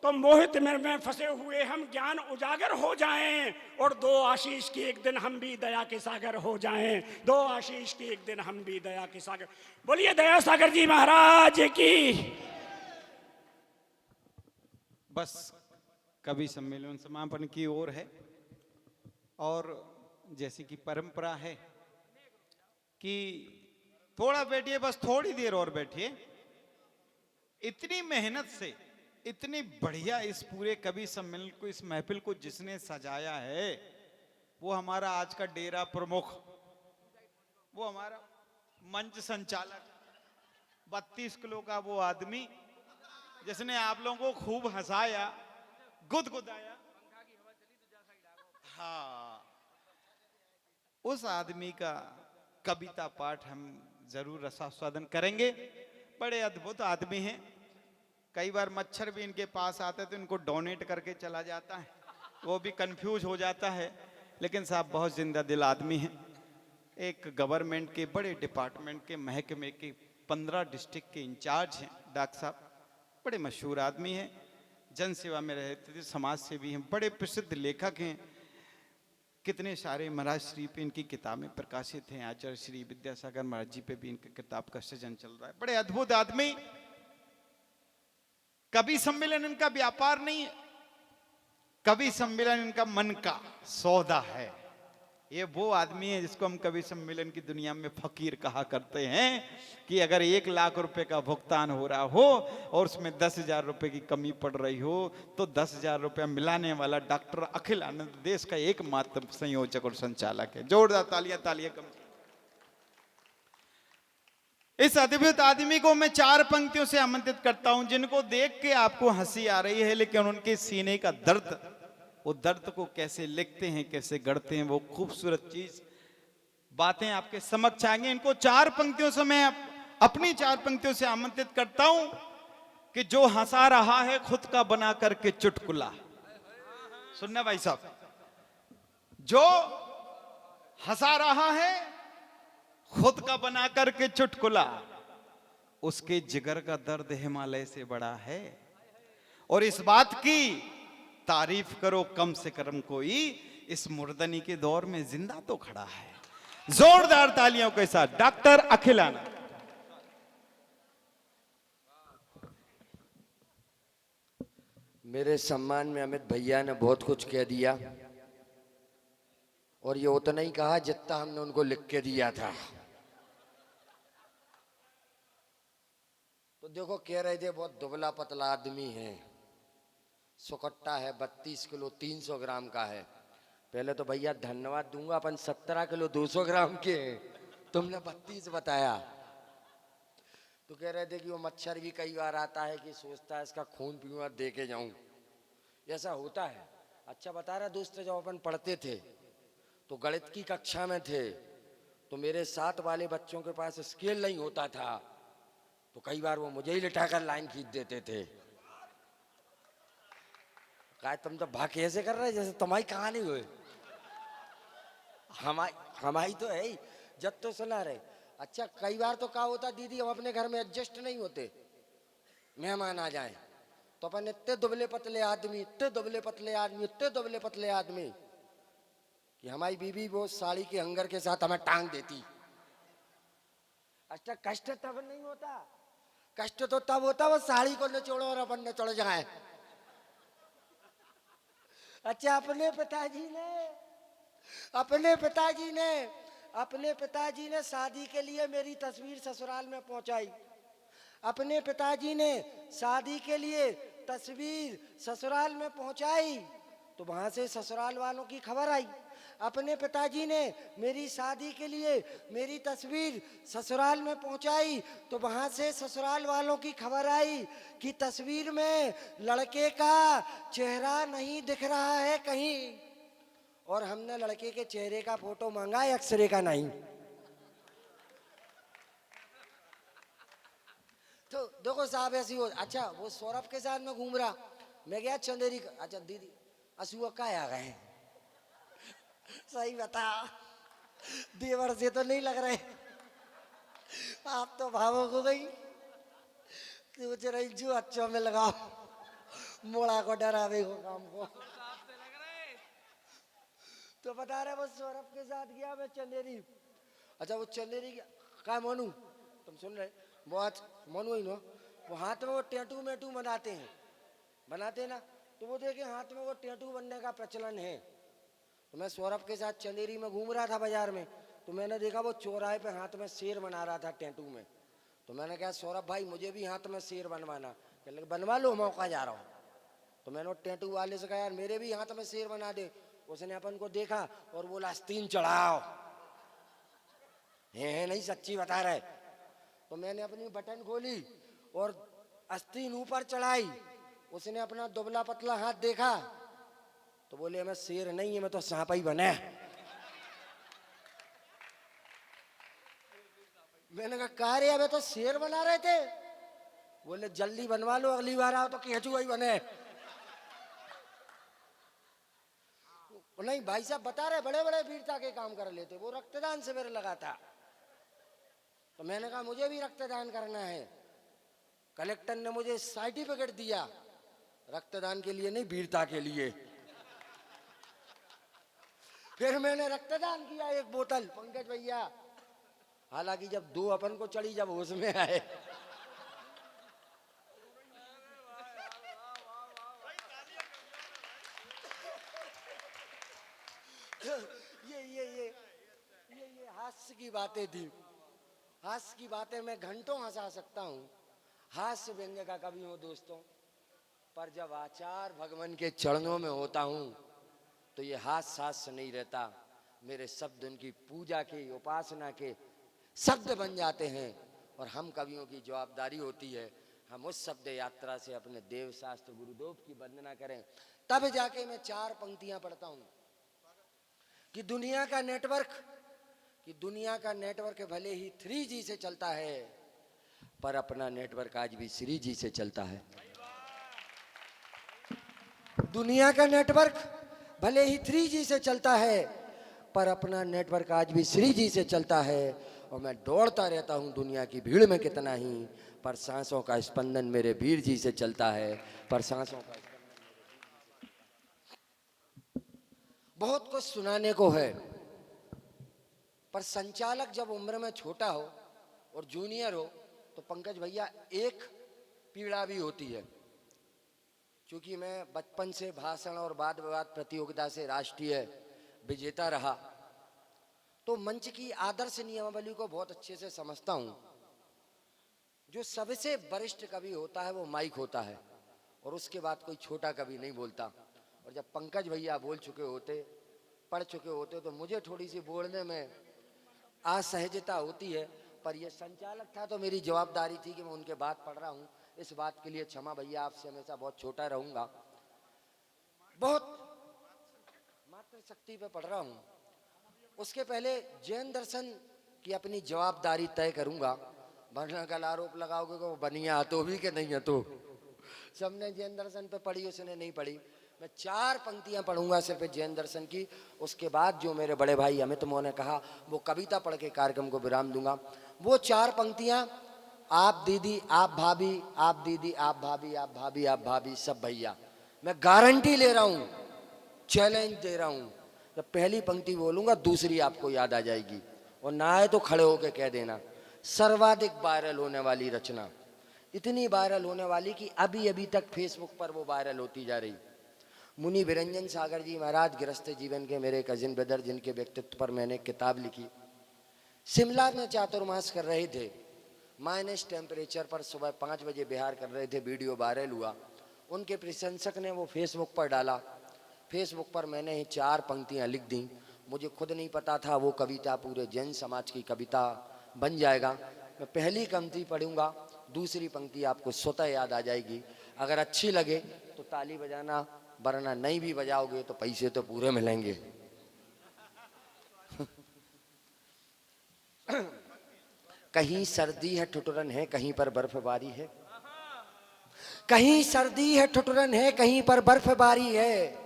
तो मोहित में फंसे हुए हम ज्ञान उजागर हो जाएं, और दो आशीष की एक दिन हम भी दया के सागर हो जाएं, दो आशीष की एक दिन हम भी दया के सागर। बोलिए दया सागर जी महाराज की। बस कवि सम्मेलन समापन की ओर है, और जैसी कि परंपरा है कि थोड़ा बैठिए, बस थोड़ी देर और बैठिए। इतनी मेहनत से इतनी बढ़िया इस पूरे कवि सम्मेलन को, इस महफिल को जिसने सजाया है वो हमारा आज का डेरा प्रमुख, वो हमारा मंच संचालक, 32 किलो का वो आदमी जिसने आप लोगों को खूब हंसाया, गुदगुदाया। हाँ, उस आदमी का कविता पाठ हम जरूर रसास्वादन करेंगे। बड़े अद्भुत आदमी हैं। कई बार मच्छर भी इनके पास आते तो इनको डोनेट करके चला जाता है, वो भी कंफ्यूज हो जाता है। लेकिन साहब बहुत जिंदा दिल आदमी हैं। एक गवर्नमेंट के बड़े डिपार्टमेंट के महकमे के 15 डिस्ट्रिक्ट के इंचार्ज हैं डॉक्टर साहब। बड़े मशहूर आदमी हैं, जन सेवा में रहते थे, समाज सेवी हैं, बड़े प्रसिद्ध लेखक हैं। कितने सारे महाराज श्री पे इनकी किताबें प्रकाशित हैं। आचार्य श्री विद्यासागर महाराज जी पे भी इनकी किताब का सृजन चल रहा है। बड़े अद्भुत आदमी, कवि सम्मेलन इनका व्यापार नहीं है, कवि सम्मेलन इनका मन का सौदा है। ये वो आदमी है जिसको हम कवि सम्मेलन की दुनिया में फकीर कहा करते हैं कि अगर 1 लाख रुपए का भुगतान हो रहा हो और उसमें 10,000 रुपए की कमी पड़ रही हो तो 10,000 रुपया मिलाने वाला डॉक्टर अखिल आनंद देश का एकमात्र संयोजक और संचालक है। जोरदार तालियां तालियां कम। इस अद्भुत आदमी को मैं 4 पंक्तियों से आमंत्रित करता हूं जिनको देख के आपको हंसी आ रही है, लेकिन उनके सीने का दर्द, वो दर्द को कैसे लिखते हैं, कैसे गढ़ते हैं, वो खूबसूरत चीज बातें आपके समक्ष आएंगे। इनको 4 पंक्तियों से मैं अपनी 4 पंक्तियों से आमंत्रित करता हूं कि जो हंसा रहा है खुद का बना करके चुटकुला। सुनना भाई साहब, जो हंसा रहा है खुद का बना करके चुटकुला, उसके जिगर का दर्द हिमालय से बड़ा है। और इस बात की तारीफ करो कम से कम कोई इस मुर्दनी के दौर में जिंदा तो खड़ा है। जोरदार तालियों के साथ डॉक्टर अखिल आनंद। मेरे सम्मान में अमित भैया ने बहुत कुछ कह दिया और ये उतना ही कहा जितना हमने उनको लिख के दिया था। तो देखो कह रहे थे बहुत दुबला पतला आदमी है, सुकट्टा है, 32 किलो 300 ग्राम का है। पहले तो भैया धन्यवाद दूंगा, अपन 17 किलो 200 ग्राम के हैं, तुमने 32 बताया। तो कह रहे थे कि वो मच्छर भी कई बार आता है कि सोचता है इसका खून पीऊंगा दे के जाऊं, ऐसा होता है। अच्छा बता रहा दोस्त, जब अपन पढ़ते थे तो गणित की कक्षा में थे तो मेरे साथ वाले बच्चों के पास स्केल नहीं होता था, तो कई बार वो मुझे ही लिटाकर लाइन खींच देते थे। कहा तुम तो भाग ऐसे कर रहे जैसे तुम्हारी कहानी हुई, हमारी तो है ही, जब तो सुना रहे। अच्छा कई बार तो क्या होता दीदी, हम अपने घर में एडजस्ट नहीं होते, मेहमान आ जाए तो अपन इतने दुबले पतले आदमी, इतने दुबले पतले आदमी, इतने दुबले पतले आदमी कि हमारी बीवी वो साड़ी के हंगर के साथ हमें टांग देती। अच्छा कष्ट तब नहीं होता, कष्ट तो तब होता वो साड़ी को निचोड़ो और अपन निचोड़ जाए। अच्छा अपने पिताजी ने शादी के लिए मेरी तस्वीर ससुराल में पहुंचाई। अपने पिताजी ने शादी के लिए तस्वीर ससुराल में पहुंचाई तो वहां से ससुराल वालों की खबर आई। अपने पिताजी ने मेरी शादी के लिए मेरी तस्वीर ससुराल में पहुंचाई तो वहां से ससुराल वालों की खबर आई कि तस्वीर में लड़के का चेहरा नहीं दिख रहा है कहीं, और हमने लड़के के चेहरे का फोटो मांगा, एक्सरे का नहीं। तो देखो साहब ऐसी हो। अच्छा वो सौरभ के साथ में घूम रहा, मैं गया चंदेरी। अच्छा दीदी असुआ का आ गए, सही बता, देवर से तो नहीं लग रहे, आप तो भावुक हो गई। सोच रही जो अच्छों में लगाओ, मोड़ा को डरावे को काम को। तो बता रहे वो सौरभ के साथ गया मैं चंदेरी। अच्छा वो चंदेरी का मोनू, तुम सुन रहे, वो आज मोनू ही नो, वो हाथ में वो टेटू मेटू बनाते हैं ना, तो वो देखे हाथ में वो टेटू बनने का प्रचलन है। तो मैं सौरभ के साथ चंदेरी में घूम रहा था बाजार में, तो मैंने देखा वो चौराहे पे हाथ में शेर बना रहा था टेटू में। तो मैंने कहा सौरभ भाई मुझे भी हाथ में शेर बनवाना। कहने लगे बनवा लो, मौका जा रहा हूँ। तो मैंने टेटू वाले से कहा यार मेरे भी हाथ में शेर बना दे। उसने अपन को देखा और बोला आस्तीन चढ़ाओ। है नहीं, सच्ची बता रहे। तो मैंने अपनी बटन खोली और आस्तीन ऊपर चढ़ाई। उसने अपना दुबला पतला हाथ देखा तो बोले मैं शेर नहीं है, मैं तो सांप ही बने। मैंने कहा रे अबे तो शेर बना रहे थे। बोले जल्दी बनवा लो, अगली बार आओ तो केचुआ ही बने। नहीं भाई साहब बता रहे बड़े बड़े वीरता के काम कर लेते। वो रक्तदान शिविर लगा था तो मैंने कहा मुझे भी रक्तदान करना है। कलेक्टर ने मुझे सर्टिफिकेट दिया रक्तदान के लिए नहीं, वीरता के लिए। फिर मैंने रक्तदान किया 1 बोतल पंकज भैया। हालांकि जब 2 अपन को चढ़ी, जब होश में आए की बातें थी। हास्य की बातें मैं घंटों हंसा सकता हूँ, हास्य व्यंग्य का कवि हूँ दोस्तों, पर जब आचार्य भगवान के चरणों में होता हूँ तो ये हास्य नहीं रहता। मेरे शब्द उनकी पूजा के, उपासना के शब्द बन जाते हैं, और हम कवियों की जवाबदारी होती है हम उस शब्द यात्रा से अपने देव शास्त्र गुरुदेव की वंदना करें। तब जाके मैं 4 पंक्तियां पढ़ता हूं कि दुनिया का नेटवर्क भले ही 3G से चलता है, पर अपना नेटवर्क आज भी 3G से चलता है। दुनिया का नेटवर्क भले ही 3G से चलता है, पर अपना नेटवर्क आज भी 3G से चलता है। और मैं दौड़ता रहता हूं दुनिया की भीड़ में कितना ही, पर सांसों का स्पंदन मेरे वीर जी से चलता है, पर सांसों का बहुत कुछ सुनाने को है, पर संचालक जब उम्र में छोटा हो और जूनियर हो तो पंकज भैया एक पीड़ा भी होती है। क्योंकि मैं बचपन से भाषण और वाद विवाद प्रतियोगिता से राष्ट्रीय विजेता रहा, तो मंच की आदर्श नियमावली को बहुत अच्छे से समझता हूं। जो सबसे वरिष्ठ कवि होता है वो माइक होता है, और उसके बाद कोई छोटा कवि नहीं बोलता। और जब पंकज भैया बोल चुके होते, पढ़ चुके होते, तो मुझे थोड़ी सी बोलने में असहजता होती है, पर ये संचालक था तो मेरी जवाबदारी थी कि मैं उनके बात पढ़ रहा हूँ। इस बात के लिए क्षमा भैया, आपसे हमेशा बहुत छोटा रहूंगा। बहुत मातृशक्ति पे पढ़ रहा हूँ। उसके पहले जैन दर्शन की अपनी जवाबदारी तय करूंगा, वरना कल आरोप लगाओगे कि वो बनिया तो भी कि नहीं है। तो सबने जैन दर्शन पे पढ़ी, उसने नहीं पढ़ी। मैं 4 पंक्तियां पढ़ूंगा सिर्फ जैन दर्शन की। उसके बाद जो मेरे बड़े भाई अमित मोह ने कहा वो कविता पढ़ के कार्यक्रम को विराम दूंगा। वो 4 पंक्तियां, आप दीदी आप भाभी, आप दीदी आप भाभी, आप भाभी आप भाभी, सब भैया। मैं गारंटी ले रहा हूं, चैलेंज दे रहा हूं, जब पहली पंक्ति बोलूंगा दूसरी आपको याद आ जाएगी, और ना आए तो खड़े होके कह देना। सर्वाधिक वायरल होने वाली रचना, इतनी वायरल होने वाली कि अभी तक फेसबुक पर वो वायरल होती जा रही। मुनि विरंजन सागर जी महाराज गृहस्थ जीवन के मेरे कजिन ब्रदर, जिनके व्यक्तित्व पर मैंने किताब लिखी। शिमला में चातुर्मास कर रहे थे, माइनस टेम्परेचर पर सुबह 5 बजे बिहार कर रहे थे, वीडियो वायरल हुआ। उनके प्रशंसक ने वो फेसबुक पर डाला। फेसबुक पर मैंने ही 4 पंक्तियां लिख दी। मुझे खुद नहीं पता था वो कविता पूरे जैन समाज की कविता बन जाएगा। मैं पहली पंक्ति पढ़ूंगा, दूसरी पंक्ति आपको स्वतः याद आ जाएगी। अगर अच्छी लगे तो ताली बजाना, वरना नहीं भी बजाओगे तो पैसे तो पूरे मिलेंगे। कहीं सर्दी है ठुठुरन है, कहीं पर बर्फबारी है। कहीं सर्दी है ठुठुरन है, कहीं पर बर्फबारी है।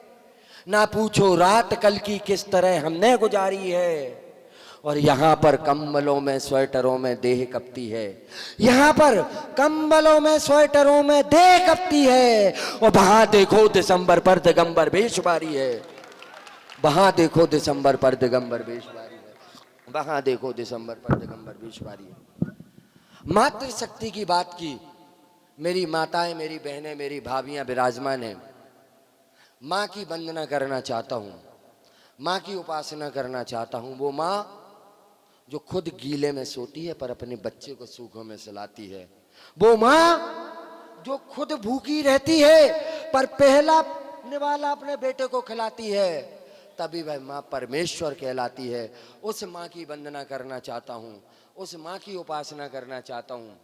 ना पूछो रात कल की किस तरह हमने गुजारी है। और यहाँ पर कंबलों में स्वेटरों में देह कपती है। यहाँ पर कंबलों में स्वेटरों में देह कपती है। और वहां देखो दिसंबर पर दिगंबर बेशुमारी है। वहां देखो दिसंबर पर दिगंबर बेशुमारी है। वहां देखो दिसंबर पर दिगंबर बेशुमारी है। मातृशक्ति की बात की, मेरी माताएं, मेरी बहनें, मेरी भाभियां विराजमान हैं। माँ की वंदना करना चाहता हूँ, माँ की उपासना करना चाहता हूँ। वो माँ जो खुद गीले में सोती है पर अपने बच्चे को सूखों में सुलाती है। वो माँ जो खुद भूखी रहती है पर पहला निवाला अपने बेटे को खिलाती है, तभी वह माँ परमेश्वर कहलाती है। उस माँ की वंदना करना चाहता हूँ, उस माँ की उपासना करना चाहता हूँ।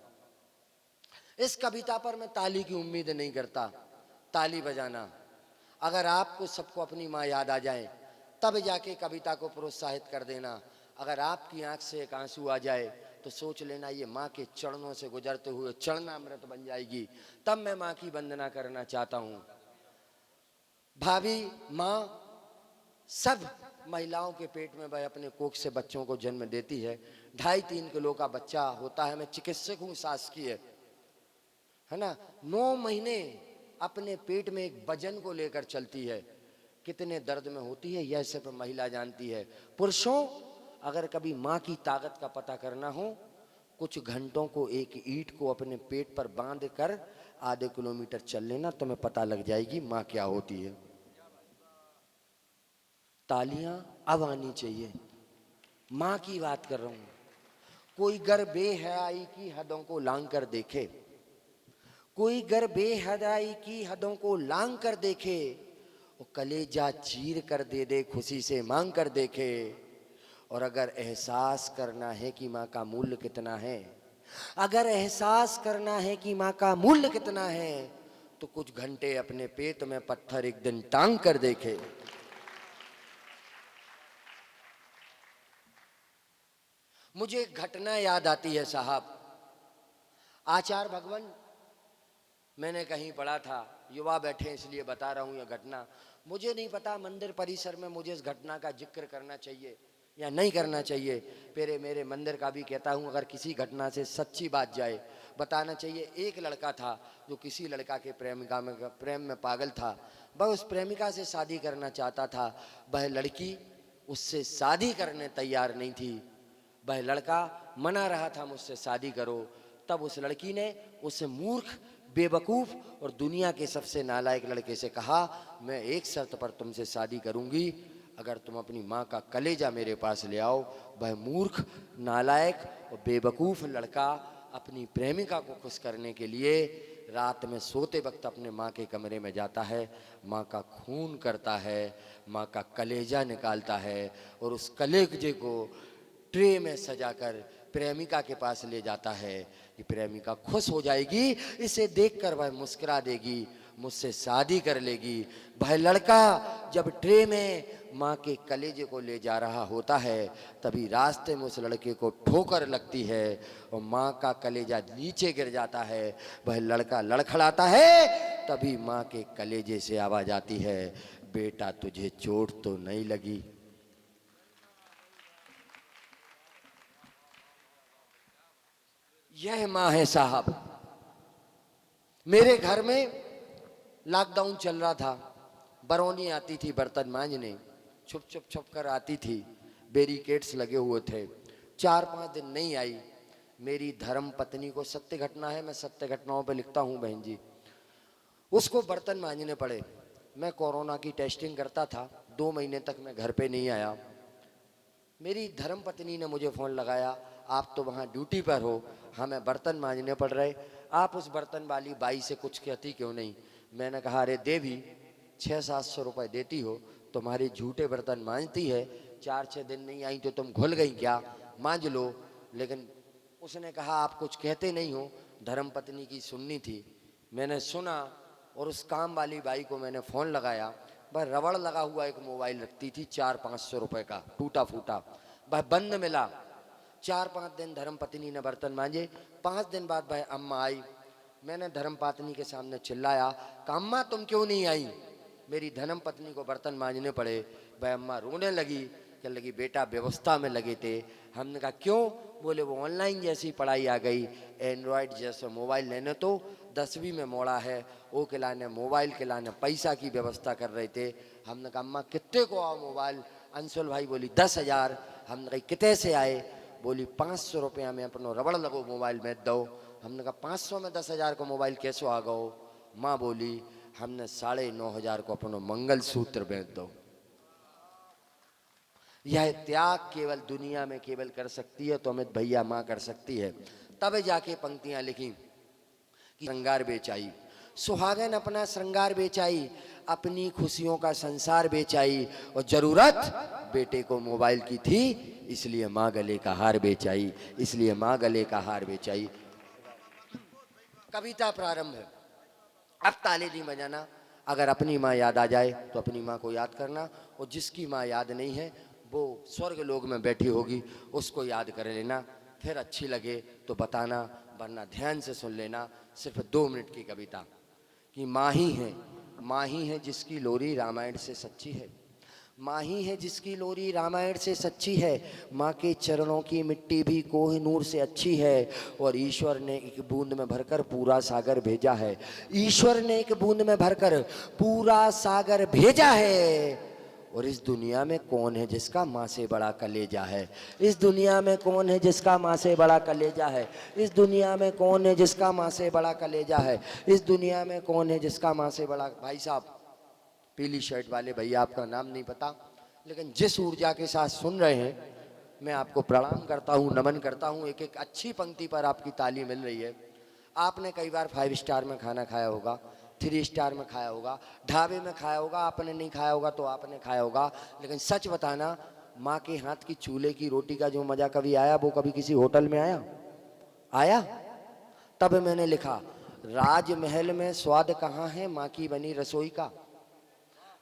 इस कविता पर मैं ताली की उम्मीद नहीं करता, ताली बजाना। अगर आपको सबको अपनी माँ याद आ जाए तब जाके कविता को प्रोत्साहित कर देना। अगर आपकी आंख से एक आंसू आ जाए तो सोच लेना ये माँ के चरणों से गुजरते हुए चरणामृत बन जाएगी। तब मैं माँ की वंदना करना चाहता हूँ। भाभी माँ सब महिलाओं के पेट में वह अपने कोख से बच्चों को जन्म देती है। 2.5-3 किलो का बच्चा होता है। मैं चिकित्सक हूँ शासकीय, है ना। 9 महीने अपने पेट में एक वजन को लेकर चलती है। कितने दर्द में होती है यह सिर्फ महिला जानती है। पुरुषों, अगर कभी माँ की ताकत का पता करना हो, कुछ घंटों को एक ईंट को अपने पेट पर बांध कर आधे किलोमीटर चल लेना, तुम्हें पता लग जाएगी माँ क्या होती है। तालियां अब आनी चाहिए। माँ की बात कर रहा हूं। कोई गर बेहयाई की हदों को लांग कर देखे, कोई गर बेहयाई की हदों को लांग कर देखे, वो कलेजा चीर कर दे दे खुशी से मांग कर देखे। और अगर एहसास करना है कि माँ का मूल्य कितना है, अगर एहसास करना है कि माँ का मूल्य कितना है, तो कुछ घंटे अपने पेट में पत्थर एक दिन टांग कर देखे। मुझे एक घटना याद आती है साहब। आचार्य भगवान, मैंने कहीं पढ़ा था, युवा बैठे हैं इसलिए बता रहा हूं यह घटना। मुझे नहीं पता मंदिर परिसर में मुझे इस घटना का जिक्र करना चाहिए या नहीं करना चाहिए। फिर मेरे मंदिर का भी कहता हूं, अगर किसी घटना से सच्ची बात जाए बताना चाहिए। एक लड़का था जो किसी लड़का के प्रेम में पागल था। वह उस प्रेमिका से शादी करना चाहता था। वह लड़की उससे शादी करने तैयार नहीं थी। वह लड़का मना रहा था, मुझसे शादी करो। तब उस लड़की ने उस मूर्ख, बेवकूफ़ और दुनिया के सबसे नालायक लड़के से कहा, मैं एक शर्त पर तुमसे शादी करूंगी, अगर तुम अपनी माँ का कलेजा मेरे पास ले आओ। वह मूर्ख, नालायक और बेवकूफ़ लड़का अपनी प्रेमिका को खुश करने के लिए रात में सोते वक्त अपने माँ के कमरे में जाता है, माँ का खून करता है, माँ का कलेजा निकालता है और उस कलेजे को ट्रे में सजाकर प्रेमिका के पास ले जाता है कि प्रेमिका खुश हो जाएगी, इसे देखकर वह मुस्कुरा देगी, मुझसे शादी कर लेगी। वह लड़का जब ट्रे में माँ के कलेजे को ले जा रहा होता है, तभी रास्ते में उस लड़के को ठोकर लगती है और माँ का कलेजा नीचे गिर जाता है। वह लड़का लड़खड़ाता है, तभी माँ के कलेजे से आवाज आती है, बेटा तुझे चोट तो नहीं लगी? यह माँ है साहब। मेरे घर में लॉकडाउन चल रहा था, बरौनी आती थी बर्तन मांजने, छुप कर आती थी, बैरिकेड्स लगे हुए थे। 4-5 दिन नहीं आई। मेरी धर्म पत्नी को, सत्य घटना है, मैं सत्य घटनाओं पे लिखता हूँ बहन जी, उसको बर्तन मांजने पड़े। मैं कोरोना की टेस्टिंग करता था, 2 महीने तक मैं घर पे नहीं आया। मेरी धर्म पत्नी ने मुझे फ़ोन लगाया, आप तो वहाँ ड्यूटी पर हो, हमें बर्तन मांजने पड़ रहे, आप उस बर्तन वाली बाई से कुछ कहती क्यों नहीं? मैंने कहा, अरे देवी, 600-700 रुपये देती हो, तुम्हारे झूठे बर्तन मांजती है, 4-6 दिन नहीं आई तो तुम घुल गई क्या? मांज लो। लेकिन उसने कहा, आप कुछ कहते नहीं हो। धर्म पत्नी की सुननी थी। मैंने सुना और उस काम वाली बाई को मैंने फ़ोन लगाया। वह रबड़ लगा हुआ एक मोबाइल रखती थी, 400-500 रुपये का, टूटा फूटा, वह बंद मिला। 4-5 दिन धर्म पत्नी ने बर्तन मांजे। 5 दिन बाद वह अम्मा आई। मैंने धर्म पत्नी के सामने चिल्लाया, अम्मा तुम क्यों नहीं आई? मेरी धर्म पत्नी को बर्तन मांजने पड़े। वह अम्मा रोने लगी, कहने लगी, बेटा व्यवस्था में लगे थे। हमने कहा क्यों? बोले वो ऑनलाइन जैसी पढ़ाई आ गई, एंड्रॉयड जैसे मोबाइल लेने तो 10वीं में मोड़ा है, वो खिलाने मोबाइल खिलाने पैसा की व्यवस्था कर रहे थे। हमने कहा अम्मा कितने को आओ मोबाइल? अंशुल भाई बोली 10,000। हमने कहा कितने से आए? बोली 500 रुपया में अपनो रबड़ लगो मोबाइल में दो। हमने कहा 500 में 10,000 को मोबाइल कैसे आ गो? माँ बोली हमने 9,500 को अपनो मंगलसूत्र बेच दो। यह त्याग केवल दुनिया में केवल कर सकती है तो अमित भैया माँ कर सकती है। तब जाके पंक्तियां लिखी कि श्रृंगार बेचाई, सुहागन अपना श्रृंगार बेचाई, अपनी खुशियों का संसार बेचाई, और जरूरत बेटे को मोबाइल की थी, इसलिए माँ गले का हार बेचाई, इसलिए माँ गले का हार बेचाई। कविता प्रारंभ है। अब ताले नहीं बजाना। अगर अपनी माँ याद आ जाए तो अपनी माँ को याद करना, और जिसकी माँ याद नहीं है वो स्वर्ग लोक में बैठी होगी, उसको याद कर लेना। फिर अच्छी लगे तो बताना, वरना ध्यान से सुन लेना। सिर्फ 2 मिनट की कविता कि माँ ही है जिसकी लोरी रामायण से सच्ची है, माँ ही है जिसकी लोरी रामायण से सच्ची है, माँ के चरणों की मिट्टी भी कोहिनूर से अच्छी है, और ईश्वर ने एक बूंद में भरकर पूरा सागर भेजा है, ईश्वर ने एक बूंद में भरकर पूरा सागर भेजा है। और इस दुनिया में कौन है जिसका माँ से बड़ा कलेजा है? इस दुनिया में कौन है जिसका माँ से बड़ा कलेजा है? इस दुनिया में कौन है जिसका माँ से बड़ा कलेजा है? इस दुनिया में कौन है जिसका माँ से बड़ा? भाई साहब, पीली शर्ट वाले भैया, आपका नाम नहीं पता, लेकिन जिस ऊर्जा के साथ सुन रहे हैं मैं आपको प्रणाम करता हूँ, नमन करता हूँ। एक एक अच्छी पंक्ति पर आपकी ताली मिल रही है। आपने कई बार 5 स्टार में खाना खाया होगा, 3 स्टार में खाया होगा, ढाबे में खाया होगा, आपने नहीं खाया होगा तो आपने खाया होगा, लेकिन सच बताना, माँ के हाथ की चूल्हे की रोटी का जो मज़ा कभी आया वो कभी किसी होटल में आया? तब मैंने लिखा, राजमहल में स्वाद कहाँ है माँ की बनी रसोई का,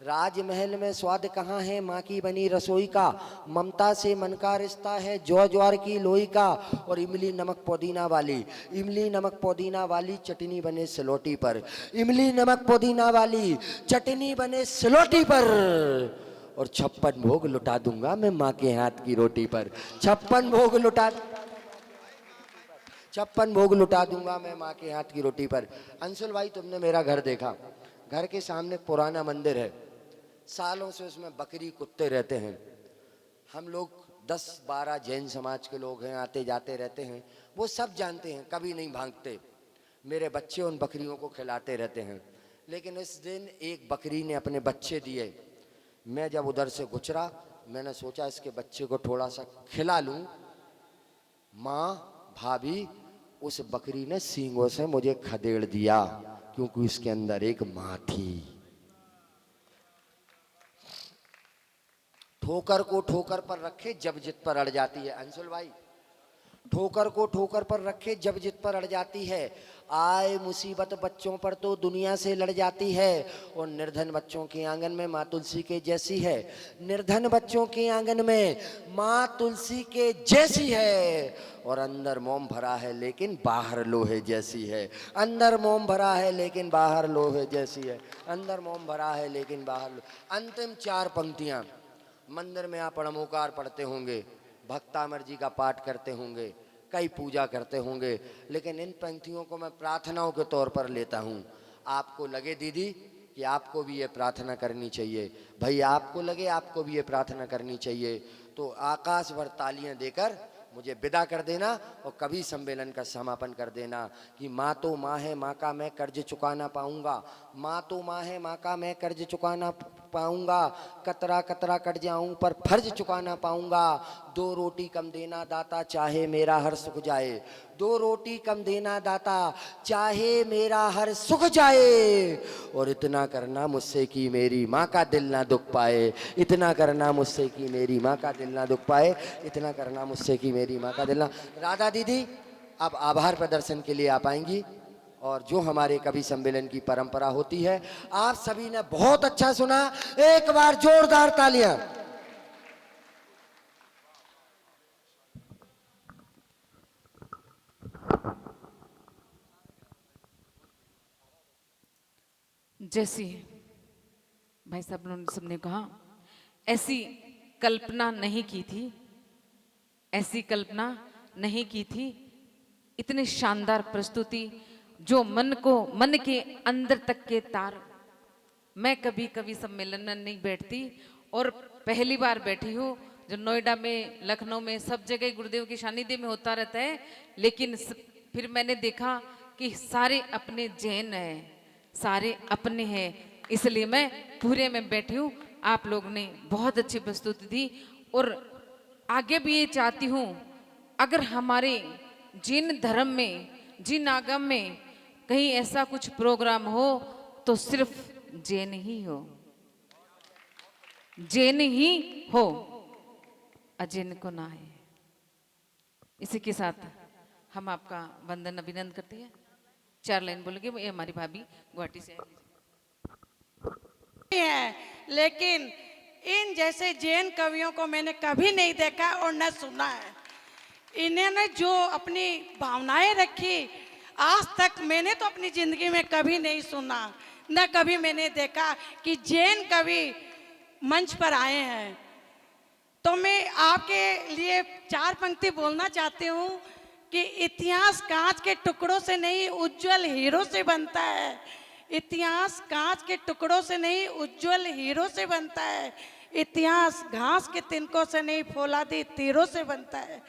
राजमहल में स्वाद कहाँ है माँ की बनी रसोई का, ममता से मन का रिश्ता है जौ ज्वार की लोई का, और इमली नमक पुदीना वाली, इमली नमक पुदीना वाली चटनी बने सिलौटी पर, इमली नमक पुदीना वाली चटनी बने सिलौटी पर, और 56 भोग लुटा दूंगा मैं माँ के हाथ की रोटी पर, 56 भोग लुटा 56 भोग लुटा दूंगा मैं माँ के हाथ की रोटी पर। अंशुल भाई, तुमने मेरा घर देखा, घर के सामने एक पुराना मंदिर है, सालों से उसमें बकरी कुत्ते रहते हैं। हम लोग 10-12 जैन समाज के लोग हैं, आते जाते रहते हैं, वो सब जानते हैं, कभी नहीं भागते। मेरे बच्चे उन बकरियों को खिलाते रहते हैं। लेकिन इस दिन एक बकरी ने अपने बच्चे दिए। मैं जब उधर से गुजरा, मैंने सोचा इसके बच्चे को थोड़ा सा खिला लूं। माँ, भाभी, उस बकरी ने सींगों से मुझे खदेड़ दिया, क्योंकि उसके अंदर एक माँ थी। ठोकर को ठोकर पर रखे जब जिद पर अड़ जाती है। अंशुल भाई, ठोकर को ठोकर पर रखे जब जिद पर अड़ जाती है। आए मुसीबत बच्चों पर तो दुनिया से लड़ जाती है, और निर्धन बच्चों के आंगन में माँ तुलसी के जैसी है। निर्धन बच्चों के आंगन में माँ तुलसी के जैसी है, और अंदर मोम भरा है लेकिन बाहर लोहे जैसी है। अंदर मोम भरा है लेकिन बाहर लोहे जैसी है। अंदर मोम भरा है लेकिन बाहर अंतिम 4 पंक्तियाँ। मंदिर में आप अणमोकार पढ़ते होंगे, भक्तामर जी का पाठ करते होंगे, कई पूजा करते होंगे, लेकिन इन पंक्तियों को मैं प्रार्थनाओं के तौर पर लेता हूँ। आपको लगे दीदी कि आपको भी ये प्रार्थना करनी चाहिए, भाई आपको लगे आपको भी ये प्रार्थना करनी चाहिए, तो आकाश भर तालियां देकर मुझे विदा कर देना, और कभी सम्मेलन का समापन कर देना कि माँ तो माँ है, माँ का मैं कर्ज चुका ना पाऊंगा। माँ तो माँ है, माँ का मैं कर्ज चुका ना पाऊंगा। कतरा कतरा कट जाऊं पर फर्ज चुका ना पाऊंगा। 2 रोटी कम देना दाता, चाहे मेरा हर सुख जाए। 2 रोटी कम देना दाता, चाहे मेरा हर सुख जाए। और इतना करना मुझसे कि मेरी माँ का दिल ना दुख पाए। इतना करना मुझसे कि मेरी माँ का दिल ना दुख पाए। इतना करना मुझसे कि मेरी माँ का दिल ना। राधा दीदी अब आभार प्रदर्शन के लिए आप आएंगी, और जो हमारे कवि सम्मेलन की परंपरा होती है। आप सभी ने बहुत अच्छा सुना, एक बार जोरदार तालियां। जैसी भाई साहब सबने कहा, ऐसी कल्पना नहीं की थी, ऐसी कल्पना नहीं की थी। इतनी शानदार प्रस्तुति जो मन को, मन के अंदर तक के तार। मैं कभी कभी सम्मेलन में नहीं बैठती, और पहली बार बैठी हूँ, जो नोएडा में, लखनऊ में, सब जगह गुरुदेव के सानिध्य में होता रहता है, लेकिन फिर मैंने देखा कि सारे अपने जैन हैं, सारे अपने हैं, इसलिए मैं पूरे में बैठी हूँ। आप लोग ने बहुत अच्छी प्रस्तुति दी, और आगे भी ये चाहती हूँ, अगर हमारे जिन धर्म में, जिन आगम में कहीं ऐसा कुछ प्रोग्राम हो तो सिर्फ जैन ही हो, जैन ही हो, अजैन को ना है। इसी के साथ हम आपका वंदन अभिनंदन करते हैं। 4 लाइन बोलेंगे, ये हमारी भाभी गुवाहाटी से है, लेकिन इन जैसे जैन कवियों को मैंने कभी नहीं देखा और न सुना है। इन्होंने जो अपनी भावनाएं रखी, आज तक मैंने तो अपनी जिंदगी में कभी नहीं सुना, न कभी मैंने देखा कि जैन कवि मंच पर आए हैं। तो मैं आपके लिए 4 पंक्ति बोलना चाहती हूँ कि इतिहास कांच के टुकड़ों से नहीं, उज्जवल हीरो से बनता है। इतिहास कांच के टुकड़ों से नहीं, उज्जवल हीरो से बनता है। इतिहास घास के तिनकों से नहीं, फौलादी तीरों से बनता है।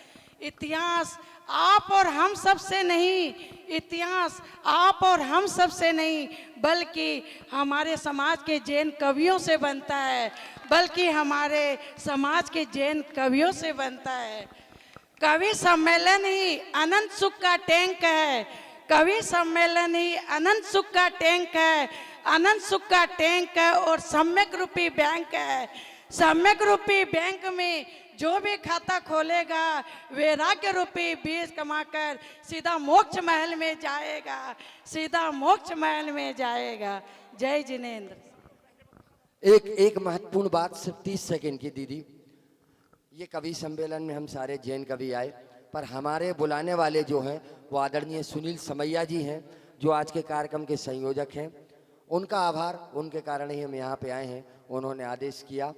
इतिहास आप और हम सब से नहीं, इतिहास आप और हम सब से नहीं, बल्कि हमारे समाज के जैन कवियों से बनता है, बल्कि हमारे समाज के जैन कवियों से बनता है। कवि सम्मेलन ही अनंत सुख का टैंक है, कवि सम्मेलन ही अनंत सुख का टैंक है, अनंत सुख का टैंक है और सम्यक रूपी बैंक है। सम्यक रूपी बैंक में जो भी खाता खोलेगा वैराग्य रूपी बीज कमाकर सीधा मोक्ष महल में जाएगा, सीधा मोक्ष महल में जाएगा। जय जिनेंद्र। एक महत्वपूर्ण बात सिर्फ 30 सेकंड की दीदी। ये कवि सम्मेलन में हम सारे जैन कवि आए, पर हमारे बुलाने वाले जो हैं वो आदरणीय सुनील समैया जी हैं, जो आज के कार्यक्रम के संयोजक हैं। उनका आभार, उनके कारण ही हम यहाँ पे आए हैं। उन्होंने आदेश किया